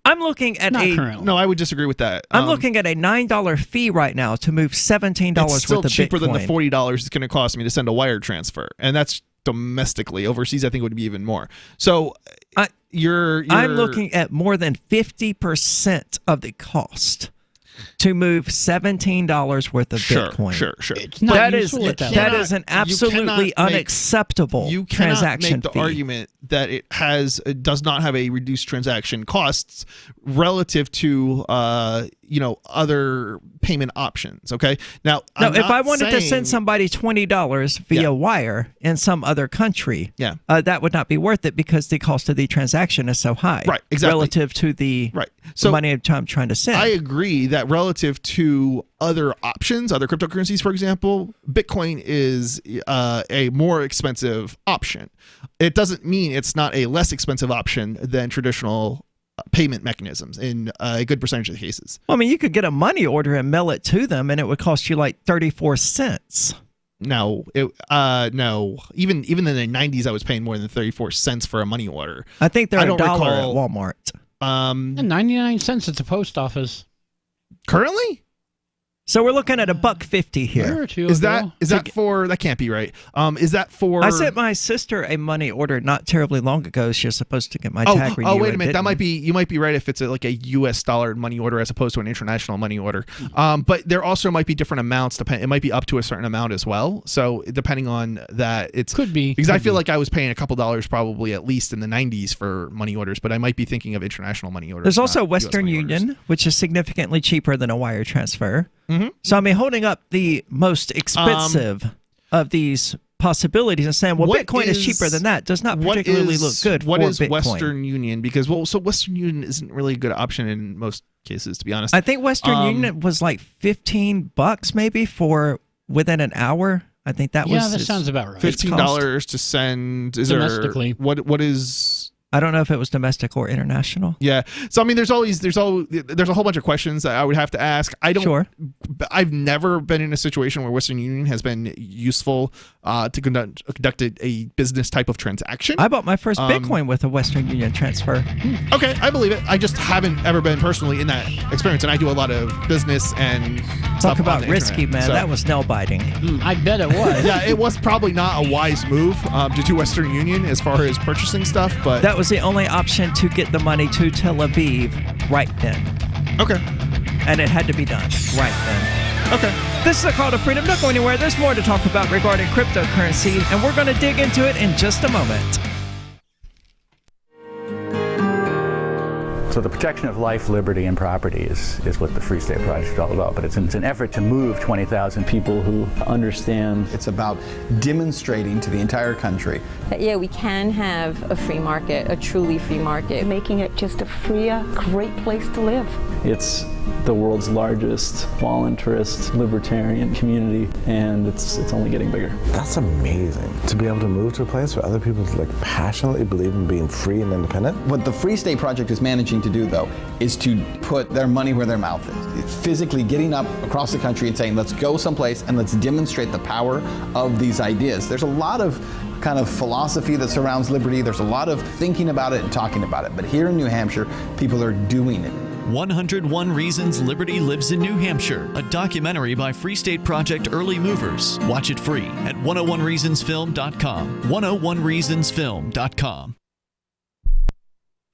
I'm looking at No, I would disagree with that. I'm looking at a $9 fee right now to move $17 worth of Bitcoin. It's still cheaper than the $40 it's going to cost me to send a wire transfer, and that's domestically. Overseas, I think it would be even more. So I'm looking at more than 50% of the cost to move $17 worth of Bitcoin. Sure. It's not that is an absolutely unacceptable transaction make the fee. argument that it does not have a reduced transaction costs relative to other payment options. Okay, now if I wanted to send somebody $20 via wire in some other country, that would not be worth it because the cost of the transaction is so high, right? Exactly, relative to the money I'm trying to send. I agree that relative to other options, other cryptocurrencies, for example, Bitcoin is a more expensive option. It doesn't mean it's not a less expensive option than traditional payment mechanisms in a good percentage of the cases. Well, I mean, you could get a money order and mail it to them, and it would cost you like 34 cents. No. Even in the 90s, I was paying more than 34 cents for a money order. I think they're $1 at Walmart. And 99 cents at the post office. Currently? So we're looking at $1.50 here. Is that for? That can't be right. Is that for? I sent my sister a money order not terribly long ago. She was supposed to get my tag renewed. Oh, wait a minute. That might be. You might be right if it's like a U.S. dollar money order as opposed to an international money order. But there also might be different amounts. It might be up to a certain amount as well. So depending on that, could be because I feel like I was paying a couple dollars probably at least in the 90s for money orders, but I might be thinking of international money orders. There's also Western Union, which is significantly cheaper than a wire transfer. Mm-hmm. So, I mean, holding up the most expensive of these possibilities and saying, well, Bitcoin is cheaper than that does not particularly look good for Bitcoin. What is Western Union? Because, so Western Union isn't really a good option in most cases, to be honest. I think Western Union was like $15 maybe for within an hour. I think that was... Yeah, that sounds about right. $15 to send... domestically. What is... I don't know if it was domestic or international. Yeah. So I mean, there's a whole bunch of questions that I would have to ask. I've never been in a situation where Western Union has been useful to conduct a business type of transaction. I bought my first Bitcoin with a Western Union transfer. Okay, I believe it. I just haven't ever been personally in that experience, and I do a lot of business and talk about risky, internet, man. so. That was nail biting. I bet it was. Yeah, it was probably not a wise move to do Western Union as far as purchasing stuff, but that was the only option to get the money to Tel Aviv right then. Okay. And it had to be done right then. Okay. This is a call to freedom. Don't go anywhere. There's more to talk about regarding cryptocurrency, and we're going to dig into it in just a moment. So the protection of life, liberty, and property is what the Free State Project is all about. But it's an effort to move 20,000 people who understand. It's about demonstrating to the entire country that, yeah, we can have a free market, a truly free market. Making it just a freer, great place to live. It's the world's largest voluntarist libertarian community, and it's only getting bigger. That's amazing, to be able to move to a place where other people passionately believe in being free and independent. What the Free State Project is managing to do, though, is to put their money where their mouth is. It's physically getting up across the country and saying, let's go someplace and let's demonstrate the power of these ideas. There's a lot of kind of philosophy that surrounds liberty. There's a lot of thinking about it and talking about it. But here in New Hampshire, people are doing it. 101 Reasons Liberty Lives in New Hampshire, a documentary by Free State Project Early Movers. Watch it free at 101reasonsfilm.com. 101reasonsfilm.com.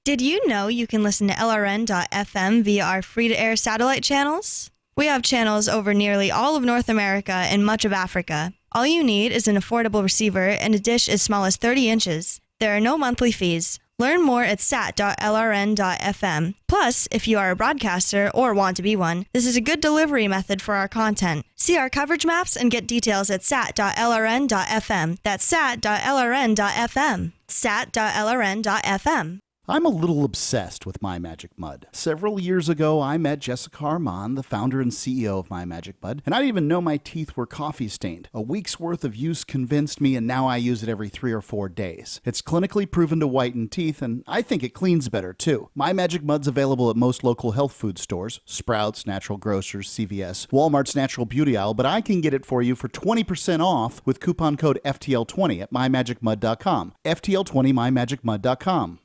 Did you know you can listen to LRN.FM via our free-to-air satellite channels? We have channels over nearly all of North America and much of Africa. All you need is an affordable receiver and a dish as small as 30 inches. There are no monthly fees. Learn more at sat.lrn.fm. Plus, if you are a broadcaster or want to be one, this is a good delivery method for our content. See our coverage maps and get details at sat.lrn.fm. That's sat.lrn.fm. sat.lrn.fm. I'm a little obsessed with My Magic Mud. Several years ago, I met Jessica Armand, the founder and CEO of My Magic Mud, and I didn't even know my teeth were coffee stained. A week's worth of use convinced me, and now I use it every 3 or 4 days. It's clinically proven to whiten teeth, and I think it cleans better, too. My Magic Mud's available at most local health food stores, Sprouts, Natural Grocers, CVS, Walmart's Natural Beauty Aisle, but I can get it for you for 20% off with coupon code FTL20 at mymagicmud.com. FTL20 mymagicmud.com.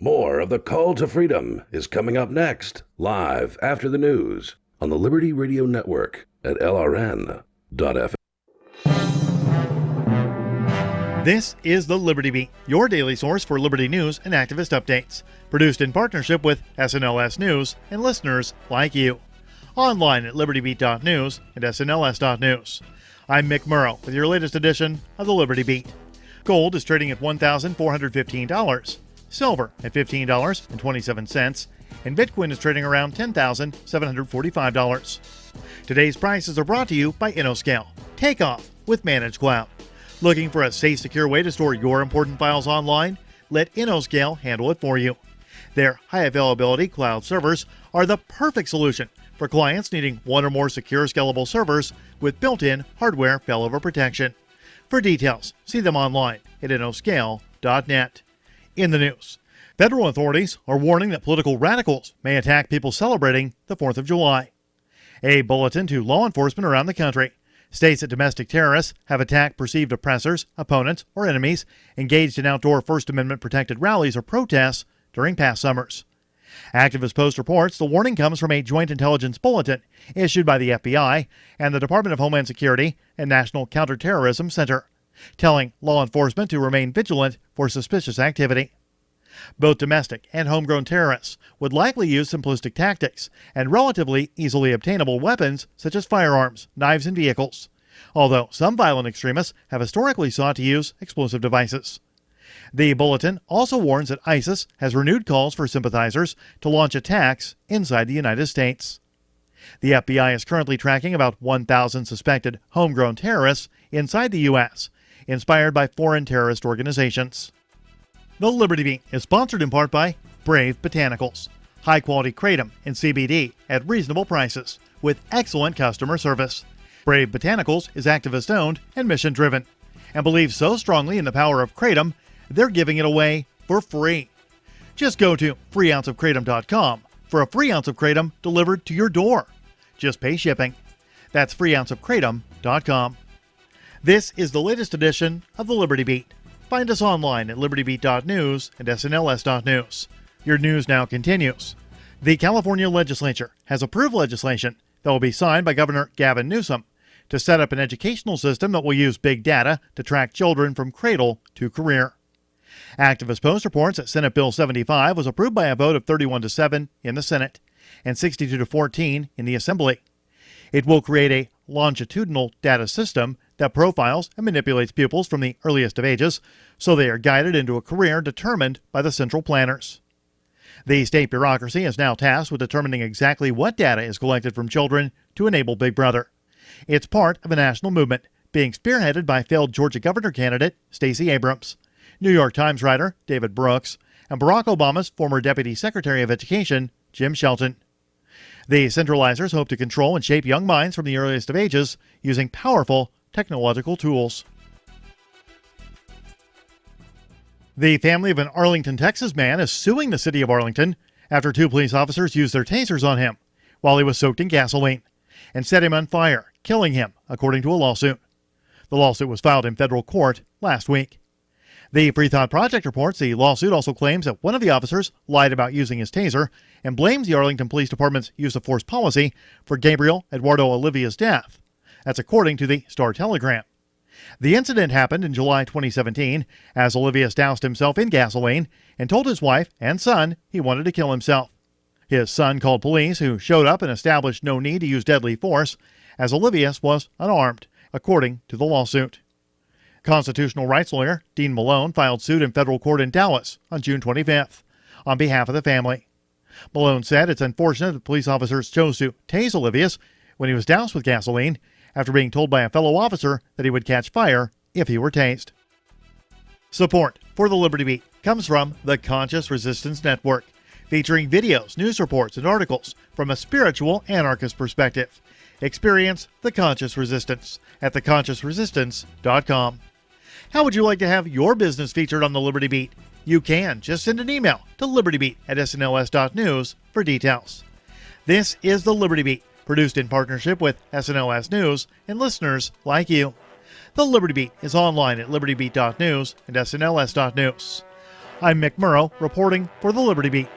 More of the Call to Freedom is coming up next, live after the news on the Liberty Radio Network at LRN.FM. This is the Liberty Beat, your daily source for liberty news and activist updates. Produced in partnership with SNLS News and listeners like you. Online at libertybeat.news and snls.news. I'm Mick Murrow with your latest edition of the Liberty Beat. Gold is trading at $1,415. Silver at $15.27, and Bitcoin is trading around $10,745. Today's prices are brought to you by InnoScale. Take off with Managed Cloud. Looking for a safe, secure way to store your important files online? Let InnoScale handle it for you. Their high availability cloud servers are the perfect solution for clients needing one or more secure, scalable servers with built-in hardware failover protection. For details, see them online at innoscale.net. In the news, federal authorities are warning that political radicals may attack people celebrating the 4th of July. A bulletin to law enforcement around the country states that domestic terrorists have attacked perceived oppressors, opponents, or enemies engaged in outdoor First Amendment protected rallies or protests during past summers. Activist Post reports the warning comes from a joint intelligence bulletin issued by the FBI and the Department of Homeland Security and National Counterterrorism Center, telling law enforcement to remain vigilant for suspicious activity. Both domestic and homegrown terrorists would likely use simplistic tactics and relatively easily obtainable weapons such as firearms, knives, and vehicles, although some violent extremists have historically sought to use explosive devices. The bulletin also warns that ISIS has renewed calls for sympathizers to launch attacks inside the United States. The FBI is currently tracking about 1,000 suspected homegrown terrorists inside the U.S., inspired by foreign terrorist organizations. The Liberty Beat is sponsored in part by Brave Botanicals, high-quality kratom and CBD at reasonable prices with excellent customer service. Brave Botanicals is activist-owned and mission-driven and believes so strongly in the power of kratom, they're giving it away for free. Just go to freeounceofkratom.com for a free ounce of kratom delivered to your door. Just pay shipping. That's freeounceofkratom.com. This is the latest edition of the Liberty Beat. Find us online at libertybeat.news and snls.news. Your news now continues. The California legislature has approved legislation that will be signed by Governor Gavin Newsom to set up an educational system that will use big data to track children from cradle to career. Activist Post reports that Senate Bill 75 was approved by a vote of 31-7 in the Senate and 62-14 in the Assembly. It will create a longitudinal data system that profiles and manipulates pupils from the earliest of ages, so they are guided into a career determined by the central planners. The state bureaucracy is now tasked with determining exactly what data is collected from children to enable Big Brother. It's part of a national movement being spearheaded by failed Georgia governor candidate Stacey Abrams, New York Times writer David Brooks, and Barack Obama's former Deputy Secretary of Education, Jim Shelton. The centralizers hope to control and shape young minds from the earliest of ages using powerful technological tools. The family of an Arlington, Texas man is suing the city of Arlington after 2 police officers used their tasers on him while he was soaked in gasoline and set him on fire, killing him, according to a lawsuit. The lawsuit was filed in federal court last week. The Free Thought Project reports the lawsuit also claims that one of the officers lied about using his taser and blames the Arlington Police Department's use of force policy for Gabriel Eduardo Olivia's death. That's according to the Star-Telegram. The incident happened in July 2017 as Olivia doused himself in gasoline and told his wife and son he wanted to kill himself. His son called police, who showed up and established no need to use deadly force, as Olivia was unarmed, according to the lawsuit. Constitutional rights lawyer Dean Malone filed suit in federal court in Dallas on June 25th on behalf of the family. Malone said it's unfortunate that police officers chose to tase Olivia when he was doused with gasoline after being told by a fellow officer that he would catch fire if he were tased. Support for the Liberty Beat comes from the Conscious Resistance Network, featuring videos, news reports, and articles from a spiritual anarchist perspective. Experience the Conscious Resistance at theconsciousresistance.com. How would you like to have your business featured on the Liberty Beat? You can. Just send an email to libertybeat@snls.news for details. This is the Liberty Beat, produced in partnership with SNLS News and listeners like you. The Liberty Beat is online at libertybeat.news and snls.news. I'm Mick Murrow, reporting for the Liberty Beat,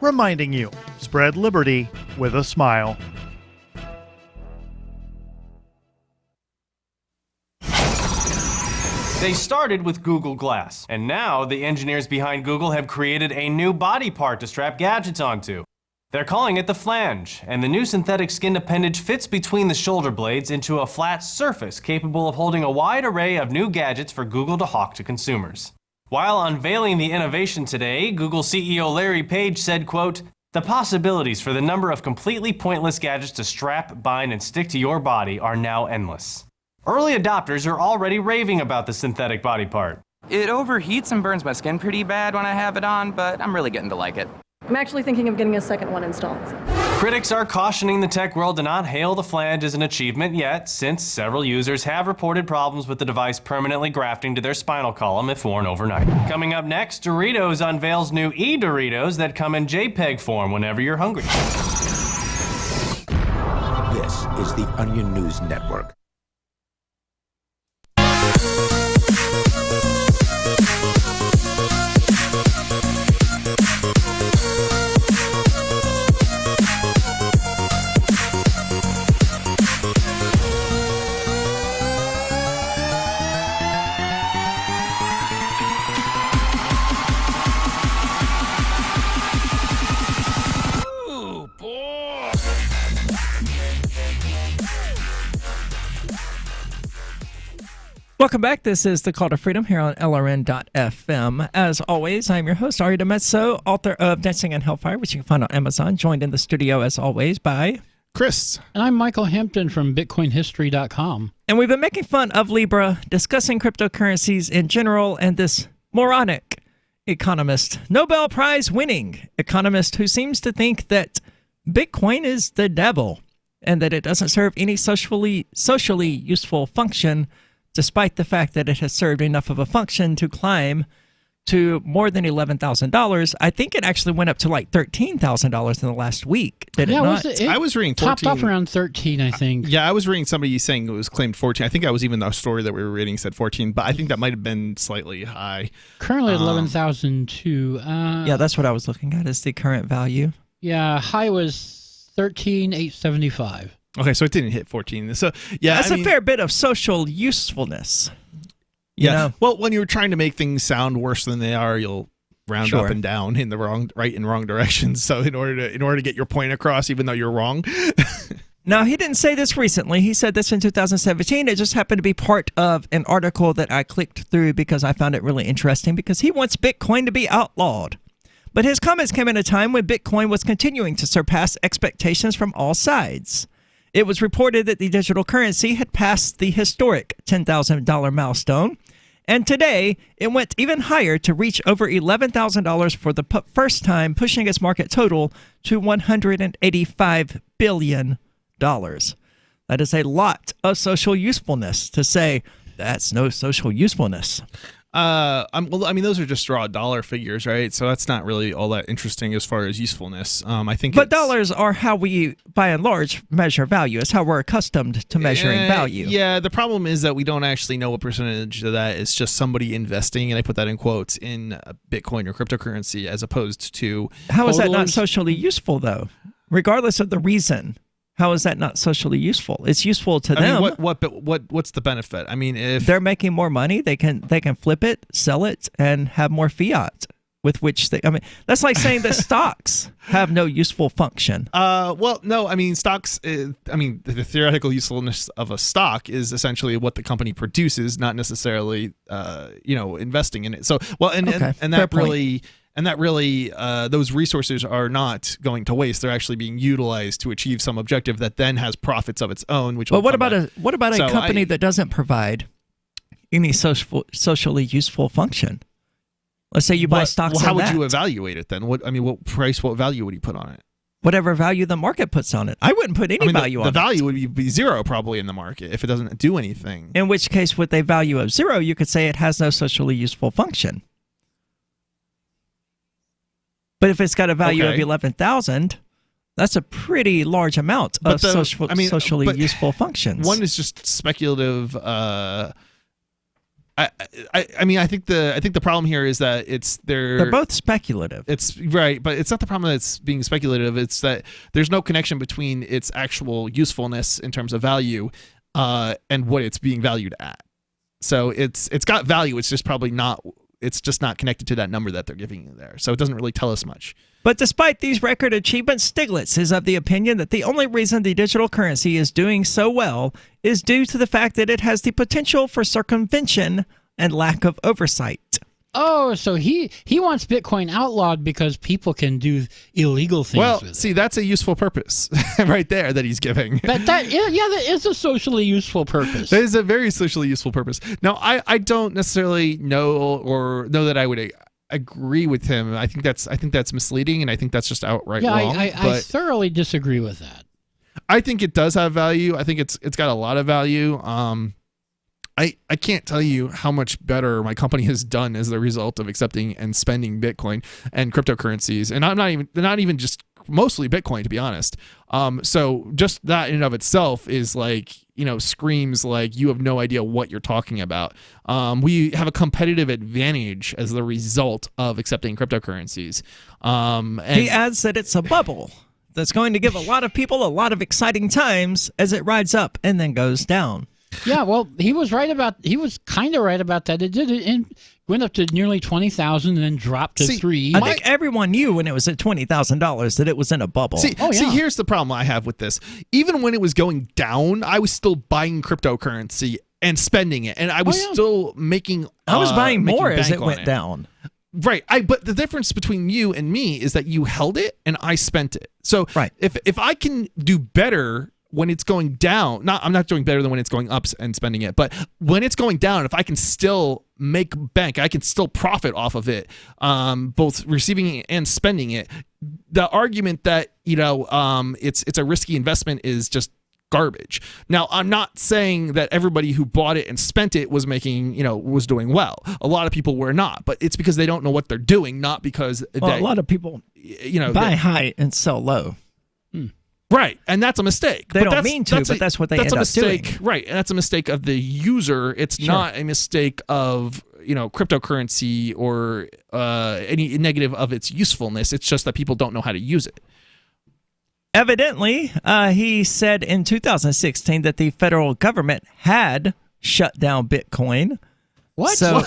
reminding you, spread liberty with a smile. They started with Google Glass, and now the engineers behind Google have created a new body part to strap gadgets onto. They're calling it the flange, and the new synthetic skin appendage fits between the shoulder blades into a flat surface capable of holding a wide array of new gadgets for Google to hawk to consumers. While unveiling the innovation today, Google CEO Larry Page said, quote, "The possibilities for the number of completely pointless gadgets to strap, bind, and stick to your body are now endless." Early adopters are already raving about the synthetic body part. It overheats and burns my skin pretty bad when I have it on, but I'm really getting to like it. I'm actually thinking of getting a second one installed. Critics are cautioning the tech world to not hail the flange as an achievement yet, since several users have reported problems with the device permanently grafting to their spinal column if worn overnight. Coming up next, Doritos unveils new e-Doritos that come in JPEG form whenever you're hungry. This is the Onion News Network. Welcome back. This is The Call to Freedom here on LRN.FM. As always, I'm your host, Ari DeMezzo, author of Dancing in Hellfire, which you can find on Amazon, joined in the studio, as always, by Chris. And I'm Michael Hampton from BitcoinHistory.com. And we've been making fun of Libra, discussing cryptocurrencies in general, and this moronic economist, Nobel Prize winning economist who seems to think that Bitcoin is the devil and that it doesn't serve any socially useful function, despite the fact that it has served enough of a function to climb to more than $11,000. I think it actually went up to like $13,000 in the last week. Did it not? I was reading 14. Topped off around 13, I think. Yeah, I was reading somebody saying it was claimed 14. I think that was even the story that we were reading said 14, but I think that might have been slightly high. Currently at 11,002. Yeah, that's what I was looking at, is the current value. Yeah, high was 13,875. Okay, so it didn't hit 14. So yeah, that's a fair bit of social usefulness. Yeah. You know? Well, when you're trying to make things sound worse than they are, you'll round up and down in the wrong directions. So in order to get your point across, even though you're wrong. Now, he didn't say this recently. He said this in 2017. It just happened to be part of an article that I clicked through because I found it really interesting, because he wants Bitcoin to be outlawed. But his comments came at a time when Bitcoin was continuing to surpass expectations from all sides. It was reported that the digital currency had passed the historic $10,000 milestone, and today it went even higher to reach over $11,000 for the first time, pushing its market total to $185 billion. That is a lot of social usefulness. To say that's no social usefulness. Those are just raw dollar figures, right? So that's not really all that interesting as far as usefulness. I think, but dollars are how we, by and large, measure value. It's how we're accustomed to measuring value. Yeah, the problem is that we don't actually know what percentage of that is just somebody investing, and I put that in quotes, in Bitcoin or cryptocurrency, as opposed to how is that not socially useful, though? Regardless of the reason. How is that not socially useful? It's useful to them. What's the benefit? I mean, if they're making more money, they can flip it, sell it, and have more fiat with which they. I mean, that's like saying that stocks have no useful function. Well, no. I mean, stocks. The theoretical usefulness of a stock is essentially what the company produces, not necessarily, investing in it. So, well, and that really. And that really, those resources are not going to waste. They're actually being utilized to achieve some objective that then has profits of its own. But what about a company that doesn't provide any socially useful function? Let's say you buy stocks. Well, how would you evaluate it then? What value would you put on it? Whatever value the market puts on it. I wouldn't put any value on it. The value would be zero probably in the market if it doesn't do anything. In which case, with a value of zero, you could say it has no socially useful function. But if it's got a value of 11,000, that's a pretty large amount of socially useful functions. One is just speculative. I think the problem here is that they're both speculative. It's right, but it's not the problem that it's being speculative. It's that there's no connection between its actual usefulness in terms of value and what it's being valued at. So it's got value. It's just probably not. It's just not connected to that number that they're giving you there. So it doesn't really tell us much. But despite these record achievements, Stiglitz is of the opinion that the only reason the digital currency is doing so well is due to the fact that it has the potential for circumvention and lack of oversight. Oh, so he wants Bitcoin outlawed because people can do illegal things with it. See, that's a useful purpose right there that he's giving. But that is a socially useful purpose. That is a very socially useful purpose. Now, I don't necessarily know that I would agree with him. I think that's misleading, and I think that's just outright wrong. I thoroughly disagree with that. I think it does have value. I think it's got a lot of value. I can't tell you how much better my company has done as a result of accepting and spending Bitcoin and cryptocurrencies. And I'm not even just mostly Bitcoin, to be honest. So just that in and of itself is screams like you have no idea what you're talking about. We have a competitive advantage as the result of accepting cryptocurrencies. And he adds that it's a bubble that's going to give a lot of people a lot of exciting times as it rides up and then goes down. Yeah, well, he was kind of right about that. It went up to nearly 20,000 and then dropped to 3. I think everyone knew when it was at $20,000 that it was in a bubble. See, here's the problem I have with this. Even when it was going down, I was still buying cryptocurrency and spending it, and I was still making. I was buying more as it went down. Right. But the difference between you and me is that you held it and I spent it. So if I can do better when it's going down, I'm not doing better than when it's going up and spending it, but when it's going down, if I can still make bank, I can still profit off of it, both receiving it and spending it. The argument that, it's a risky investment is just garbage. Now, I'm not saying that everybody who bought it and spent it was was doing well. A lot of people were not, but it's because they don't know what they're doing, not because a lot of people, buy high and sell low. Right, and that's a mistake. They don't mean to, but that's what they end up doing. Right, and that's a mistake of the user. It's not a mistake of cryptocurrency or any negative of its usefulness. It's just that people don't know how to use it. Evidently, he said in 2016 that the federal government had shut down Bitcoin. What? So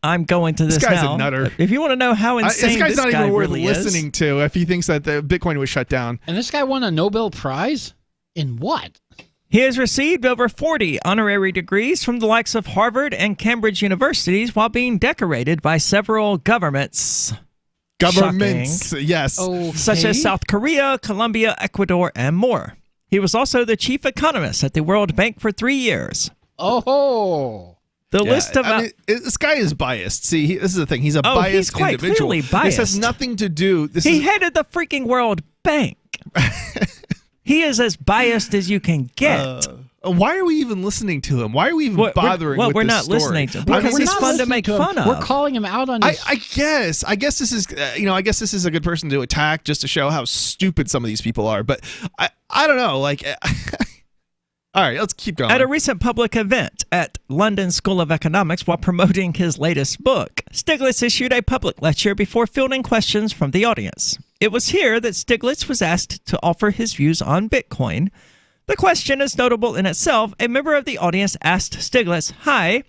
I'm going to this guy's now. A nutter. If you want to know how insane this guy's not even worth really listening to if he thinks that the Bitcoin was shut down. And this guy won a Nobel Prize? In what? He has received over 40 honorary degrees from the likes of Harvard and Cambridge universities while being decorated by several governments. Governments, Shocking. yes. Such as South Korea, Colombia, Ecuador, and more. He was also the chief economist at the World Bank for 3 years. Oh. The list of... this guy is biased. See, this is the thing. He's a Oh, biased he's quite individual. clearly biased. This has nothing to do... He headed the freaking World Bank. He is as biased as you can get. Why are we even listening to him? Why are we even bothering with we're this not story? listening to him because he's fun to make fun of. We're calling him out on his... I guess this is, I guess this is a good person to attack just to show how stupid some of these people are. But I don't know. Like, all right, let's keep going. At a recent public event at London School of Economics while promoting his latest book, Stiglitz issued a public lecture before fielding questions from the audience. It was here that Stiglitz was asked to offer his views on Bitcoin. The question is notable in itself. A member of the audience asked Stiglitz, "Hi,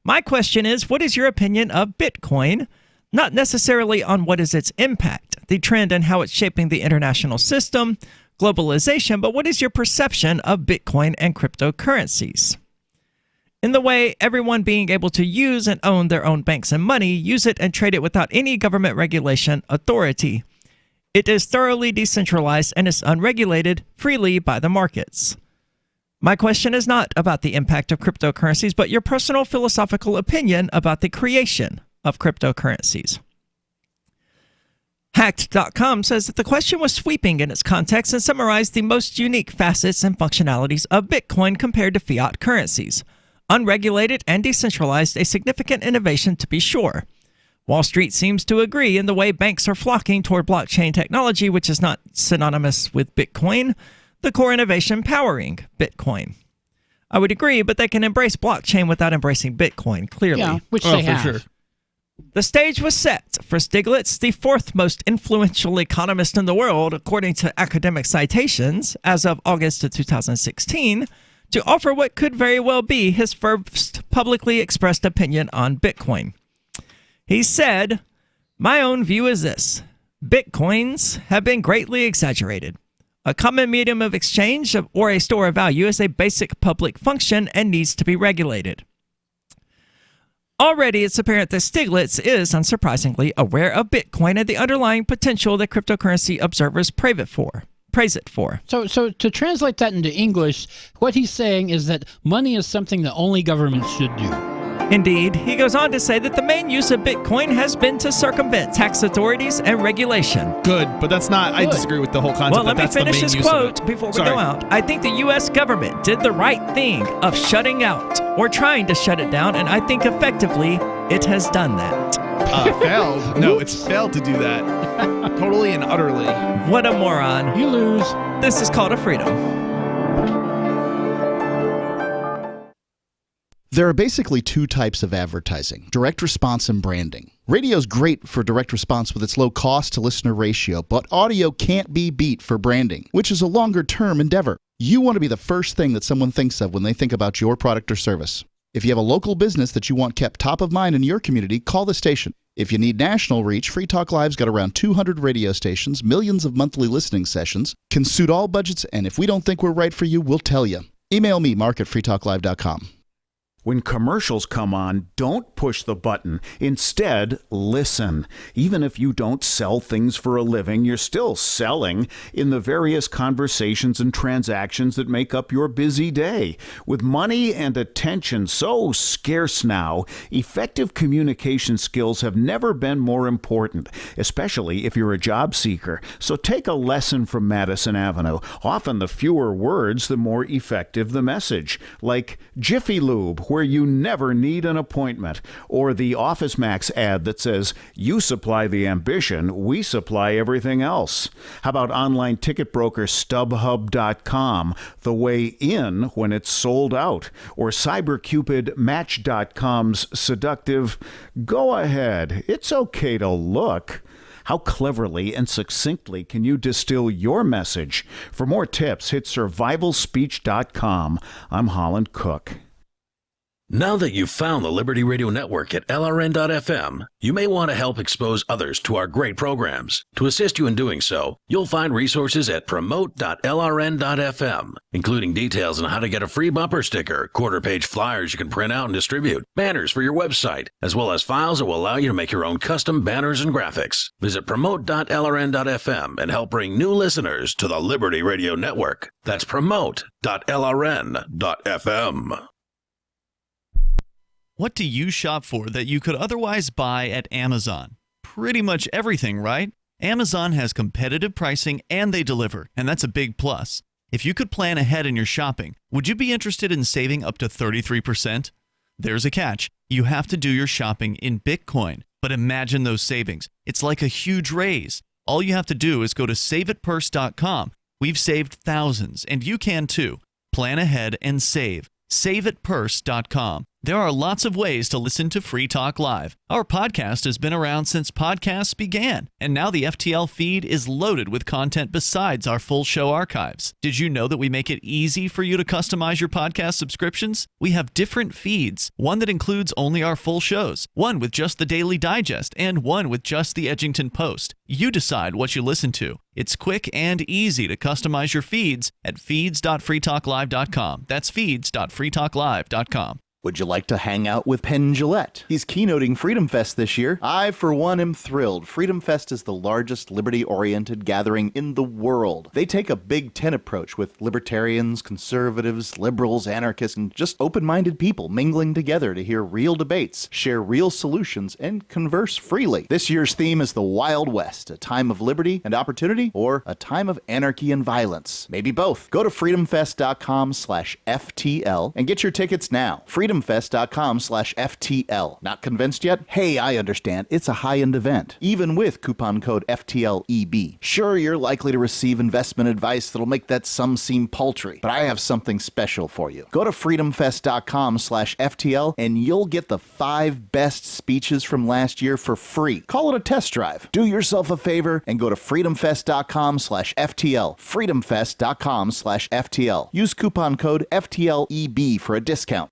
my question is, what is your opinion of Bitcoin? Not necessarily on what is its impact, the trend and how it's shaping the international system, globalization, but what is your perception of Bitcoin and cryptocurrencies? In the way everyone being able to use and own their own banks and money, use it and trade it without any government regulation authority. It is thoroughly decentralized and is unregulated freely by the markets. My question is not about the impact of cryptocurrencies, but your personal philosophical opinion about the creation of cryptocurrencies." Hacked.com says that the question was sweeping in its context and summarized the most unique facets and functionalities of Bitcoin compared to fiat currencies. Unregulated and decentralized, a significant innovation to be sure. Wall Street seems to agree in the way banks are flocking toward blockchain technology, which is not synonymous with Bitcoin, the core innovation powering Bitcoin. I would agree, but they can embrace blockchain without embracing Bitcoin, clearly. Yeah, which they have. Sure. The stage was set for Stiglitz, the fourth most influential economist in the world, according to academic citations, as of August of 2016, to offer what could very well be his first publicly expressed opinion on Bitcoin. He said, "My own view is this. Bitcoins have been greatly exaggerated. A common medium of exchange or a store of value is a basic public function and needs to be regulated." Already, it's apparent that Stiglitz is, unsurprisingly, aware of Bitcoin and the underlying potential that cryptocurrency observers praise it for. So to translate that into English, what he's saying is that money is something that only governments should do. Indeed, he goes on to say that the main use of Bitcoin has been to circumvent tax authorities and regulation. Good, but that's not, I disagree with the whole concept. Well, let me that's the finish main this use of quote it. before we Sorry. go out. I think the U.S. government did the right thing of shutting out or trying to shut it down, and I think effectively it has done that. Failed? No, it's failed to do that. Totally and utterly. What a moron. You lose. This is called a freedom. There are basically two types of advertising, direct response and branding. Radio's great for direct response with its low cost to listener ratio, but audio can't be beat for branding, which is a longer term endeavor. You want to be the first thing that someone thinks of when they think about your product or service. If you have a local business that you want kept top of mind in your community, call the station. If you need national reach, Free Talk Live's got around 200 radio stations, millions of monthly listening sessions, can suit all budgets, and if we don't think we're right for you, we'll tell you. Email me, mark@freetalklive.com. When commercials come on, don't push the button. Instead, listen. Even if you don't sell things for a living, you're still selling in the various conversations and transactions that make up your busy day. With money and attention so scarce now, effective communication skills have never been more important, especially if you're a job seeker. So take a lesson from Madison Avenue. Often the fewer words, the more effective the message. Like Jiffy Lube, where you never need an appointment, or the Office Max ad that says, "You supply the ambition, we supply everything else." How about online ticket broker StubHub.com, the way in when it's sold out, or CyberCupid Match.com's seductive, "Go ahead, it's okay to look." How cleverly and succinctly can you distill your message? For more tips, hit survivalspeech.com. I'm Holland Cook. Now that you've found the Liberty Radio Network at LRN.FM, you may want to help expose others to our great programs. To assist you in doing so, you'll find resources at promote.lrn.fm, including details on how to get a free bumper sticker, quarter-page flyers you can print out and distribute, banners for your website, as well as files that will allow you to make your own custom banners and graphics. Visit promote.lrn.fm and help bring new listeners to the Liberty Radio Network. That's promote.lrn.fm. What do you shop for that you could otherwise buy at Amazon? Pretty much everything, right? Amazon has competitive pricing and they deliver, and that's a big plus. If you could plan ahead in your shopping, would you be interested in saving up to 33%? There's a catch. You have to do your shopping in Bitcoin. But imagine those savings. It's like a huge raise. All you have to do is go to saveitpurse.com. We've saved thousands, and you can too. Plan ahead and save. SaveItPurse.com. There are lots of ways to listen to Free Talk Live. Our podcast has been around since podcasts began, and now the FTL feed is loaded with content besides our full show archives. Did you know that we make it easy for you to customize your podcast subscriptions? We have different feeds, one that includes only our full shows, one with just the Daily Digest, and one with just the Edgington Post. You decide what you listen to. It's quick and easy to customize your feeds at feeds.freetalklive.com. That's feeds.freetalklive.com. Would you like to hang out with Penn Jillette? He's keynoting Freedom Fest this year. I, for one, am thrilled. Freedom Fest is the largest liberty-oriented gathering in the world. They take a Big Ten approach with libertarians, conservatives, liberals, anarchists, and just open-minded people mingling together to hear real debates, share real solutions, and converse freely. This year's theme is the Wild West, a time of liberty and opportunity, or a time of anarchy and violence. Maybe both. Go to freedomfest.com/FTL and get your tickets now. freedomfest.com/FTL. Not convinced yet? Hey, I understand. It's a high-end event, even with coupon code FTLEB. Sure, you're likely to receive investment advice that'll make that sum seem paltry, but I have something special for you. Go to freedomfest.com/FTL and you'll get the 5 best speeches from last year for free. Call it a test drive. Do yourself a favor and go to freedomfest.com/FTL. freedomfest.com/FTL. Use coupon code FTLEB for a discount.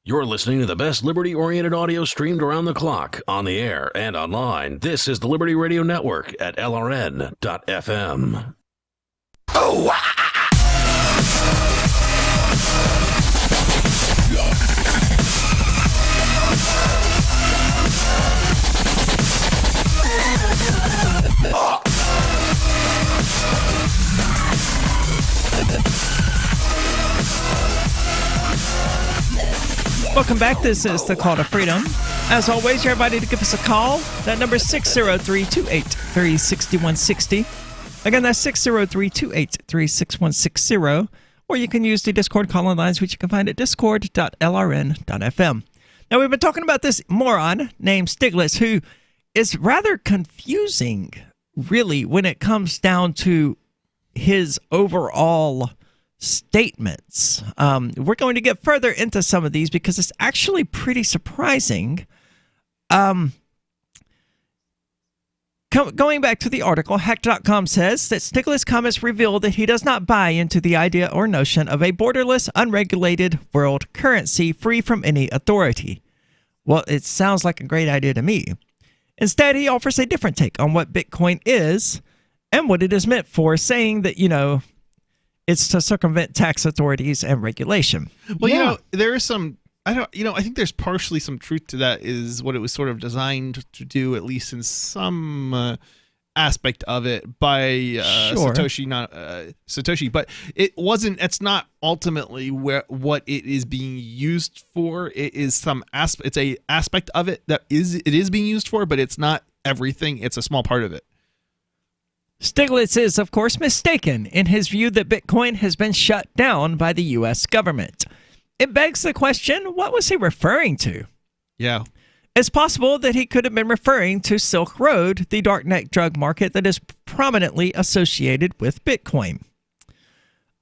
You're listening to the best liberty-oriented audio streamed around the clock, on the air, and online. This is the Liberty Radio Network at LRN.FM. Welcome back. This is the Call to Freedom. As always, you're invited to give us a call. That number is 603-283-6160. Again, that's 603-283-6160. Or you can use the Discord call-in lines, which you can find at discord.lrn.fm. Now, we've been talking about this moron named Stiglitz, who is rather confusing, really, when it comes down to his overall statements. We're going to get further into some of these because it's actually pretty surprising. Going back to the article, Hack.com says that Stiglitz's comments reveal that he does not buy into the idea or notion of a borderless, unregulated world currency free from any authority. Well, it sounds like a great idea to me. Instead, he offers a different take on what Bitcoin is and what it is meant for, saying that, it's to circumvent tax authorities and regulation. Well, there is some, I think there's partially some truth to that, is what it was sort of designed to do, at least in some aspect of it by Satoshi, but it's not ultimately what it is being used for. It is it's a aspect of it it is being used for, but it's not everything. It's a small part of it. Stiglitz is, of course, mistaken in his view that Bitcoin has been shut down by the U.S. government. It begs the question, what was he referring to? Yeah. It's possible that he could have been referring to Silk Road, the darknet drug market that is prominently associated with Bitcoin.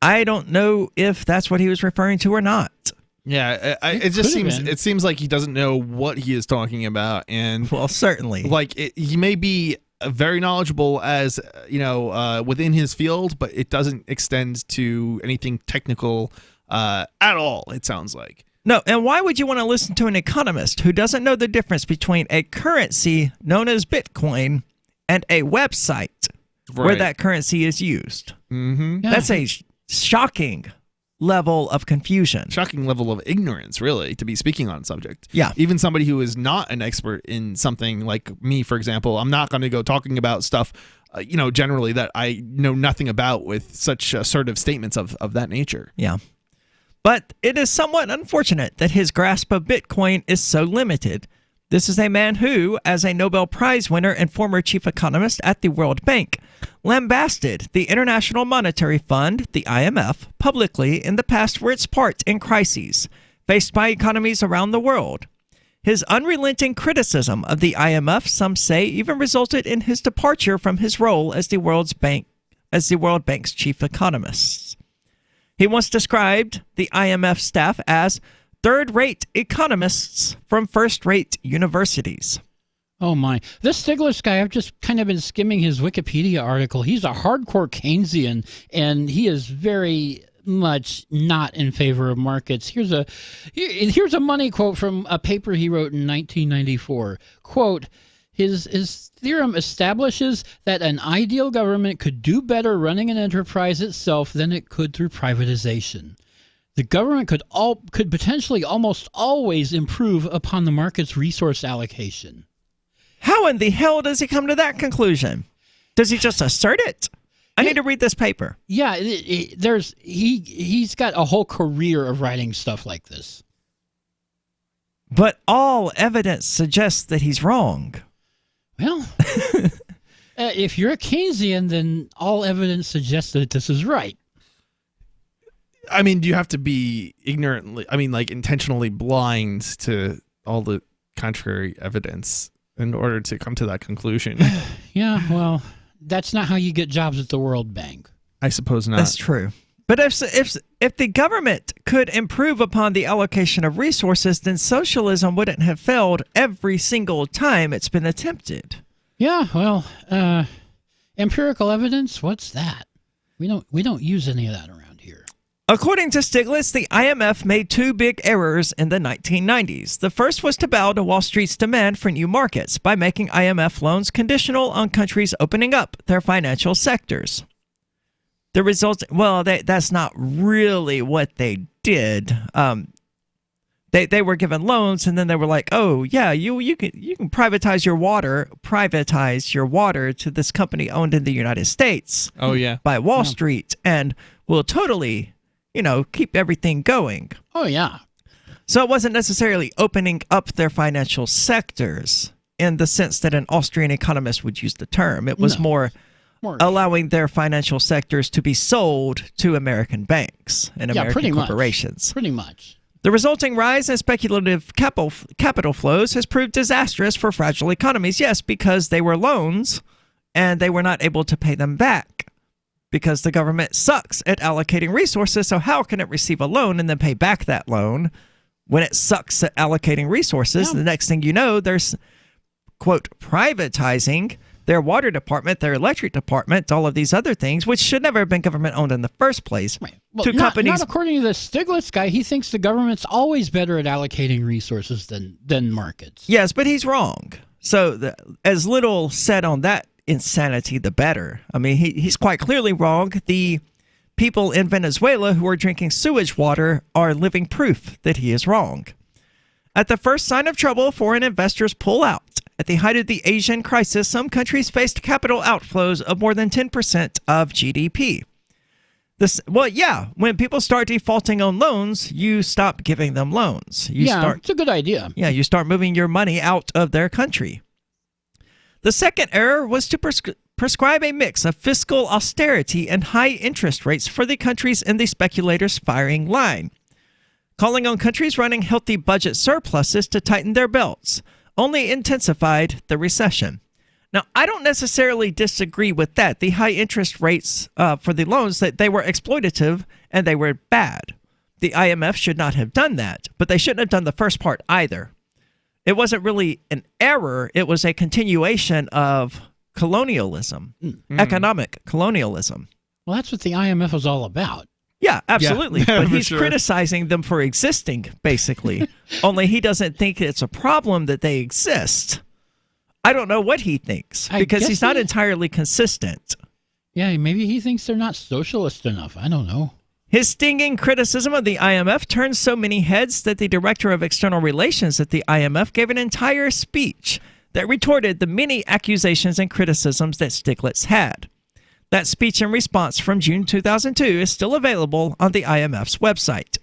I don't know if that's what he was referring to or not. Yeah, it seems like he doesn't know what he is talking about, and well, certainly, he may be very knowledgeable as within his field, but it doesn't extend to anything technical at all, it sounds like. No, and why would you want to listen to an economist who doesn't know the difference between a currency known as Bitcoin and a website where Right. that currency is used? Mm-hmm. That's a shocking level of confusion. Shocking level of ignorance, really, to be speaking on a subject. Yeah. Even somebody who is not an expert in something like me, for example, I'm not going to go talking about stuff, generally that I know nothing about with such assertive statements of that nature. Yeah. But it is somewhat unfortunate that his grasp of Bitcoin is so limited. This is a man who, as a Nobel Prize winner and former chief economist at the World Bank, lambasted the International Monetary Fund, the IMF, publicly in the past for its part in crises faced by economies around the world. His unrelenting criticism of the IMF, some say, even resulted in his departure from his role as the World Bank's chief economist. He once described the IMF staff as third-rate economists from first-rate universities. Oh my. This Stiglitz guy, I've just kind of been skimming his Wikipedia article. He's a hardcore Keynesian, and he is very much not in favor of markets. Here's a money quote from a paper he wrote in 1994. Quote, his theorem establishes that an ideal government could do better running an enterprise itself than it could through privatization. The government could potentially almost always improve upon the market's resource allocation. How in the hell does he come to that conclusion? Does he just assert it? I need to read this paper. Yeah, he's got a whole career of writing stuff like this. But all evidence suggests that he's wrong. Well, if you're a Keynesian, then all evidence suggests that this is right. I mean, do you have to be intentionally blind to all the contrary evidence in order to come to that conclusion? Yeah, well, that's not how you get jobs at the World Bank. I suppose not. That's true. But if the government could improve upon the allocation of resources, then socialism wouldn't have failed every single time it's been attempted. Yeah, well, empirical evidence, what's that? We don't use any of that around here. According to Stiglitz, the IMF made two big errors in the 1990s. The first was to bow to Wall Street's demand for new markets by making IMF loans conditional on countries opening up their financial sectors. The result, that's not really what they did. They were given loans, and then they were like, "Oh yeah, you can privatize your water to this company owned in the United States. Oh yeah, by Wall Street, and we'll totally, keep everything going." Oh yeah. So it wasn't necessarily opening up their financial sectors in the sense that an Austrian economist would use the term. It was more allowing their financial sectors to be sold to American banks and American corporations. Pretty much. The resulting rise in speculative capital flows has proved disastrous for fragile economies, yes, because they were loans and they were not able to pay them back because the government sucks at allocating resources. So how can it receive a loan and then pay back that loan when it sucks at allocating resources? Yeah. The next thing you know, there's, quote, privatizing their water department, their electric department, all of these other things, which should never have been government owned in the first place. Right. Well, not according to the Stiglitz guy. He thinks the government's always better at allocating resources than markets. Yes, but he's wrong. So as little said on that insanity, the better. I mean, he's quite clearly wrong. The people in Venezuela who are drinking sewage water are living proof that he is wrong. At the first sign of trouble, foreign investors pull out. At the height of the Asian crisis, some countries faced capital outflows of more than 10% of GDP. When people start defaulting on loans, you stop giving them loans. It's a good idea. Yeah, you start moving your money out of their country. The second error was to prescribe a mix of fiscal austerity and high interest rates for the countries in the speculators' firing line, calling on countries running healthy budget surpluses to tighten their belts only intensified the recession. Now, I don't necessarily disagree with that. The high interest rates for the loans, that they were exploitative and they were bad. The IMF should not have done that, but they shouldn't have done the first part either. It wasn't really an error. It was a continuation of colonialism, economic colonialism. Well, that's what the IMF was all about. Yeah, absolutely. Yeah, but for he's sure. criticizing them for existing, basically. Only he doesn't think it's a problem that they exist. I don't know what he thinks because guess he's not he- entirely consistent. Yeah, maybe he thinks they're not socialist enough. I don't know. His stinging criticism of the IMF turned so many heads that the director of external relations at the IMF gave an entire speech that retorted the many accusations and criticisms that Stiglitz had. That speech in response from June 2002 is still available on the IMF's website.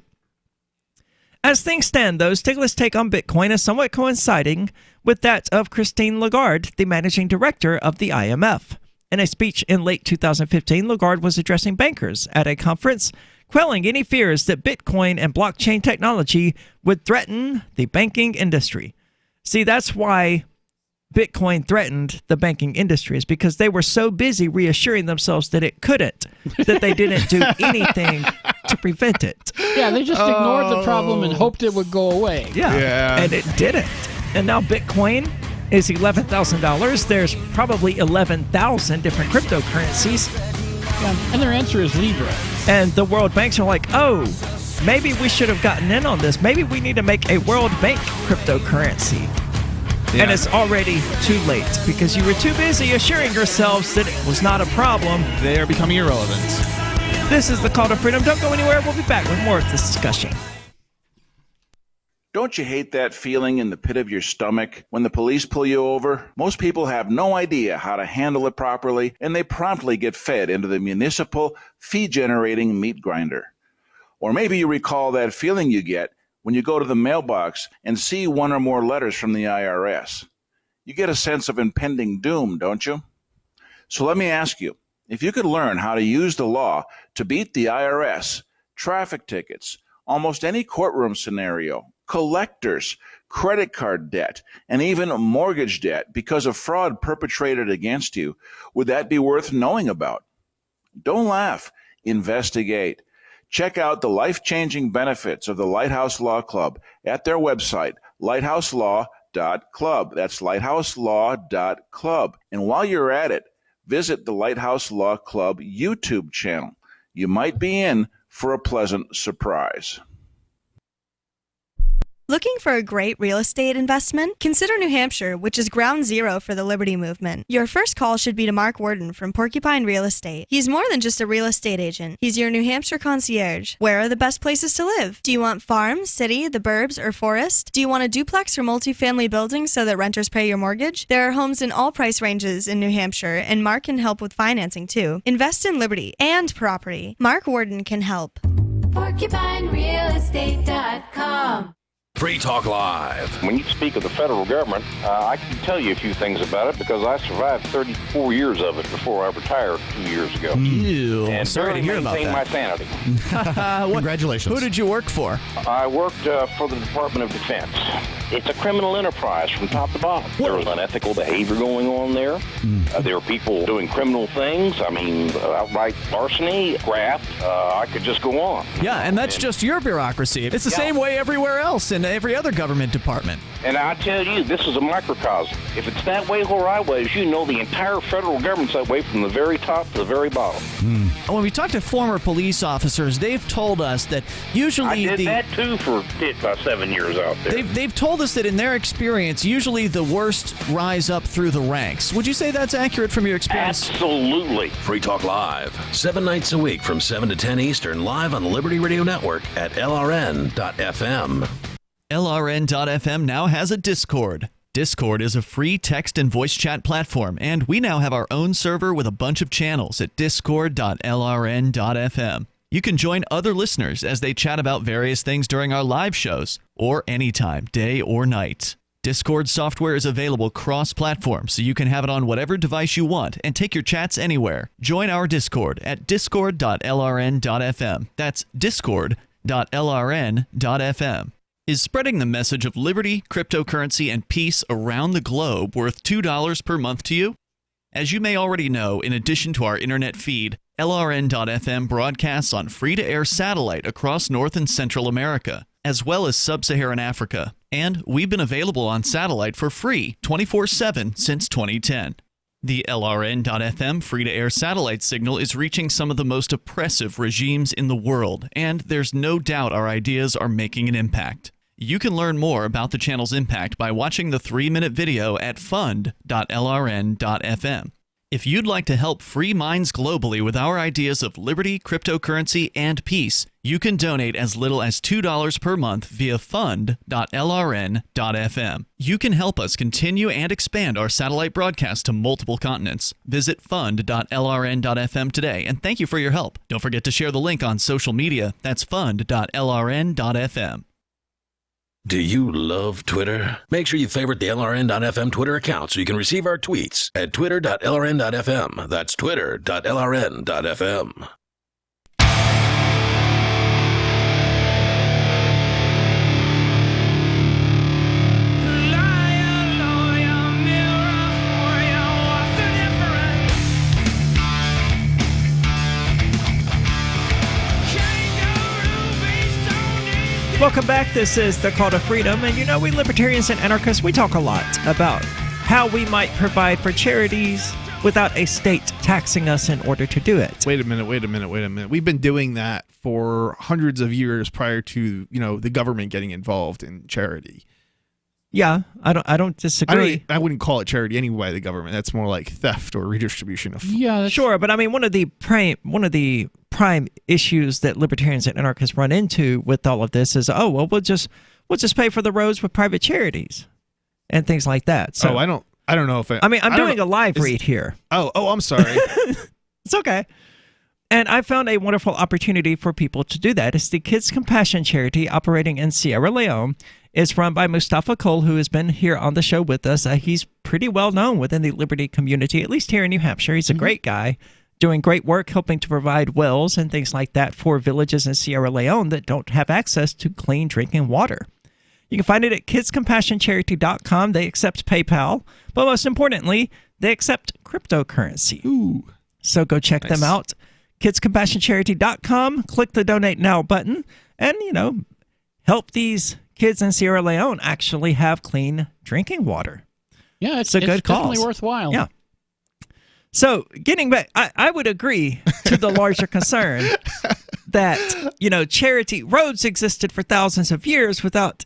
As things stand, though, Stiglitz' take on Bitcoin is somewhat coinciding with that of Christine Lagarde, the managing director of the IMF. In a speech in late 2015, Lagarde was addressing bankers at a conference, quelling any fears that Bitcoin and blockchain technology would threaten the banking industry. See, that's why Bitcoin threatened the banking industry, is because they were so busy reassuring themselves that it couldn't, that they didn't do anything to prevent it. Yeah, they just ignored the problem and hoped it would go away. Yeah, and it didn't. And now Bitcoin is $11,000. There's probably 11,000 different cryptocurrencies. Yeah, and their answer is Libra. And the world banks are like, oh, maybe we should have gotten in on this. Maybe we need to make a World Bank cryptocurrency. Yeah. And it's already too late because you were too busy assuring yourselves that it was not a problem. They are becoming irrelevant. This is the Call to Freedom. Don't go anywhere. We'll be back with more of this discussion. Don't you hate that feeling in the pit of your stomach when the police pull you over? Most people have no idea how to handle it properly, and they promptly get fed into the municipal fee-generating meat grinder. Or maybe you recall that feeling you get when you go to the mailbox and see one or more letters from the IRS. You get a sense of impending doom, don't you? So let me ask you, if you could learn how to use the law to beat the IRS, traffic tickets, almost any courtroom scenario, collectors, credit card debt, and even mortgage debt because of fraud perpetrated against you, would that be worth knowing about? Don't laugh. Investigate. Check out the life-changing benefits of the Lighthouse Law Club at their website, lighthouselaw.club. That's lighthouselaw.club. And while you're at it, visit the Lighthouse Law Club YouTube channel. You might be in for a pleasant surprise. Looking for a great real estate investment? Consider New Hampshire, which is ground zero for the Liberty Movement. Your first call should be to Mark Worden from Porcupine Real Estate. He's more than just a real estate agent. He's your New Hampshire concierge. Where are the best places to live? Do you want farm, city, the burbs, or forest? Do you want a duplex or multifamily building so that renters pay your mortgage? There are homes in all price ranges in New Hampshire, and Mark can help with financing too. Invest in liberty and property. Mark Worden can help. PorcupineRealEstate.com. Free Talk Live. When you speak of the federal government, I can tell you a few things about it because I survived 34 years of it before I retired 2 years ago. Ew, And sorry to hear about maintained that. my sanity. Congratulations. Who did you work for? I worked for the Department of Defense. It's a criminal enterprise from top to bottom. There was unethical behavior going on there. There were people doing criminal things. I mean, outright larceny, graft. I could just go on. Yeah, and that's just your bureaucracy. It's the same way everywhere else in every other government department. And I tell you, this is a microcosm. If it's that way where I was, you know the entire federal government's that way from the very top to the very bottom. When we talk to former police officers, they've told us that usually I did that too for about 7 years out there. They've told us that in their experience, usually the worst rise up through the ranks. Would you say that's accurate from your experience? Absolutely. Free Talk Live, 7 nights a week from 7 to 10 Eastern, live on the Liberty Radio Network at LRN.FM. LRN.FM now has a Discord. Discord is a free text and voice chat platform, and we now have our own server with a bunch of channels at discord.lrn.fm. You can join other listeners as they chat about various things during our live shows, or anytime, day or night. Discord software is available cross-platform, so you can have it on whatever device you want and take your chats anywhere. Join our Discord at discord.lrn.fm. That's discord.lrn.fm. Is spreading the message of liberty, cryptocurrency, and peace around the globe worth $2 per month to you? As you may already know, in addition to our internet feed, LRN.FM broadcasts on free-to-air satellite across North and Central America, as well as Sub-Saharan Africa. And we've been available on satellite for free 24/7 since 2010. The LRN.FM free-to-air satellite signal is reaching some of the most oppressive regimes in the world, and there's no doubt our ideas are making an impact. You can learn more about the channel's impact by watching the 3-minute video at fund.lrn.fm. If you'd like to help free minds globally with our ideas of liberty, cryptocurrency, and peace, you can donate as little as $2 per month via fund.lrn.fm. You can help us continue and expand our satellite broadcast to multiple continents. Visit fund.lrn.fm today, and thank you for your help. Don't forget to share the link on social media. That's fund.lrn.fm. Do you love Twitter? Make sure you favorite the LRN.FM Twitter account so you can receive our tweets at twitter.lrn.fm. That's twitter.lrn.fm. Welcome back. This is The Call to Freedom. And you know, we libertarians and anarchists, we talk a lot about how we might provide for charities without a state taxing us in order to do it. Wait a minute. We've been doing that for hundreds of years prior to, the government getting involved in charity. Yeah, I don't disagree. I wouldn't call it charity anyway, the government. That's more like theft or redistribution of. Yeah, sure, but I mean, one of the prime issues that libertarians and anarchists run into with all of this is, we'll just pay for the roads with private charities and things like that. So I don't know if I'm doing a live read here. Oh, I'm sorry. It's okay. And I found a wonderful opportunity for people to do that. It's the Kids Compassion Charity operating in Sierra Leone. It's run by Mustafa Cole, who has been here on the show with us. He's pretty well known within the Liberty community, at least here in New Hampshire. He's a great guy, doing great work helping to provide wells and things like that for villages in Sierra Leone that don't have access to clean drinking water. You can find it at kidscompassioncharity.com. They accept PayPal, but most importantly, they accept cryptocurrency. Ooh. So go check them out. kidscompassioncharity.com. Click the Donate Now button and, help these kids in Sierra Leone actually have clean drinking water. Yeah, it's a good cause. Definitely worthwhile. Yeah. So getting back, I would agree to the larger concern that, charity roads existed for thousands of years without,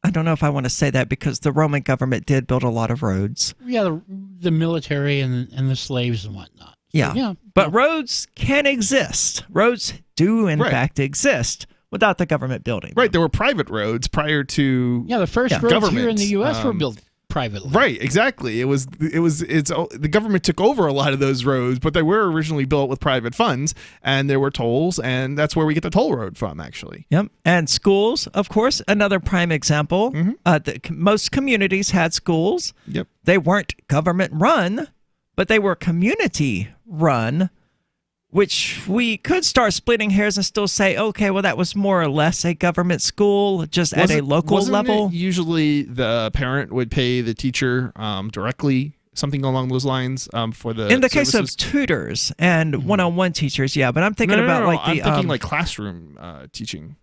I don't know if I want to say that because the Roman government did build a lot of roads. Yeah, the military and the slaves and whatnot. Yeah. But roads can exist. Roads do, in fact, exist without the government building. Right, there were private roads prior to the first roads here in the U.S. were built privately. Right, exactly. The government took over a lot of those roads, but they were originally built with private funds, and there were tolls, and that's where we get the toll road from, actually. Yep, and schools, of course, another prime example. Most communities had schools. Yep. They weren't government-run, but they were community-run, which we could start splitting hairs and still say, okay, well, that was more or less a government school, just at a local level. Usually the parent would pay the teacher directly, something along those lines, for the in the services. case of tutors and one-on-one teachers, yeah, but I'm thinking about I'm thinking like classroom teaching.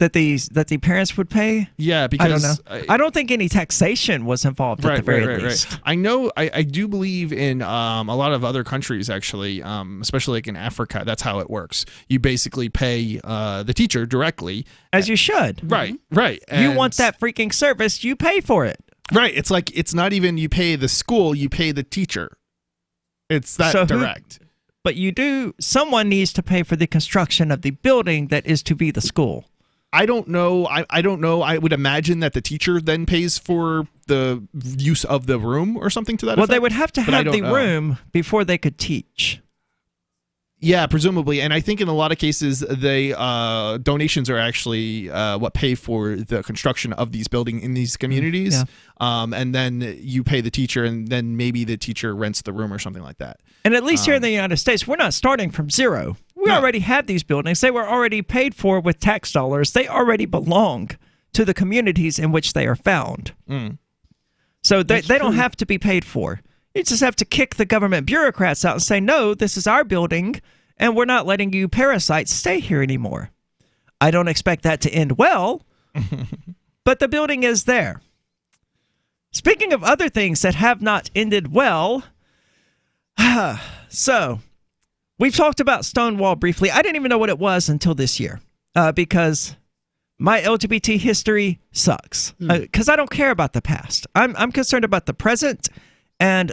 That the parents would pay? Yeah, because I don't know. I don't think any taxation was involved at the very least. Right. I know. I do believe in a lot of other countries, actually, especially like in Africa. That's how it works. You basically pay the teacher directly, as you should. Right. Right. You want that freaking service? You pay for it. Right. It's like it's not even you pay the school. You pay the teacher. It's that direct. But you do. Someone needs to pay for the construction of the building that is to be the school. I don't know. I don't know. I would imagine that the teacher then pays for the use of the room or something to that effect. Well, they would have to have the room before they could teach. Yeah, presumably. And I think in a lot of cases, the donations are actually what pay for the construction of these buildings in these communities. Yeah. And then you pay the teacher, and then maybe the teacher rents the room or something like that. And at least here in the United States, we're not starting from zero. We already have these buildings. They were already paid for with tax dollars. They already belong to the communities in which they are found. So they don't have to be paid for. You just have to kick the government bureaucrats out and say, no, this is our building, and we're not letting you parasites stay here anymore. I don't expect that to end well, but the building is there. Speaking of other things that have not ended well, so we've talked about Stonewall briefly. I didn't even know what it was until this year because my LGBT history sucks because I don't care about the past. I'm concerned about the present and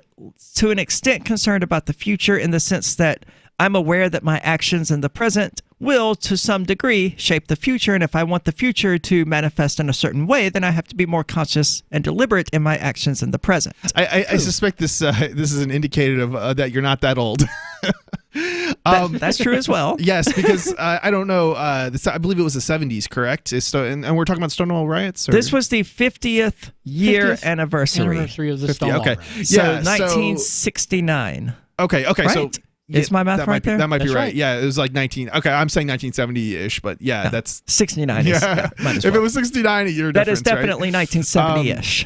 to an extent concerned about the future in the sense that I'm aware that my actions in the present will, to some degree, shape the future. And if I want the future to manifest in a certain way, then I have to be more conscious and deliberate in my actions in the present. I suspect this is an indicator of that you're not that old. That's true as well. Yes, because I don't know. I believe it was the 70s, correct? And we're talking about Stonewall riots? Or? This was the 50th year anniversary of the Stonewall Okay. riots. So Yeah, 1969. Okay, Right? so... Is my math right there? That might be That's right. Yeah, it was like 19. Okay, I'm saying 1970-ish, but yeah, that's 69. Yeah, might as if well. it was 69, a year That difference, is definitely right? 1970-ish.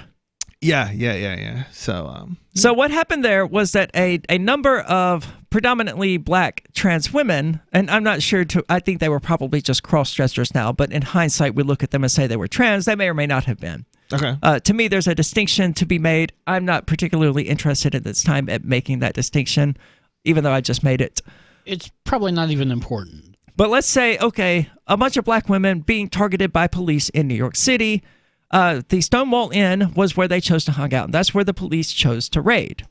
Yeah. So what happened there was that a number of predominantly black trans women, and I'm not sure, I think they were probably just cross-dressers now, but in hindsight, we look at them and say they were trans. They may or may not have been. Okay. To me, there's a distinction to be made. I'm not particularly interested at this time at making that distinction, even though I just made it. It's probably not even important. But let's say, okay, a bunch of black women being targeted by police in New York City. The Stonewall Inn was where they chose to hang out, and that's where the police chose to raid.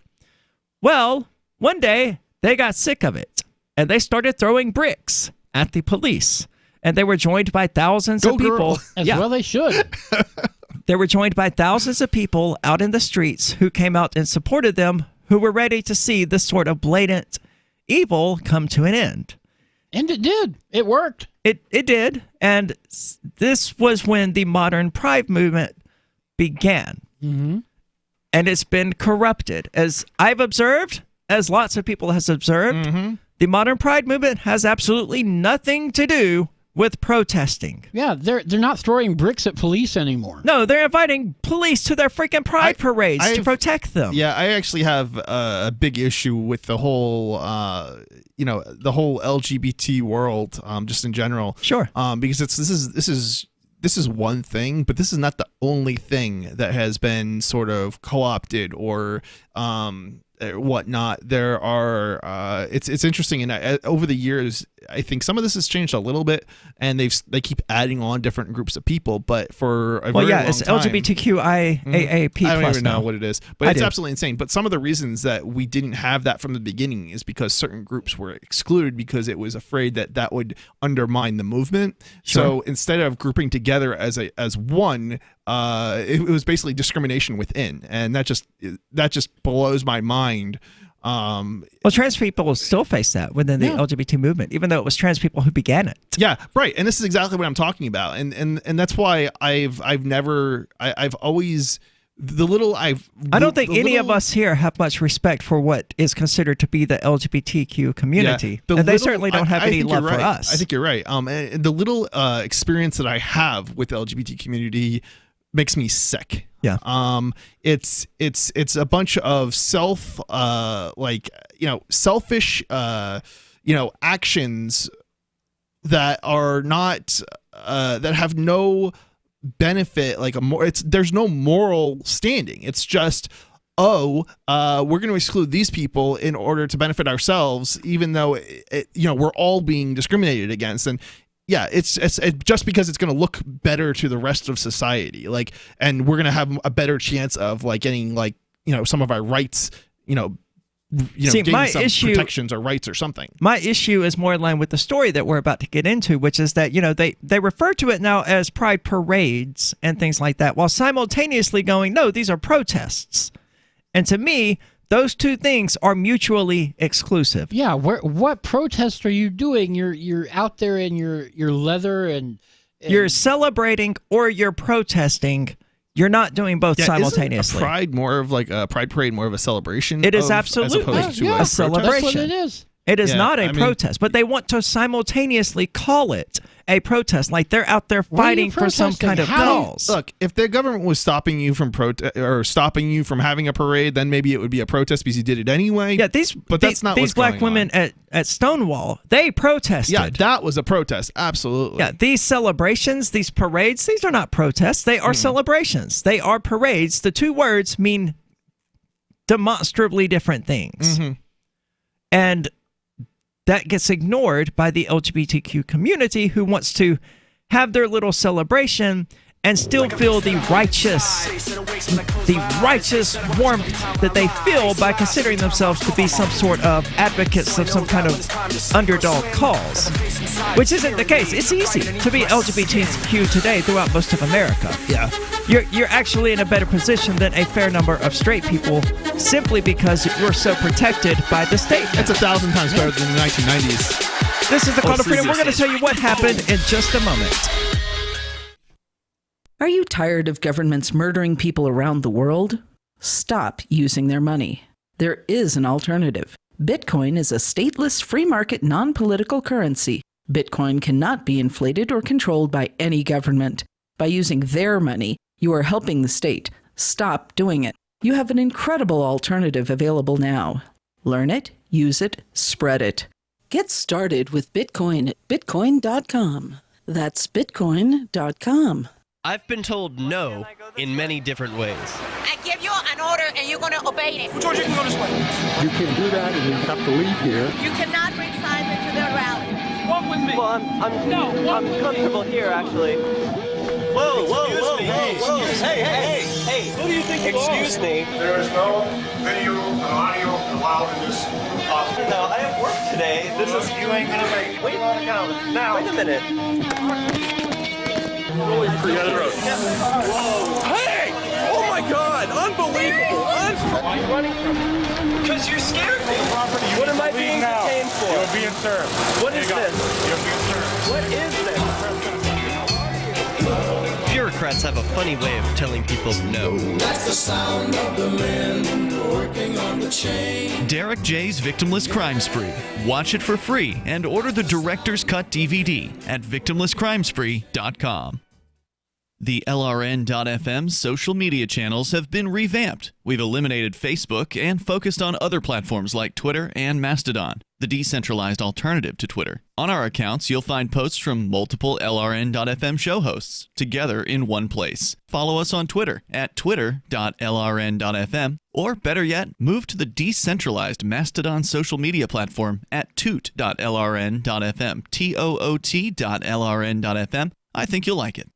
Well, one day, they got sick of it, and they started throwing bricks at the police. And they were joined by thousands of people. As well they should. They were joined by thousands of people out in the streets who came out and supported them, who were ready to see this sort of blatant evil come to an end. And it did. It worked. It did. And this was when the modern Pride movement began. Mm-hmm. And it's been corrupted. As I've observed, as lots of people has observed, the modern Pride movement has absolutely nothing to do with protesting. Yeah, they're not throwing bricks at police anymore. No, they're inviting police to their freaking pride parades to protect them. Yeah, I actually have a big issue with the whole, the whole LGBT world, just in general. Sure. Because this is one thing, but this is not the only thing that has been sort of co-opted or whatnot. There are it's interesting, and over the years I think some of this has changed a little bit, and they keep adding on different groups of people, but for a very long it's time, LGBTQIAAP+. I don't even know what it is, but it's do. absolutely insane. But some of the reasons that we didn't have that from the beginning is because certain groups were excluded because it was afraid that would undermine the movement. Sure. So instead of grouping together as one, it was basically discrimination within, and that just blows my mind. Well, trans people still face that within the LGBT movement, even though it was trans people who began it. Yeah, right. And this is exactly what I'm talking about, and that's why I've always I don't think any of us here have much respect for what is considered to be the LGBTQ community. Yeah, and they certainly don't have any love for us. I think you're right. And the little experience that I have with the LGBT community makes me sick. Yeah. It's a bunch of selfish, actions that are not, that have no benefit, there's no moral standing. It's just, we're going to exclude these people in order to benefit ourselves, even though we're all being discriminated against. And yeah, it's just because it's going to look better to the rest of society, and we're going to have a better chance of getting some of our rights, See, getting some protections or rights or something. My issue is more in line with the story that we're about to get into, which is that they refer to it now as pride parades and things like that, while simultaneously going, no, these are protests. And to me, those two things are mutually exclusive. Yeah, what protest are you doing? You're out there in your leather and you're celebrating or you're protesting. You're not doing both simultaneously. Isn't a pride more of a pride parade, more of a celebration? It is absolutely as opposed to a celebration. That's what it is. It is Yeah, not a I mean- protest, but they want to simultaneously call it a protest, like they're out there What are you fighting for some protesting? kind of How- cause. Look, if the government was stopping you from stopping you from having a parade, then maybe it would be a protest because you did it anyway. Yeah, that's not these what's black going women on. at Stonewall. They protested. Yeah, that was a protest. Absolutely. Yeah, these celebrations, these parades, these are not protests. They are celebrations. They are parades. The two words mean demonstrably different things. And that gets ignored by the LGBTQ community, who wants to have their little celebration and still feel the righteous warmth that they feel by considering themselves to be some sort of advocates of some kind of underdog cause, which isn't the case. It's easy to be LGBTQ today throughout most of America. Yeah. You're actually in a better position than a fair number of straight people, simply because you're so protected by the state. It's 1,000 times better than the 1990s. This is the Call to Freedom. We're going to tell you what happened in just a moment. Are you tired of governments murdering people around the world? Stop using their money. There is an alternative. Bitcoin is a stateless, free market, non-political currency. Bitcoin cannot be inflated or controlled by any government. By using their money, you are helping the state. Stop doing it. You have an incredible alternative available now. Learn it, use it, spread it. Get started with Bitcoin at bitcoin.com. That's bitcoin.com. I've been told no in many different ways. I give you an order and you're going to obey it. George, you can go this way. You can do that and you have to leave here. You cannot bring Simon to the rally. Walk with me. Well, I'm comfortable here, actually. Whoa, Hey, who do you think you are? Excuse me. There is no video and audio allowed in this hospital. No, I have work today. You ain't gonna make it. Wait on account. Now. Wait a minute. Really Hey! Oh my God! Unbelievable! Why are you running from me? Because you scared me. Property. What am I being detained for? You're being served. What is this? You're being served. What is this? Bureaucrats have a funny way of telling people no. That's the sound of the men working on the chain. Derek J's Victimless Crime Spree. Watch it for free and order the Director's Cut DVD at victimlesscrimespree.com. The LRN.FM social media channels have been revamped. We've eliminated Facebook and focused on other platforms like Twitter and Mastodon, the decentralized alternative to Twitter. On our accounts, you'll find posts from multiple LRN.FM show hosts together in one place. Follow us on Twitter at twitter.lrn.fm, or better yet, move to the decentralized Mastodon social media platform at toot.lrn.fm, toot.lrn.fm. I think you'll like it.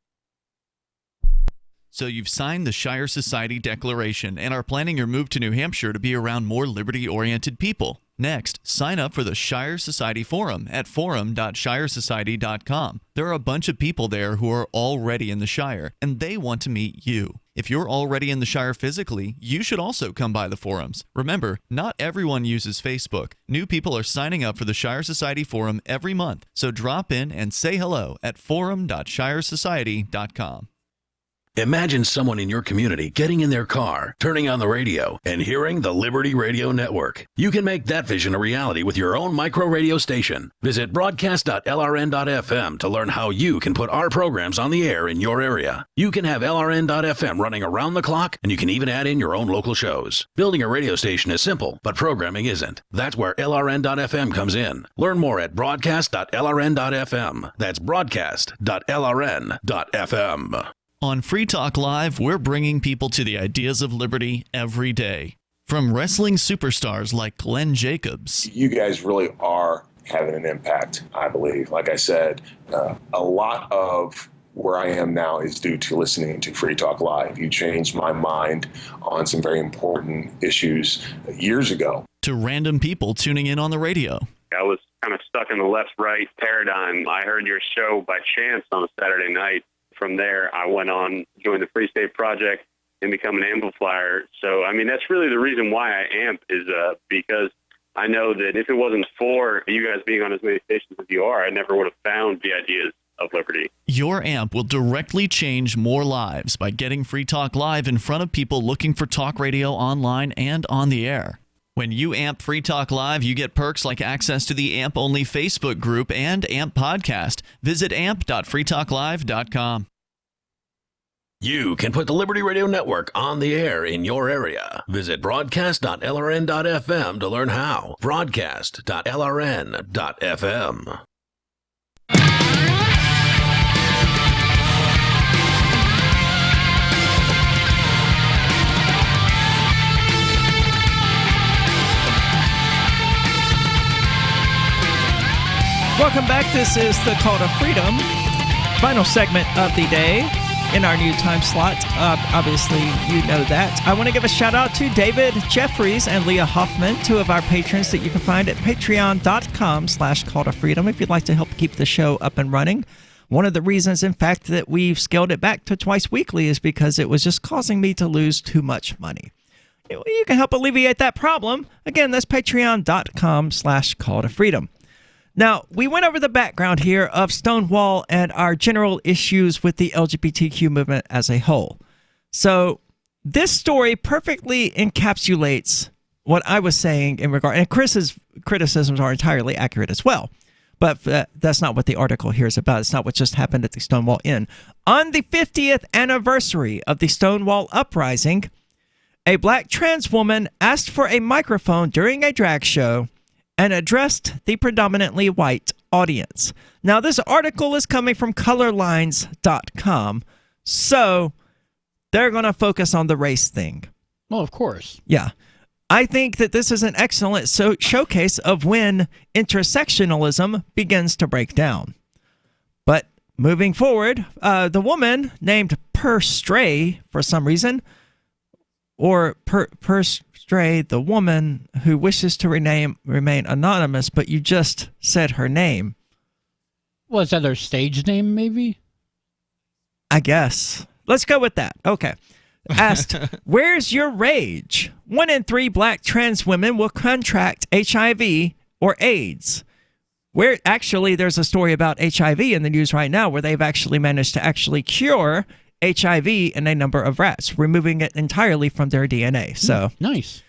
So you've signed the Shire Society Declaration and are planning your move to New Hampshire to be around more liberty-oriented people. Next, sign up for the Shire Society Forum at forum.shiresociety.com. There are a bunch of people there who are already in the Shire, and they want to meet you. If you're already in the Shire physically, you should also come by the forums. Remember, not everyone uses Facebook. New people are signing up for the Shire Society Forum every month, so drop in and say hello at forum.shiresociety.com. Imagine someone in your community getting in their car, turning on the radio, and hearing the Liberty Radio Network. You can make that vision a reality with your own micro radio station. Visit broadcast.lrn.fm to learn how you can put our programs on the air in your area. You can have LRN.FM running around the clock, and you can even add in your own local shows. Building a radio station is simple, but programming isn't. That's where LRN.FM comes in. Learn more at broadcast.lrn.fm. That's broadcast.lrn.fm. On Free Talk Live, we're bringing people to the ideas of liberty every day. From wrestling superstars like Glenn Jacobs. You guys really are having an impact, I believe. Like I said, a lot of where I am now is due to listening to Free Talk Live. You changed my mind on some very important issues years ago. To random people tuning in on the radio. I was kind of stuck in the left-right paradigm. I heard your show by chance on a Saturday night. From there, I went on, joined the Free State Project, and become an amplifier. So, I mean, that's really the reason why I amp is because I know that if it wasn't for you guys being on as many stations as you are, I never would have found the ideas of liberty. Your amp will directly change more lives by getting Free Talk Live in front of people looking for talk radio online and on the air. When you amp Free Talk Live, you get perks like access to the AMP-only Facebook group and AMP podcast. Visit amp.freetalklive.com. You can put the Liberty Radio Network on the air in your area. Visit broadcast.lrn.fm to learn how. Broadcast.lrn.fm. Welcome back. This is the Call to Freedom, final segment of the day in our new time slot. Obviously, you know that. I want to give a shout out to David Jeffries and Leah Hoffman, two of our patrons that you can find at patreon.com/Call to Freedom if you'd like to help keep the show up and running. One of the reasons, in fact, that we've scaled it back to twice weekly is because it was just causing me to lose too much money. You can help alleviate that problem. Again, that's patreon.com/Call to Freedom. Now, we went over the background here of Stonewall and our general issues with the LGBTQ movement as a whole. So this story perfectly encapsulates what I was saying in regard, and Chris's criticisms are entirely accurate as well. But that's not what the article here is about. It's not what just happened at the Stonewall Inn. On the 50th anniversary of the Stonewall Uprising, a black trans woman asked for a microphone during a drag show and addressed the predominantly white audience. Now, this article is coming from colorlines.com, so they're going to focus on the race thing. Well, of course. Yeah. I think that this is an excellent showcase of when intersectionalism begins to break down. But moving forward, the woman named Per Stray, for some reason, or Per Stray, the woman who wishes to remain anonymous, but you just said her name. Was that her stage name, maybe? I guess. Let's go with that. Okay. Asked, where's your rage? 1 in 3 black trans women will contract HIV or AIDS. Where actually, there's a story about HIV in the news right now where they've actually managed to actually cure HIV in a number of rats, removing it entirely from their DNA. So nice.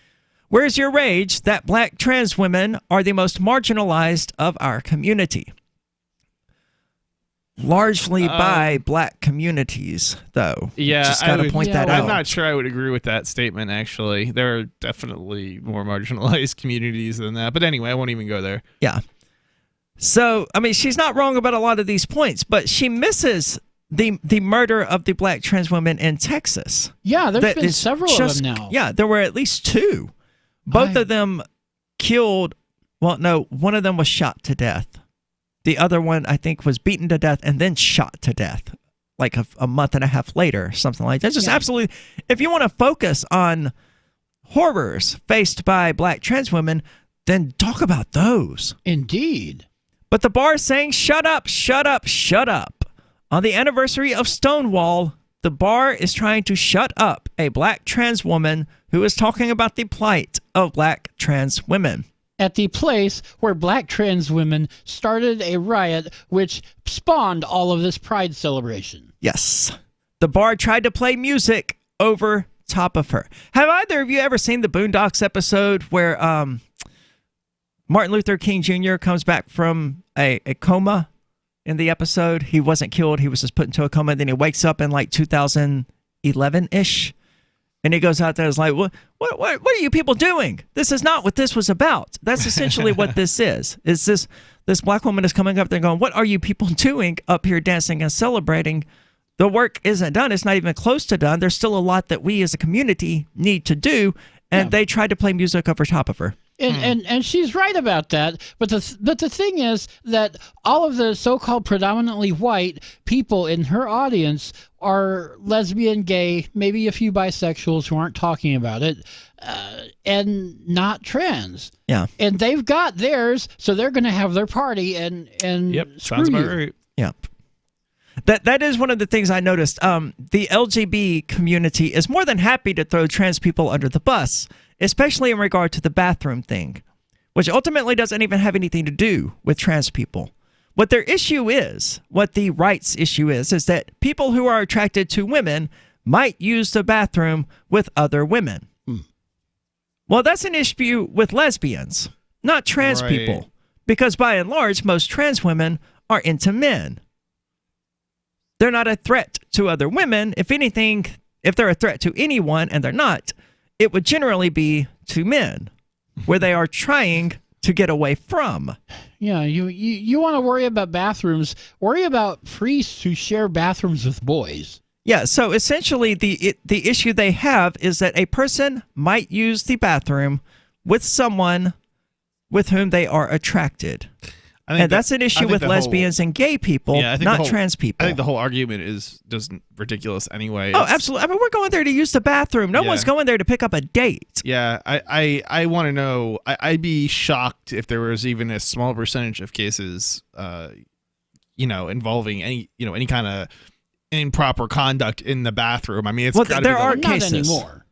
Where's your rage that black trans women are the most marginalized of our community? Largely by black communities, though. Yeah, just got to point that out. I'm not sure I would agree with that statement, actually. There are definitely more marginalized communities than that. But anyway, I won't even go there. Yeah. So, I mean, she's not wrong about a lot of these points, but she misses the murder of the black trans women in Texas. Yeah, there's been several of them now. Yeah, there were at least 2. Both of them killed. Well, no, one of them was shot to death. The other one, I think, was beaten to death and then shot to death, like a month and a half later, something like that. Just absolutely, if you want to focus on horrors faced by black trans women, then talk about those. Indeed. But the bar is saying, shut up, shut up, shut up. On the anniversary of Stonewall, the bar is trying to shut up a black trans woman who is talking about the plight of black trans women. At the place where black trans women started a riot which spawned all of this pride celebration. Yes. The bar tried to play music over top of her. Have either of you ever seen the Boondocks episode where Martin Luther King Jr. comes back from a coma in the episode? He wasn't killed. He was just put into a coma. And then he wakes up in like 2011-ish. And he goes out there and is like, what are you people doing? This is not what this was about. That's essentially what this is. Is this black woman is coming up there going, what are you people doing up here dancing and celebrating? The work isn't done. It's not even close to done. There's still a lot that we as a community need to do. And they tried to play music over top of her. And she's right about that. But the thing is that all of the so-called predominantly white people in her audience are lesbian, gay, maybe a few bisexuals who aren't talking about it, and not trans. Yeah. And they've got theirs, so they're going to have their party and yep, screw sounds about you. right. Yep. That is one of the things I noticed. The LGBT community is more than happy to throw trans people under the bus, especially in regard to the bathroom thing, which ultimately doesn't even have anything to do with trans people. What their issue is, what the rights issue is that people who are attracted to women might use the bathroom with other women. Well, that's an issue with lesbians, not trans people. Because by and large, most trans women are into men. They're not a threat to other women. If anything, if they're a threat to anyone, and they're not, it would generally be to men, where they are trying to get away from. Yeah, you want to worry about bathrooms. Worry about priests who share bathrooms with boys. Yeah, so essentially the issue they have is that a person might use the bathroom with someone with whom they are attracted. And that's an issue with lesbians and gay people, not trans people. I think the whole argument is just ridiculous anyway. Oh, absolutely. I mean, we're going there to use the bathroom. No one's going there to pick up a date. Yeah, I want to know. I'd be shocked if there was even a small percentage of cases, involving any kind of improper conduct in the bathroom. I mean, it's there are cases. Not anymore.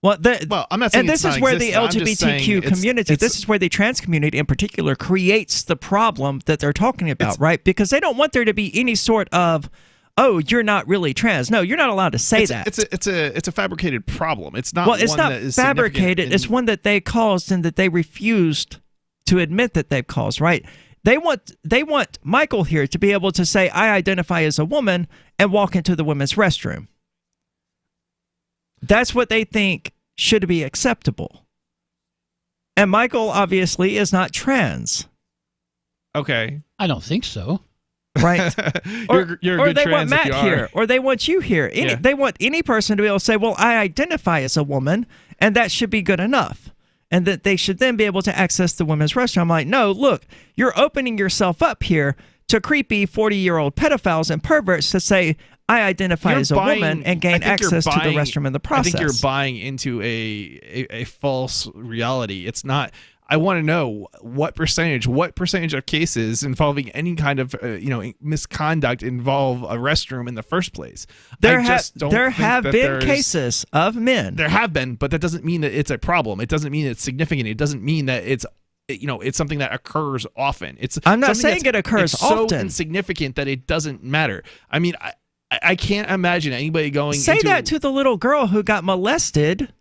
I'm not saying and this is where the LGBTQ community, this is where the trans community in particular creates the problem that they're talking about, right? Because they don't want there to be any sort of, oh, you're not really trans. No, you're not allowed to say that. It's a fabricated problem. It's not. Well, it's not fabricated. It's one that they caused and that they refused to admit that they've caused, right? They want Michael here to be able to say, I identify as a woman, and walk into the women's restroom. That's what they think should be acceptable. And Michael obviously is not trans. Okay. I don't think so. Right. You're or a good they trans want Matt if you are. here, or they want you here. They want any person to be able to say, well, I identify as a woman, and that should be good enough. And that they should then be able to access the women's restroom. I'm like, no, look, you're opening yourself up here to creepy 40-year-old pedophiles and perverts to say, I identify as a woman and gain access to the restroom in the process. I think you're buying into a false reality. It's not. I want to know what percentage of cases involving any kind of misconduct involve a restroom in the first place. There have been cases of men. There have been, but that doesn't mean that it's a problem. It doesn't mean it's significant. It doesn't mean that it's something that occurs often. I'm not saying it occurs often. It's so insignificant that it doesn't matter. I mean, I can't imagine anybody going. Say that to the little girl who got molested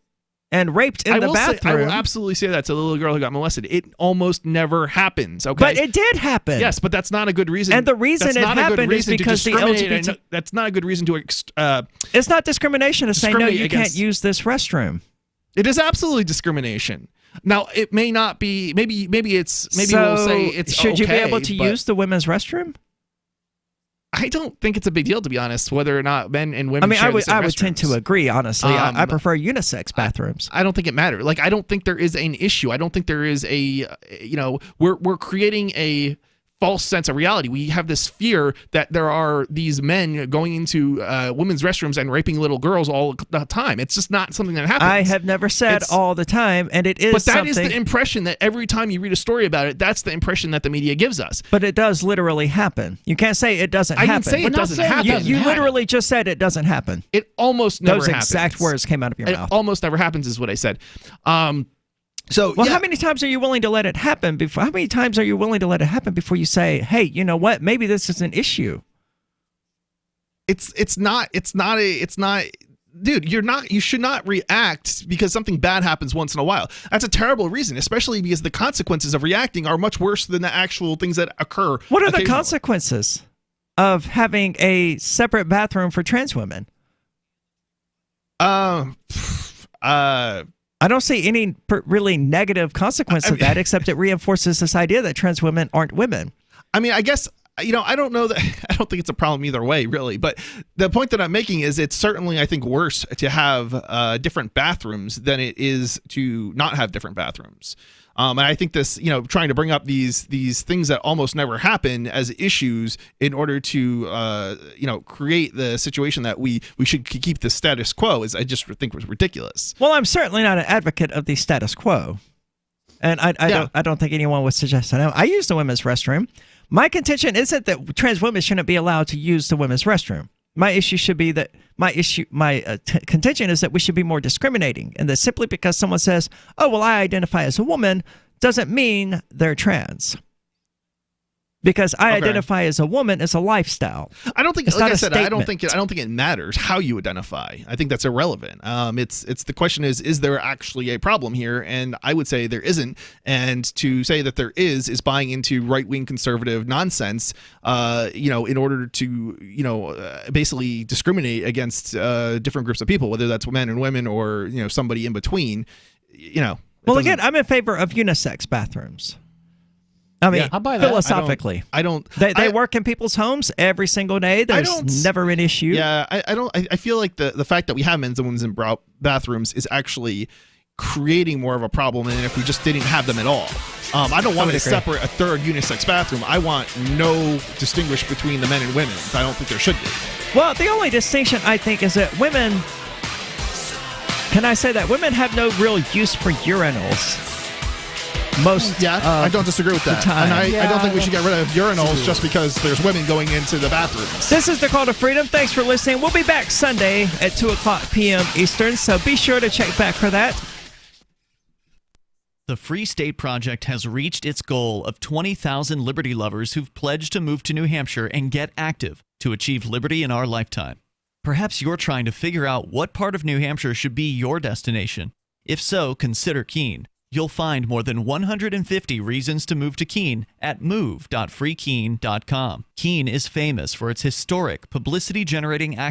and raped in the bathroom. I will absolutely say that to the little girl who got molested. It almost never happens. Okay, but it did happen. Yes, but that's not a good reason. And the reason it happened is because the LGBT. That's not a good reason to. It's not discrimination to say no. You can't use this restroom. It is absolutely discrimination. Now it may not be. Maybe we'll say it's. Should you be able to use the women's restroom? I don't think it's a big deal, to be honest, whether or not men and women. I would tend to agree. Honestly, I prefer unisex bathrooms. I don't think it matters. Like, I don't think there is an issue. I don't think there is a. We're creating a false sense of reality. We have this fear that there are these men going into women's restrooms and raping little girls all the time. It's just not something that happens. I have never said all the time, and it is. But that is the impression that every time you read a story about it, that's the impression that the media gives us. But it does literally happen. You can't say it doesn't happen. I didn't say it doesn't happen. You literally just said it doesn't happen. It almost never happens. Those exact words came out of your mouth. It almost never happens is what I said. So, how many times are you willing to let it happen before? How many times are you willing to let it happen before you say, "Hey, you know what? Maybe this is an issue." It's not. Dude, you should not react because something bad happens once in a while. That's a terrible reason, especially because the consequences of reacting are much worse than the actual things that occur. What are the consequences of having a separate bathroom for trans women? I don't see any really negative consequence of that, except it reinforces this idea that trans women aren't women. I mean, I guess, I don't know that, I don't think it's a problem either way, really. But the point that I'm making is it's certainly, I think, worse to have different bathrooms than it is to not have different bathrooms. And I think this, trying to bring up these things that almost never happen as issues in order to, create the situation that we should keep the status quo I just think was ridiculous. Well, I'm certainly not an advocate of the status quo. And I don't think anyone would suggest that. I use the women's restroom. My contention isn't that trans women shouldn't be allowed to use the women's restroom. My issue should be that contention is that we should be more discriminating, and that simply because someone says, "Oh, well, I identify as a woman," doesn't mean they're trans. Because I identify as a woman as a lifestyle. I don't think, it's like not I a said, statement. I don't think it matters how you identify. I think that's irrelevant. It's the question is there actually a problem here? And I would say there isn't. And to say that there is buying into right-wing conservative nonsense, in order to, basically discriminate against different groups of people, whether that's men and women or, somebody in between, Well, again, I'm in favor of unisex bathrooms. I mean, I'll buy that. philosophically, they work in people's homes every single day. There's never an issue. Yeah, I feel like the fact that we have men's and women's bathrooms is actually creating more of a problem than if we just didn't have them at all. I don't want to separate a third unisex bathroom. I want no distinguish between the men and women. I don't think there should be. Well, the only distinction I think is that women. Can I say that women have no real use for urinals? I don't disagree with that. time. And I don't think we should get rid of urinals just because there's women going into the bathrooms. This is the Call to Freedom. Thanks for listening. We'll be back Sunday at 2 o'clock p.m. Eastern, so be sure to check back for that. The Free State Project has reached its goal of 20,000 liberty lovers who've pledged to move to New Hampshire and get active to achieve liberty in our lifetime. Perhaps you're trying to figure out what part of New Hampshire should be your destination. If so, consider Keene. You'll find more than 150 reasons to move to Keene at move.freekeene.com. Keene is famous for its historic, publicity-generating